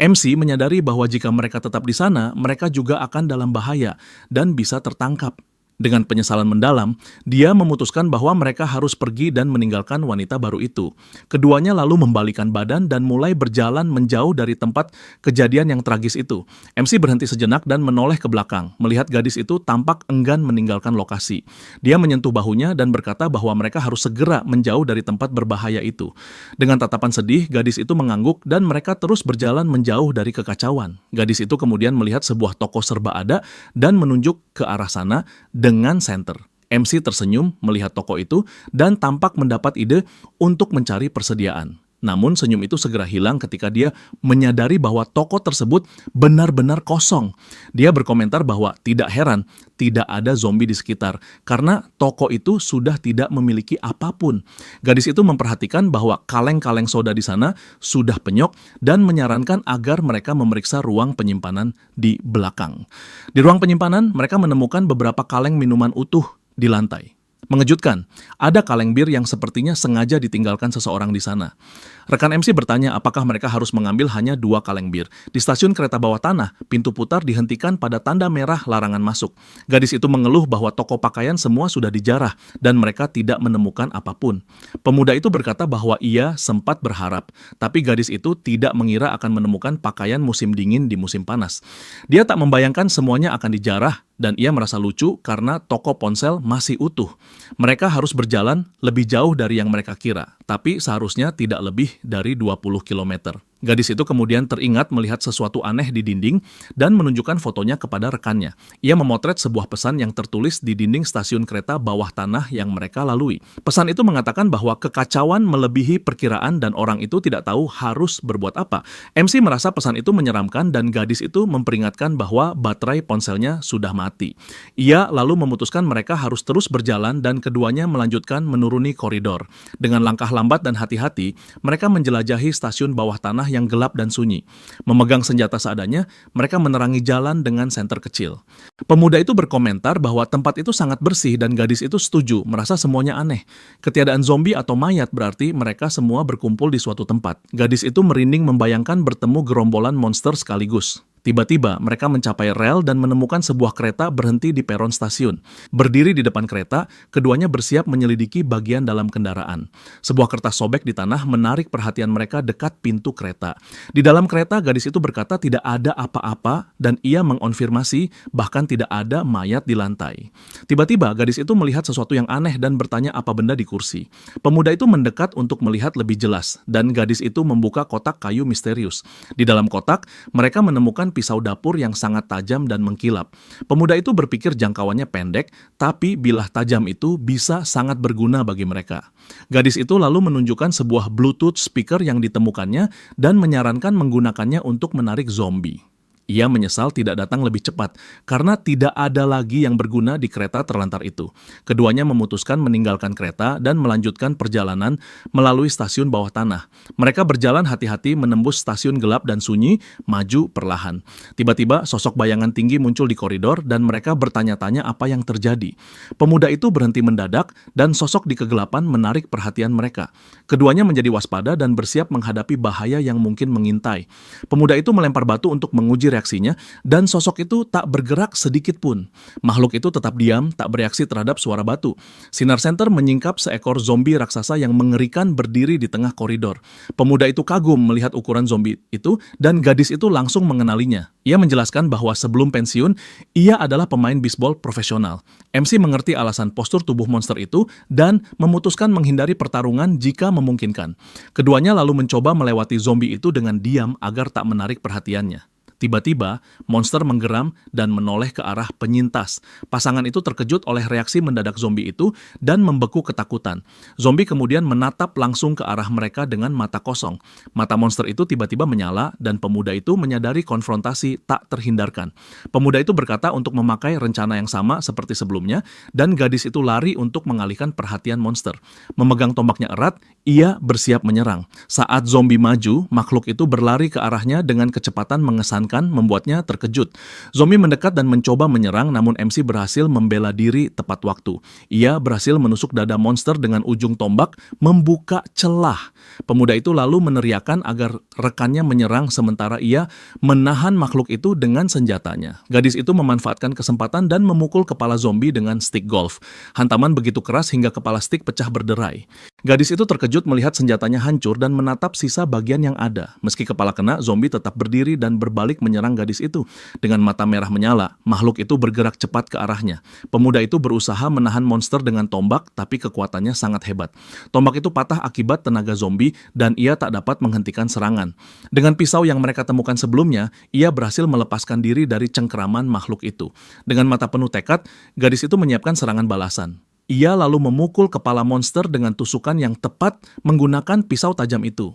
MC menyadari bahwa jika mereka tetap di sana, mereka juga akan dalam bahaya dan bisa tertangkap. Dengan penyesalan mendalam, dia memutuskan bahwa mereka harus pergi dan meninggalkan wanita baru itu. Keduanya lalu membalikan badan dan mulai berjalan menjauh dari tempat kejadian yang tragis itu. MC berhenti sejenak dan menoleh ke belakang, melihat gadis itu tampak enggan meninggalkan lokasi. Dia menyentuh bahunya dan berkata bahwa mereka harus segera menjauh dari tempat berbahaya itu. Dengan tatapan sedih, gadis itu mengangguk dan mereka terus berjalan menjauh dari kekacauan. Gadis itu kemudian melihat sebuah toko serba ada dan menunjuk ke arah sana dengan senter. MC tersenyum melihat toko itu dan tampak mendapat ide untuk mencari persediaan. Namun senyum itu segera hilang ketika dia menyadari bahwa toko tersebut benar-benar kosong. Dia berkomentar bahwa tidak heran tidak ada zombie di sekitar karena toko itu sudah tidak memiliki apapun. Gadis itu memperhatikan bahwa kaleng-kaleng soda di sana sudah penyok dan menyarankan agar mereka memeriksa ruang penyimpanan di belakang. Di ruang penyimpanan, mereka menemukan beberapa kaleng minuman utuh di lantai. Mengejutkan, ada kaleng bir yang sepertinya sengaja ditinggalkan seseorang di sana. Rekan MC bertanya apakah mereka harus mengambil hanya 2 kaleng bir. Di stasiun kereta bawah tanah, pintu putar dihentikan pada tanda merah larangan masuk. Gadis itu mengeluh bahwa toko pakaian semua sudah dijarah dan mereka tidak menemukan apapun. Pemuda itu berkata bahwa ia sempat berharap, tapi gadis itu tidak mengira akan menemukan pakaian musim dingin di musim panas. Dia tak membayangkan semuanya akan dijarah dan ia merasa lucu karena toko ponsel masih utuh. Mereka harus berjalan lebih jauh dari yang mereka kira, tapi seharusnya tidak lebih dari 20 km. Gadis itu kemudian teringat melihat sesuatu aneh di dinding dan menunjukkan fotonya kepada rekannya. Ia memotret sebuah pesan yang tertulis di dinding stasiun kereta bawah tanah yang mereka lalui. Pesan itu mengatakan bahwa kekacauan melebihi perkiraan dan orang itu tidak tahu harus berbuat apa. MC merasa pesan itu menyeramkan dan gadis itu memperingatkan bahwa baterai ponselnya sudah mati. Ia lalu memutuskan mereka harus terus berjalan dan keduanya melanjutkan menuruni koridor. Dengan langkah lambat dan hati-hati, mereka menjelajahi stasiun bawah tanah yang gelap dan sunyi. Memegang senjata seadanya, mereka menerangi jalan dengan senter kecil. Pemuda itu berkomentar bahwa tempat itu sangat bersih dan gadis itu setuju, merasa semuanya aneh. Ketiadaan zombie atau mayat berarti mereka semua berkumpul di suatu tempat. Gadis itu merinding membayangkan bertemu gerombolan monster sekaligus. Tiba-tiba, mereka mencapai rel dan menemukan sebuah kereta berhenti di peron stasiun. Berdiri di depan kereta, keduanya bersiap menyelidiki bagian dalam kendaraan. Sebuah kertas sobek di tanah menarik perhatian mereka dekat pintu kereta. Di dalam kereta, gadis itu berkata tidak ada apa-apa dan ia mengonfirmasi bahkan tidak ada mayat di lantai. Tiba-tiba, gadis itu melihat sesuatu yang aneh dan bertanya apa benda di kursi. Pemuda itu mendekat untuk melihat lebih jelas dan gadis itu membuka kotak kayu misterius. Di dalam kotak, mereka menemukan pisau dapur yang sangat tajam dan mengkilap. Pemuda itu berpikir jangkauannya pendek, tapi bilah tajam itu bisa sangat berguna bagi mereka. Gadis itu lalu menunjukkan sebuah Bluetooth speaker yang ditemukannya dan menyarankan menggunakannya untuk menarik zombie. Ia menyesal tidak datang lebih cepat karena tidak ada lagi yang berguna di kereta terlantar itu. Keduanya memutuskan meninggalkan kereta dan melanjutkan perjalanan melalui stasiun bawah tanah. Mereka berjalan hati-hati menembus stasiun gelap dan sunyi, maju perlahan. Tiba-tiba sosok bayangan tinggi muncul di koridor dan mereka bertanya-tanya apa yang terjadi. Pemuda itu berhenti mendadak dan sosok di kegelapan menarik perhatian mereka. Keduanya menjadi waspada dan bersiap menghadapi bahaya yang mungkin mengintai. Pemuda itu melempar batu untuk menguji reaksinya, dan sosok itu tak bergerak sedikit pun. Makhluk itu tetap diam, tak bereaksi terhadap suara batu. Sinar senter menyingkap seekor zombie raksasa yang mengerikan berdiri di tengah koridor. Pemuda itu kagum melihat ukuran zombie itu, dan gadis itu langsung mengenalinya. Ia menjelaskan bahwa sebelum pensiun, ia adalah pemain bisbol profesional. MC mengerti alasan postur tubuh monster itu, dan memutuskan menghindari pertarungan jika memungkinkan. Keduanya lalu mencoba melewati zombie itu dengan diam agar tak menarik perhatiannya. Tiba-tiba, monster menggeram dan menoleh ke arah penyintas. Pasangan itu terkejut oleh reaksi mendadak zombie itu dan membeku ketakutan. Zombie kemudian menatap langsung ke arah mereka dengan mata kosong. Mata monster itu tiba-tiba menyala dan pemuda itu menyadari konfrontasi tak terhindarkan. Pemuda itu berkata untuk memakai rencana yang sama seperti sebelumnya dan gadis itu lari untuk mengalihkan perhatian monster. Memegang tombaknya erat, ia bersiap menyerang. Saat zombie maju, makhluk itu berlari ke arahnya dengan kecepatan mengesankan, membuatnya terkejut. Zombie mendekat dan mencoba menyerang, namun MC berhasil membela diri tepat waktu. Ia berhasil menusuk dada monster dengan ujung tombak, membuka celah. Pemuda itu lalu meneriakkan agar rekannya menyerang sementara ia menahan makhluk itu dengan senjatanya. Gadis itu memanfaatkan kesempatan dan memukul kepala zombie dengan stick golf. Hantaman begitu keras hingga kepala stick pecah berderai. Gadis itu terkejut melihat senjatanya hancur dan menatap sisa bagian yang ada. Meski kepala kena, zombie tetap berdiri dan berbalik menyerang gadis itu. Dengan mata merah menyala, makhluk itu bergerak cepat ke arahnya. Pemuda itu berusaha menahan monster dengan tombak, tapi kekuatannya sangat hebat. Tombak itu patah akibat tenaga zombie dan ia tak dapat menghentikan serangan. Dengan pisau yang mereka temukan sebelumnya, ia berhasil melepaskan diri dari cengkeraman makhluk itu. Dengan mata penuh tekad, gadis itu menyiapkan serangan balasan. Ia lalu memukul kepala monster dengan tusukan yang tepat menggunakan pisau tajam itu.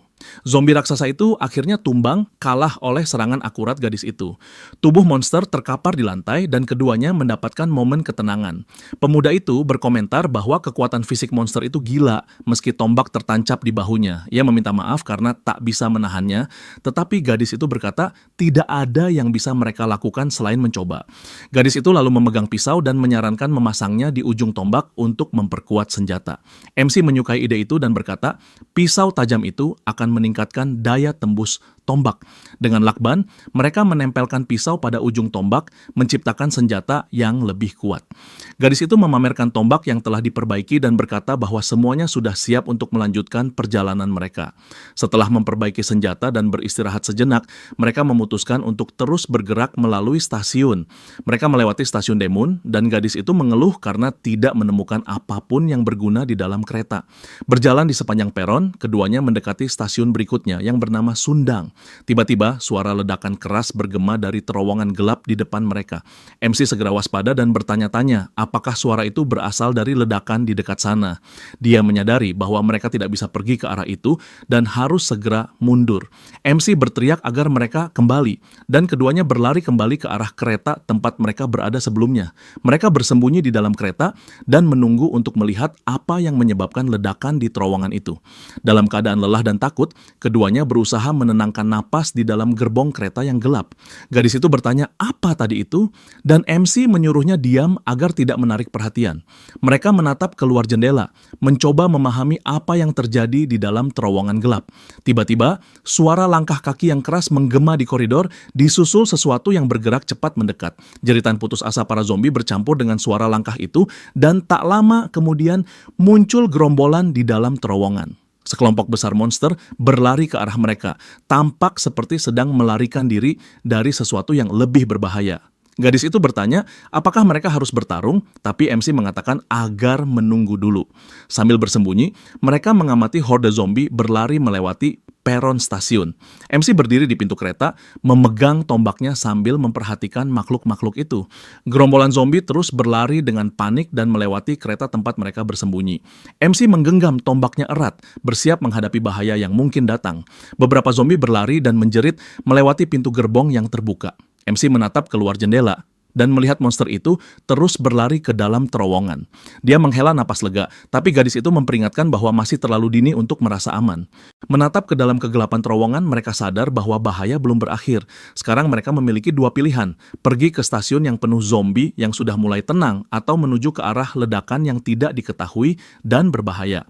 Zombie raksasa itu akhirnya tumbang, kalah oleh serangan akurat gadis itu. Tubuh monster terkapar di lantai dan keduanya mendapatkan momen ketenangan. Pemuda itu berkomentar bahwa kekuatan fisik monster itu gila meski tombak tertancap di bahunya. Ia meminta maaf karena tak bisa menahannya, tetapi gadis itu berkata tidak ada yang bisa mereka lakukan selain mencoba. Gadis itu lalu memegang pisau dan menyarankan memasangnya di ujung tombak untuk memperkuat senjata. MC menyukai ide itu dan berkata, pisau tajam itu akan meningkatkan daya tembus tombak. Dengan lakban, mereka menempelkan pisau pada ujung tombak, menciptakan senjata yang lebih kuat. Gadis itu memamerkan tombak yang telah diperbaiki dan berkata bahwa semuanya sudah siap untuk melanjutkan perjalanan mereka. Setelah memperbaiki senjata dan beristirahat sejenak, mereka memutuskan untuk terus bergerak melalui stasiun. Mereka melewati stasiun Daemun dan gadis itu mengeluh karena tidak menemukan apapun yang berguna di dalam kereta. Berjalan di sepanjang peron, keduanya mendekati stasiun berikutnya yang bernama Sundang. Tiba-tiba, suara ledakan keras bergema dari terowongan gelap di depan mereka. MC segera waspada dan bertanya-tanya apakah suara itu berasal dari ledakan di dekat sana. Dia menyadari bahwa mereka tidak bisa pergi ke arah itu dan harus segera mundur. MC berteriak agar mereka kembali, dan keduanya berlari kembali ke arah kereta tempat mereka berada sebelumnya. Mereka bersembunyi di dalam kereta dan menunggu untuk melihat apa yang menyebabkan ledakan di terowongan itu. Dalam keadaan lelah dan takut, keduanya berusaha menenangkan napas di dalam gerbong kereta yang gelap. Gadis itu bertanya apa tadi itu, dan MC menyuruhnya diam agar tidak menarik perhatian. Mereka menatap keluar jendela, mencoba memahami apa yang terjadi di dalam terowongan gelap. Tiba-tiba, suara langkah kaki yang keras menggema di koridor, disusul sesuatu yang bergerak cepat mendekat. Jeritan putus asa para zombie bercampur dengan suara langkah itu, dan tak lama kemudian muncul gerombolan di dalam terowongan. Sekelompok besar monster berlari ke arah mereka, tampak seperti sedang melarikan diri dari sesuatu yang lebih berbahaya. Gadis itu bertanya apakah mereka harus bertarung, tapi MC mengatakan agar menunggu dulu. Sambil bersembunyi, mereka mengamati horde zombie berlari melewati peron stasiun. MC berdiri di pintu kereta, memegang tombaknya sambil memperhatikan makhluk-makhluk itu. Gerombolan zombie terus berlari dengan panik dan melewati kereta tempat mereka bersembunyi. MC menggenggam tombaknya erat, bersiap menghadapi bahaya yang mungkin datang. Beberapa zombie berlari dan menjerit melewati pintu gerbong yang terbuka. MC menatap keluar jendela dan melihat monster itu terus berlari ke dalam terowongan. Dia menghela napas lega, tapi gadis itu memperingatkan bahwa masih terlalu dini untuk merasa aman. Menatap ke dalam kegelapan terowongan, mereka sadar bahwa bahaya belum berakhir. Sekarang mereka memiliki dua pilihan, pergi ke stasiun yang penuh zombie yang sudah mulai tenang, atau menuju ke arah ledakan yang tidak diketahui dan berbahaya.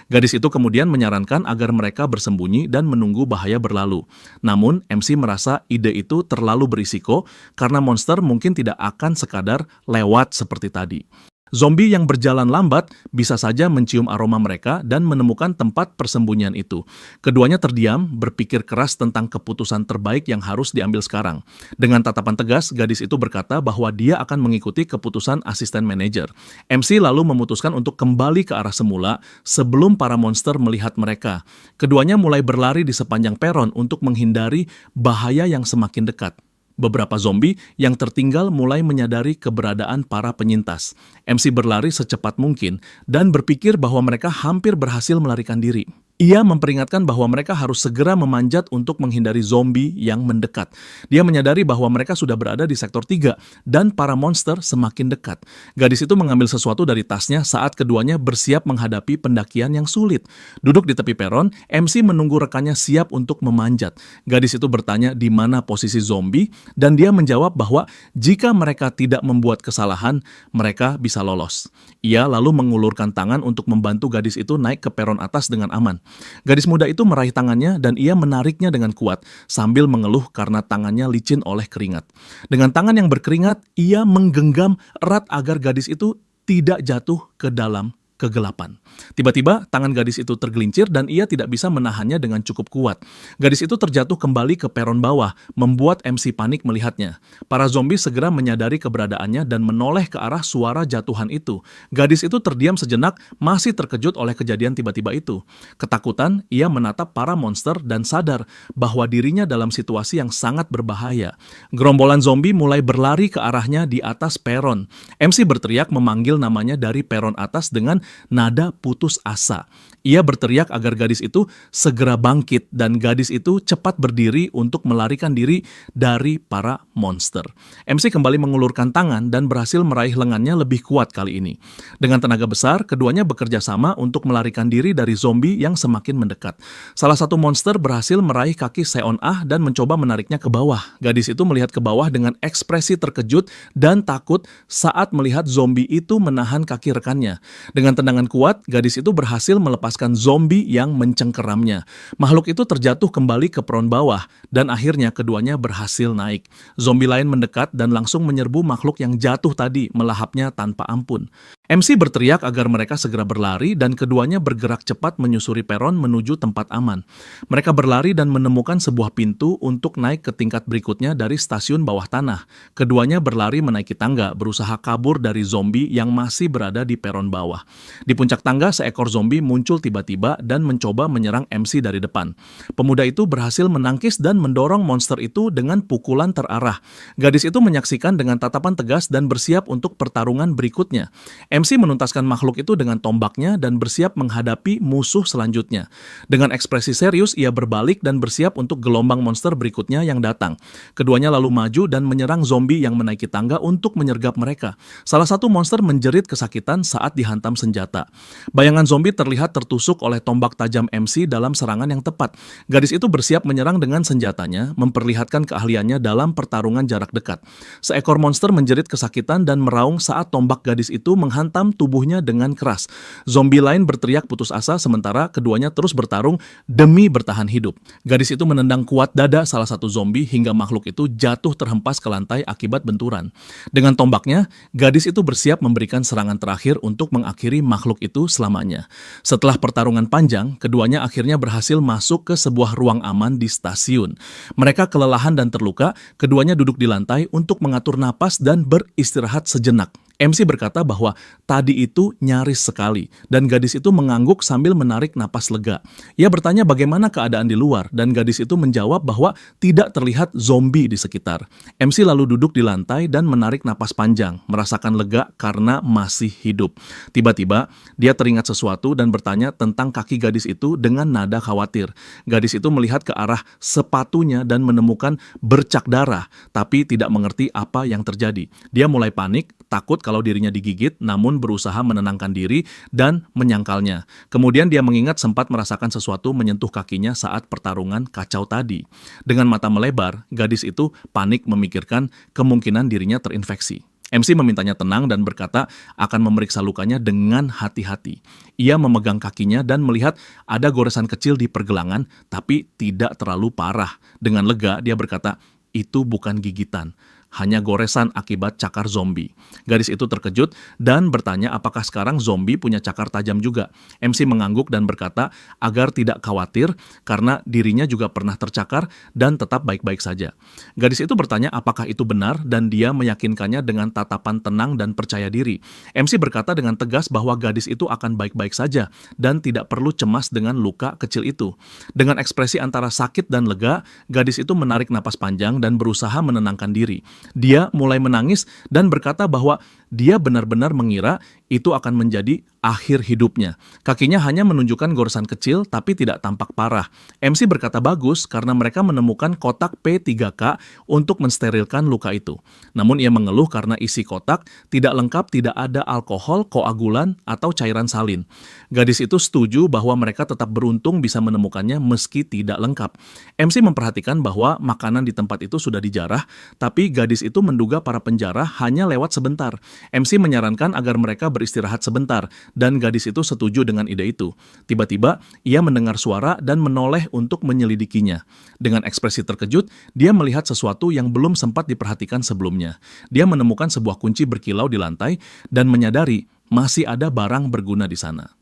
Gadis itu kemudian menyarankan agar mereka bersembunyi dan menunggu bahaya berlalu. Namun, MC merasa ide itu terlalu berisiko karena monster mungkin tidak akan sekadar lewat seperti tadi. Zombie yang berjalan lambat bisa saja mencium aroma mereka dan menemukan tempat persembunyian itu. Keduanya terdiam, berpikir keras tentang keputusan terbaik yang harus diambil sekarang. Dengan tatapan tegas, gadis itu berkata bahwa dia akan mengikuti keputusan asisten manajer. MC lalu memutuskan untuk kembali ke arah semula sebelum para monster melihat mereka. Keduanya mulai berlari di sepanjang peron untuk menghindari bahaya yang semakin dekat. Beberapa zombie yang tertinggal mulai menyadari keberadaan para penyintas. MC berlari secepat mungkin dan berpikir bahwa mereka hampir berhasil melarikan diri. Ia memperingatkan bahwa mereka harus segera memanjat untuk menghindari zombie yang mendekat. Dia menyadari bahwa mereka sudah berada di sektor 3 dan para monster semakin dekat. Gadis itu mengambil sesuatu dari tasnya saat keduanya bersiap menghadapi pendakian yang sulit. Duduk di tepi peron, MC menunggu rekannya siap untuk memanjat. Gadis itu bertanya di mana posisi zombie dan dia menjawab bahwa jika mereka tidak membuat kesalahan, mereka bisa lolos. Ia lalu mengulurkan tangan untuk membantu gadis itu naik ke peron atas dengan aman. Gadis muda itu meraih tangannya dan ia menariknya dengan kuat sambil mengeluh karena tangannya licin oleh keringat. Dengan tangan yang berkeringat, ia menggenggam erat agar gadis itu tidak jatuh ke dalam kegelapan. Tiba-tiba, tangan gadis itu tergelincir dan ia tidak bisa menahannya dengan cukup kuat. Gadis itu terjatuh kembali ke peron bawah, membuat MC panik melihatnya. Para zombie segera menyadari keberadaannya dan menoleh ke arah suara jatuhan itu. Gadis itu terdiam sejenak, masih terkejut oleh kejadian tiba-tiba itu. Ketakutan, ia menatap para monster dan sadar bahwa dirinya dalam situasi yang sangat berbahaya. Gerombolan zombie mulai berlari ke arahnya di atas peron. MC berteriak memanggil namanya dari peron atas dengan nada putus asa. Ia berteriak agar gadis itu segera bangkit dan gadis itu cepat berdiri untuk melarikan diri dari para monster. MC kembali mengulurkan tangan dan berhasil meraih lengannya lebih kuat kali ini. Dengan tenaga besar, keduanya bekerja sama untuk melarikan diri dari zombie yang semakin mendekat. Salah satu monster berhasil meraih kaki Seon-ah dan mencoba menariknya ke bawah. Gadis itu melihat ke bawah dengan ekspresi terkejut dan takut saat melihat zombie itu menahan kaki rekannya. Dengan tendangan kuat, gadis itu berhasil melepaskan zombie yang mencengkeramnya. Makhluk itu terjatuh kembali ke peron bawah, dan akhirnya keduanya berhasil naik. Zombie lain mendekat dan langsung menyerbu makhluk yang jatuh tadi, melahapnya tanpa ampun. MC berteriak agar mereka segera berlari dan keduanya bergerak cepat menyusuri peron menuju tempat aman. Mereka berlari dan menemukan sebuah pintu untuk naik ke tingkat berikutnya dari stasiun bawah tanah. Keduanya berlari menaiki tangga, berusaha kabur dari zombie yang masih berada di peron bawah. Di puncak tangga, seekor zombie muncul tiba-tiba dan mencoba menyerang MC dari depan. Pemuda itu berhasil menangkis dan mendorong monster itu dengan pukulan terarah. Gadis itu menyaksikan dengan tatapan tegas dan bersiap untuk pertarungan berikutnya. MC menuntaskan makhluk itu dengan tombaknya dan bersiap menghadapi musuh selanjutnya. Dengan ekspresi serius, ia berbalik dan bersiap untuk gelombang monster berikutnya yang datang. Keduanya lalu maju dan menyerang zombie yang menaiki tangga untuk menyergap mereka. Salah satu monster menjerit kesakitan saat dihantam senjata. Bayangan zombie terlihat tertusuk oleh tombak tajam MC dalam serangan yang tepat. Gadis itu bersiap menyerang dengan senjatanya, memperlihatkan keahliannya dalam pertarungan jarak dekat. Seekor monster menjerit kesakitan dan meraung saat tombak gadis itu menghantam tubuhnya dengan keras. Zombie lain berteriak putus asa sementara keduanya terus bertarung demi bertahan hidup. Gadis itu menendang kuat dada salah satu zombie hingga makhluk itu jatuh terhempas ke lantai akibat benturan. Dengan tombaknya, gadis itu bersiap memberikan serangan terakhir untuk mengakhiri makhluk itu selamanya. Setelah pertarungan panjang, keduanya akhirnya berhasil masuk ke sebuah ruang aman di stasiun. Mereka kelelahan dan terluka, keduanya duduk di lantai untuk mengatur napas dan beristirahat sejenak. MC berkata bahwa tadi itu nyaris sekali, dan gadis itu mengangguk sambil menarik napas lega. Ia bertanya bagaimana keadaan di luar, dan gadis itu menjawab bahwa tidak terlihat zombie di sekitar. MC lalu duduk di lantai dan menarik napas panjang, merasakan lega karena masih hidup. Tiba-tiba, dia teringat sesuatu dan bertanya tentang kaki gadis itu dengan nada khawatir. Gadis itu melihat ke arah sepatunya dan menemukan bercak darah, tapi tidak mengerti apa yang terjadi. Dia mulai panik, takut kalau dirinya digigit, namun berusaha menenangkan diri dan menyangkalnya. Kemudian dia mengingat sempat merasakan sesuatu menyentuh kakinya saat pertarungan kacau tadi. Dengan mata melebar, gadis itu panik memikirkan kemungkinan dirinya terinfeksi. MC memintanya tenang dan berkata akan memeriksa lukanya dengan hati-hati. Ia memegang kakinya dan melihat ada goresan kecil di pergelangan, tapi tidak terlalu parah. Dengan lega, dia berkata, "Itu bukan gigitan, hanya goresan akibat cakar zombie." Gadis itu terkejut dan bertanya apakah sekarang zombie punya cakar tajam juga. MC mengangguk dan berkata agar tidak khawatir karena dirinya juga pernah tercakar dan tetap baik-baik saja. Gadis itu bertanya apakah itu benar dan dia meyakinkannya dengan tatapan tenang dan percaya diri. MC berkata dengan tegas bahwa gadis itu akan baik-baik saja dan tidak perlu cemas dengan luka kecil itu. Dengan ekspresi antara sakit dan lega, gadis itu menarik napas panjang dan berusaha menenangkan diri. Dia mulai menangis dan berkata bahwa dia benar-benar mengira itu akan menjadi akhir hidupnya. Kakinya hanya menunjukkan goresan kecil tapi tidak tampak parah. MC berkata bagus karena mereka menemukan kotak P3K untuk mensterilkan luka itu. Namun ia mengeluh karena isi kotak tidak lengkap, tidak ada alkohol, koagulan, atau cairan salin. Gadis itu setuju bahwa mereka tetap beruntung bisa menemukannya meski tidak lengkap. MC memperhatikan bahwa makanan di tempat itu sudah dijarah, tapi gadis itu menduga para penjara hanya lewat sebentar. MC menyarankan agar mereka beristirahat sebentar, dan gadis itu setuju dengan ide itu. Tiba-tiba, ia mendengar suara dan menoleh untuk menyelidikinya. Dengan ekspresi terkejut, dia melihat sesuatu yang belum sempat diperhatikan sebelumnya. Dia menemukan sebuah kunci berkilau di lantai dan menyadari masih ada barang berguna di sana.